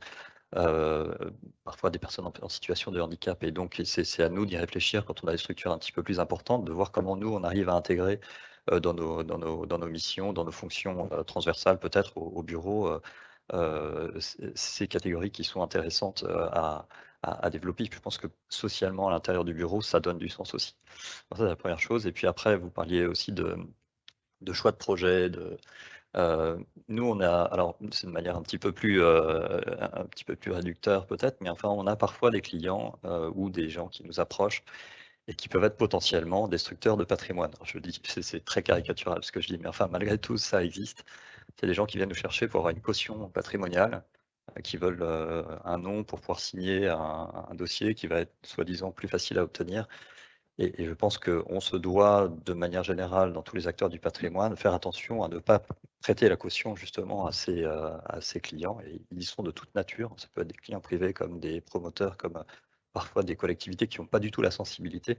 Parfois des personnes en situation de handicap. Et donc, c'est à nous d'y réfléchir quand on a des structures un petit peu plus importantes, de voir comment nous, on arrive à intégrer dans nos missions, dans nos fonctions transversales peut-être au bureau, ces catégories qui sont intéressantes à développer. Je pense que socialement, à l'intérieur du bureau, ça donne du sens aussi. Alors ça, c'est la première chose. Et puis après, vous parliez aussi de choix de projet, nous, on a, alors c'est de manière un petit peu plus réducteur peut-être, mais enfin, on a parfois des clients ou des gens qui nous approchent et qui peuvent être potentiellement destructeurs de patrimoine. Alors, je dis, c'est très caricatural ce que je dis, mais enfin, malgré tout, ça existe. C'est des gens qui viennent nous chercher pour avoir une caution patrimoniale, qui veulent un nom pour pouvoir signer un dossier qui va être soi-disant plus facile à obtenir. Et je pense qu'on se doit, de manière générale, dans tous les acteurs du patrimoine, de faire attention à ne pas prêter la caution justement à ces clients. Et ils sont de toute nature. Ça peut être des clients privés comme des promoteurs, comme parfois des collectivités qui n'ont pas du tout la sensibilité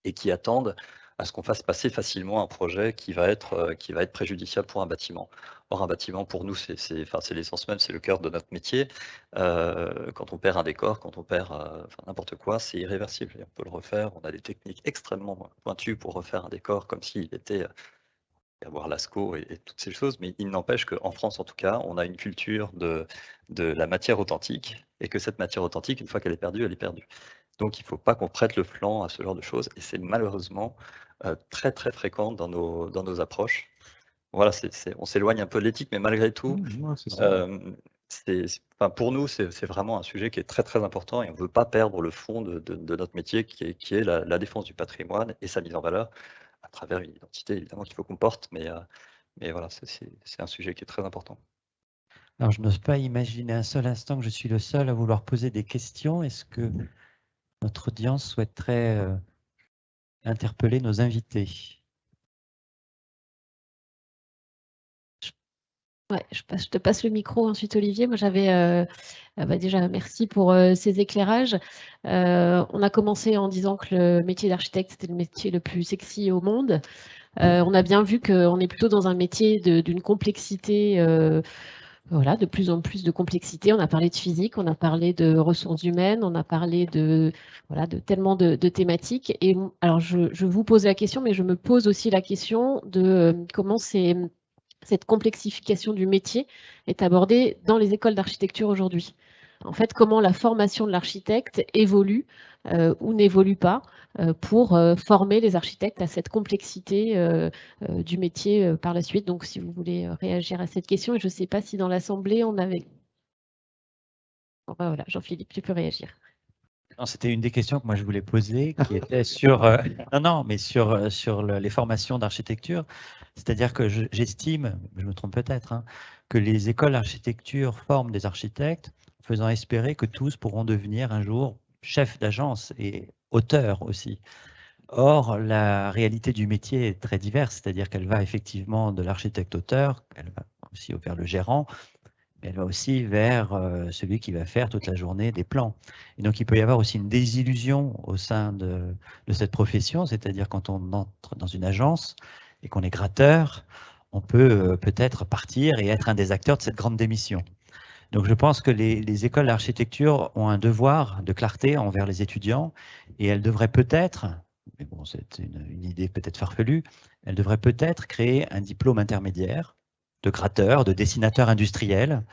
et qui attendent à ce qu'on fasse passer facilement un projet qui va être préjudiciable pour un bâtiment. Or, un bâtiment, pour nous, c'est l'essence même, c'est le cœur de notre métier. Quand on perd un décor, quand on perd n'importe quoi, c'est irréversible. Et on peut le refaire. On a des techniques extrêmement pointues pour refaire un décor comme s'il était avoir Lascaux et toutes ces choses. Mais il n'empêche qu'en France, en tout cas, on a une culture de la matière authentique et que cette matière authentique, une fois qu'elle est perdue, elle est perdue. Donc, il ne faut pas qu'on prête le flanc à ce genre de choses. Et c'est malheureusement très, très fréquent dans nos approches. Voilà, on s'éloigne un peu de l'éthique, mais malgré tout, pour nous, c'est vraiment un sujet qui est très, très important et on ne veut pas perdre le fond de notre métier qui est la défense du patrimoine et sa mise en valeur à travers une identité, évidemment, qu'il faut qu'on porte. Mais voilà, c'est un sujet qui est très important. Alors, je n'ose pas imaginer un seul instant que je suis le seul à vouloir poser des questions. Est-ce que notre audience souhaiterait interpeller nos invités? Ouais, je te passe le micro ensuite, Olivier. Moi, j'avais déjà merci pour ces éclairages. On a commencé en disant que le métier d'architecte, c'était le métier le plus sexy au monde. On a bien vu qu'on est plutôt dans un métier d'une complexité, voilà, de plus en plus de complexité. On a parlé de physique, on a parlé de ressources humaines, on a parlé de tellement de thématiques. Et alors, je vous pose la question, mais je me pose aussi la question de comment cette complexification du métier est abordée dans les écoles d'architecture aujourd'hui. En fait, comment la formation de l'architecte évolue ou n'évolue pas pour former les architectes à cette complexité du métier par la suite. Donc, si vous voulez réagir à cette question, et je ne sais pas si dans l'Assemblée, on avait... Enfin, voilà, Jean-Philippe, tu peux réagir. C'était une des questions que moi je voulais poser, qui était sur, sur les formations d'architecture. C'est-à-dire que j'estime, je me trompe peut-être, hein, que les écoles d'architecture forment des architectes, faisant espérer que tous pourront devenir un jour chefs d'agence et auteurs aussi. Or, la réalité du métier est très diverse, c'est-à-dire qu'elle va effectivement de l'architecte-auteur, elle va aussi vers le gérant, mais elle va aussi vers celui qui va faire toute la journée des plans. Et donc, il peut y avoir aussi une désillusion au sein de cette profession, c'est-à-dire quand on entre dans une agence et qu'on est gratteur, on peut peut-être partir et être un des acteurs de cette grande démission. Donc, je pense que les écoles d'architecture ont un devoir de clarté envers les étudiants et elles devraient peut-être, mais bon, c'est une idée peut-être farfelue, elles devraient peut-être créer un diplôme intermédiaire de gratteur, de dessinateur industriel,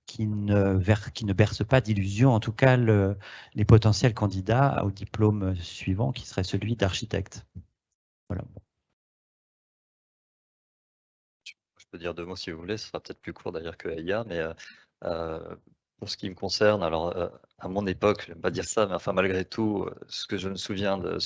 qui ne berce pas d'illusions, en tout cas les potentiels candidats au diplôme suivant, qui serait celui d'architecte. Voilà. Je peux dire deux mots si vous voulez, ce sera peut-être plus court d'ailleurs que Aya, mais pour ce qui me concerne, alors à mon époque, je n'aime pas dire ça, mais enfin malgré tout, ce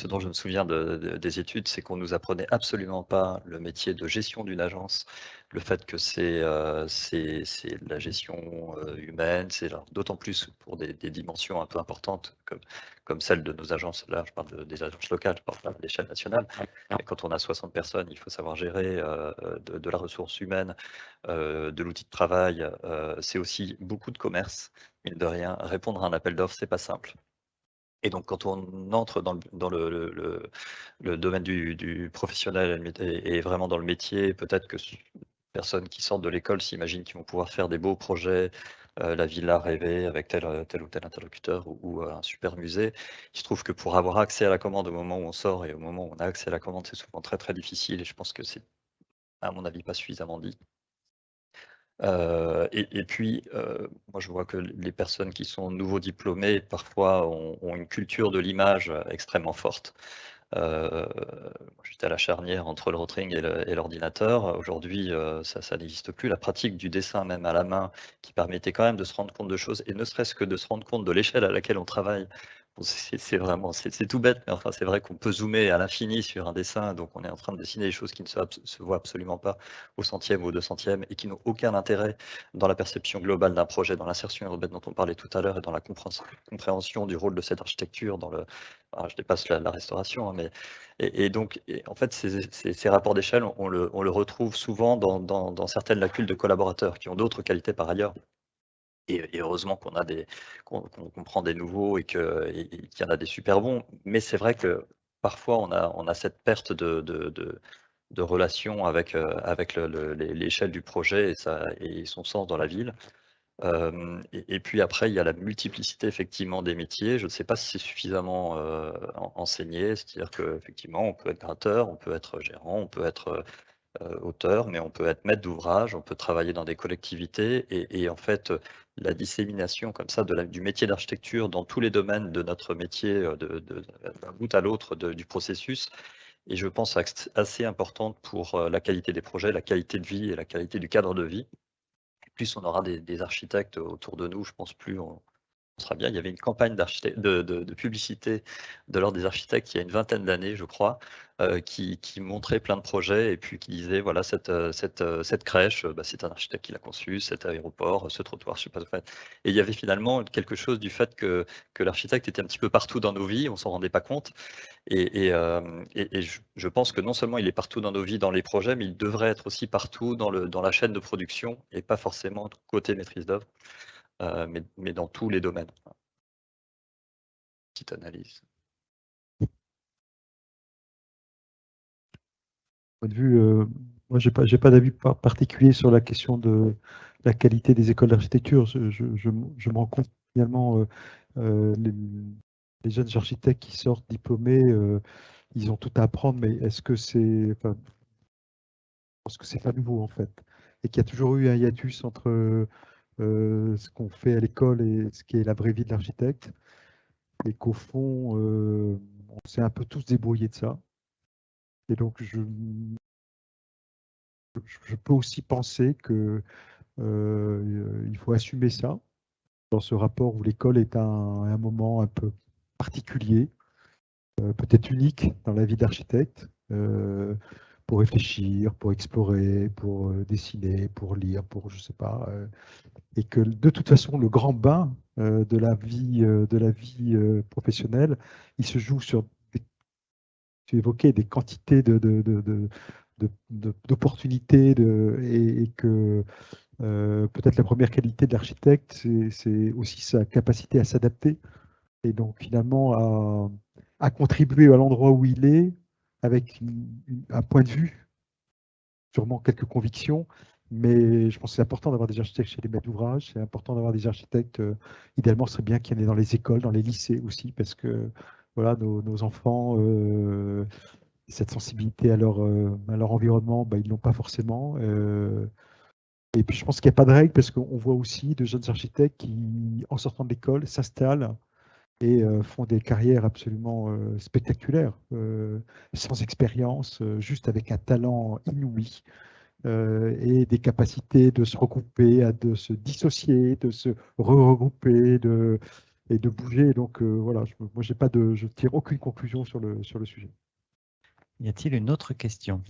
dont je me souviens des études, c'est qu'on nous apprenait absolument pas le métier de gestion d'une agence, le fait que c'est de la gestion humaine, c'est d'autant plus pour des dimensions un peu importantes comme celle de nos agences. Là, je parle des agences locales, je parle pas de l'échelle nationale. Et quand on a 60 personnes, il faut savoir gérer de la ressource humaine, de l'outil de travail, c'est aussi beaucoup de commerce, mine de rien. Répondre à un appel d'offres, c'est pas simple. Et donc, quand on entre dans le domaine du professionnel et vraiment dans le métier, peut-être que personnes qui sortent de l'école s'imaginent qu'ils vont pouvoir faire des beaux projets la villa rêvée avec tel ou tel interlocuteur ou un super musée. Il se trouve que pour avoir accès à la commande au moment où on sort et au moment où on a accès à la commande, c'est souvent très difficile et je pense que c'est, à mon avis, pas suffisamment dit. Et puis, moi je vois que les personnes qui sont nouveaux diplômés, parfois ont une culture de l'image extrêmement forte. J'étais à la charnière entre le rotring et l'ordinateur. Aujourd'hui, ça n'existe plus. La pratique du dessin, même à la main, qui permettait quand même de se rendre compte de choses, et ne serait-ce que de se rendre compte de l'échelle à laquelle on travaille. Bon, c'est vraiment, c'est tout bête, mais enfin, c'est vrai qu'on peut zoomer à l'infini sur un dessin, donc on est en train de dessiner des choses qui ne se voient absolument pas au centième ou au 200e et qui n'ont aucun intérêt dans la perception globale d'un projet, dans l'insertion urbaine dont on parlait tout à l'heure et dans la compréhension du rôle de cette architecture dans le, je dépasse la restauration, hein, mais donc, en fait, ces rapports d'échelle, on le retrouve souvent dans certaines lacunes de collaborateurs qui ont d'autres qualités par ailleurs. Et heureusement qu'on prend des nouveaux et qu'il y en a des super bons. Mais c'est vrai que parfois, on a cette perte de relation avec l'échelle du projet et son sens dans la ville. Et puis après, il y a la multiplicité effectivement des métiers. Je ne sais pas si c'est suffisamment enseigné, c'est-à-dire qu'effectivement, on peut être gratteur, on peut être gérant, on peut être auteur, mais on peut être maître d'ouvrage, on peut travailler dans des collectivités. Et en fait, la dissémination comme ça du métier d'architecture dans tous les domaines de notre métier, d'un bout à l'autre du processus, et je pense assez importante pour la qualité des projets, la qualité de vie et la qualité du cadre de vie. Plus on aura des architectes autour de nous, je pense plus on sera bien. Il y avait une campagne de publicité de l'Ordre des architectes il y a une vingtaine d'années, je crois, qui montrait plein de projets et puis qui disait voilà, cette crèche, c'est un architecte qui l'a conçue, cet aéroport, ce trottoir, je sais pas. Et il y avait finalement quelque chose du fait que l'architecte était un petit peu partout dans nos vies, on s'en rendait pas compte. Et je pense que non seulement il est partout dans nos vies, dans les projets, mais il devrait être aussi partout dans la chaîne de production et pas forcément côté maîtrise d'œuvre, mais dans tous les domaines. Petite analyse. Point de vue, moi, j'ai pas d'avis particulier sur la question de la qualité des écoles d'architecture. Je me rends compte finalement, les jeunes architectes qui sortent diplômés, ils ont tout à apprendre, mais est-ce que c'est, enfin, je pense que c'est pas nouveau en fait, et qu'il y a toujours eu un hiatus entre ce qu'on fait à l'école et ce qui est la vraie vie de l'architecte, et qu'au fond, on s'est un peu tous débrouillés de ça. Et donc, je peux aussi penser que il faut assumer ça dans ce rapport où l'école est un moment un peu particulier, peut-être unique dans la vie d'architecte, pour réfléchir, pour explorer, pour dessiner, pour lire, pour je sais pas, et que de toute façon le grand bain de la vie professionnelle, il se joue sur tu évoquais des quantités d'opportunités et que peut-être la première qualité de l'architecte, c'est aussi sa capacité à s'adapter et donc finalement à contribuer à l'endroit où il est avec un point de vue, sûrement quelques convictions, mais je pense que c'est important d'avoir des architectes chez les maîtres d'ouvrage, c'est important d'avoir des architectes, idéalement ce serait bien qu'il y en ait dans les écoles, dans les lycées aussi, parce que voilà, nos enfants, cette sensibilité à leur environnement, ils ne l'ont pas forcément. Et puis je pense qu'il n'y a pas de règle parce qu'on voit aussi de jeunes architectes qui, en sortant de l'école, s'installent et font des carrières absolument spectaculaires, sans expérience, juste avec un talent inouï et des capacités de se regrouper, de se dissocier, de se regrouper et de bouger. Donc voilà, moi je tire aucune conclusion sur le sujet. Y a-t-il une autre question?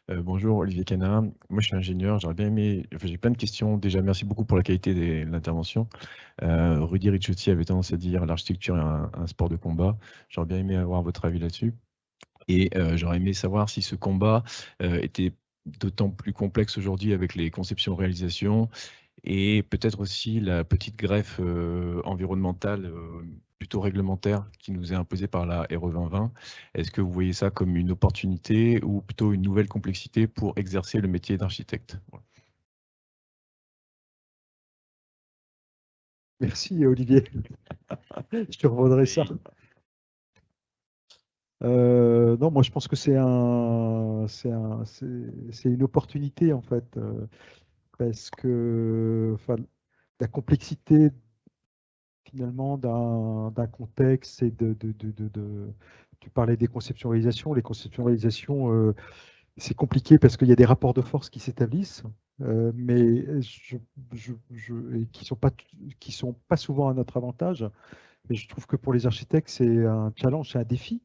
Bonjour, Olivier Canard. Moi, je suis ingénieur. J'aurais bien aimé. Enfin, j'ai plein de questions. Déjà, merci beaucoup pour la qualité de l'intervention. Rudy Ricciotti avait tendance à dire l'architecture est un sport de combat. J'aurais bien aimé avoir votre avis là-dessus. Et j'aurais aimé savoir si ce combat était d'autant plus complexe aujourd'hui avec les conceptions-réalisations et peut-être aussi la petite greffe environnementale plutôt réglementaire qui nous est imposée par la RE 2020. Est-ce que vous voyez ça comme une opportunité ou plutôt une nouvelle complexité pour exercer le métier d'architecte? Voilà. Merci Olivier. Je te revaudrai ça. Non, moi je pense que c'est une opportunité en fait, parce que enfin, la complexité finalement d'un contexte et tu parlais des conceptualisations. Les conceptualisations, c'est compliqué parce qu'il y a des rapports de force qui s'établissent, mais et qui sont pas souvent à notre avantage. Mais je trouve que pour les architectes, c'est un challenge, c'est un défi,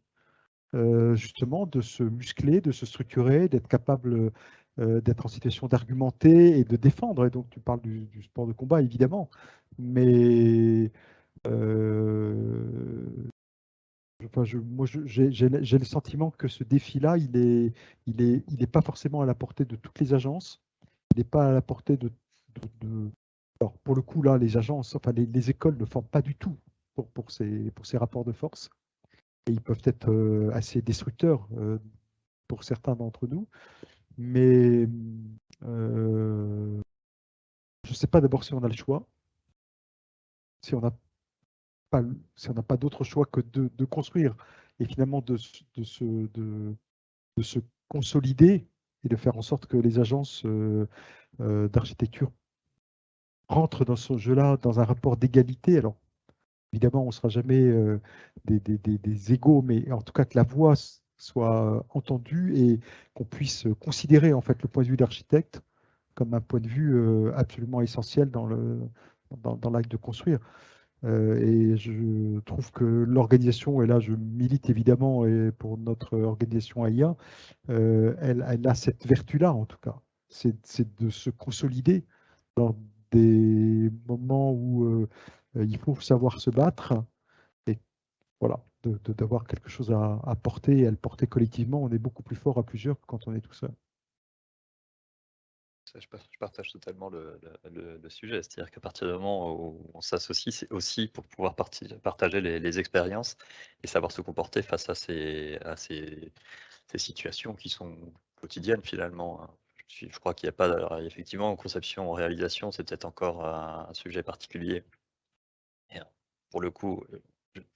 justement, de se muscler, de se structurer, d'être capable d'être en situation d'argumenter et de défendre. Et donc, tu parles du sport de combat, évidemment, mais moi, j'ai le sentiment que ce défi-là, il est pas forcément à la portée de toutes les agences. Il n'est pas à la portée alors, pour le coup, là, les agences, enfin, les écoles ne forment pas du tout pour ces rapports de force. Et ils peuvent être assez destructeurs pour certains d'entre nous. Mais je ne sais pas d'abord si on a le choix, si on n'a pas d'autre choix que de construire et finalement de se consolider et de faire en sorte que les agences d'architecture rentrent dans ce jeu-là dans un rapport d'égalité. Alors, évidemment, on ne sera jamais des égaux, mais en tout cas que la voix soit entendue et qu'on puisse considérer en fait le point de vue d'architecte comme un point de vue absolument essentiel dans l'acte de construire. Et je trouve que l'organisation, et là je milite évidemment pour notre organisation AIA, elle a cette vertu-là en tout cas, c'est de se consolider dans des moments où il faut savoir se battre et voilà, d'avoir quelque chose à porter et à le porter collectivement. On est beaucoup plus fort à plusieurs que quand on est tout seul. Je partage totalement le sujet, c'est-à-dire qu'à partir du moment où on s'associe, c'est aussi pour pouvoir partager les expériences et savoir se comporter face à ces situations qui sont quotidiennes finalement, hein. Je crois qu'il n'y a pas, alors, effectivement, en conception, en réalisation, c'est peut-être encore un sujet particulier. Et, pour le coup,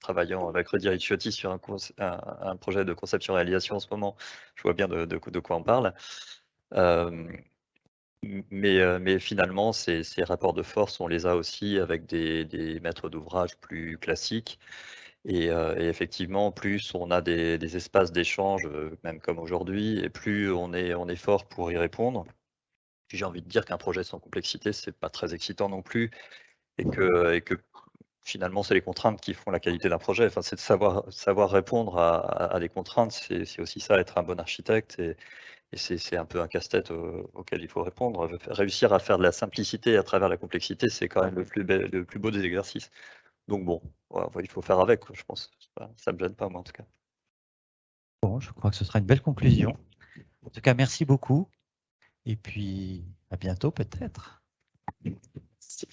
travaillant avec Rudy Ricciotti sur un projet de conception-réalisation en ce moment, je vois bien de quoi on parle. Mais finalement, ces rapports de force, on les a aussi avec des maîtres d'ouvrage plus classiques. Et effectivement, plus on a des espaces d'échange, même comme aujourd'hui, et plus on est fort pour y répondre. Puis j'ai envie de dire qu'un projet sans complexité, c'est pas très excitant non plus, et que finalement, c'est les contraintes qui font la qualité d'un projet. Enfin, c'est de savoir répondre à des contraintes, c'est aussi ça, être un bon architecte. Et c'est un peu un casse-tête auquel il faut répondre. Réussir à faire de la simplicité à travers la complexité, c'est quand même le plus beau des exercices. Donc bon, voilà, il faut faire avec, je pense. Ça ne me gêne pas, moi, en tout cas. Bon, je crois que ce sera une belle conclusion. En tout cas, merci beaucoup. Et puis, à bientôt peut-être. Merci.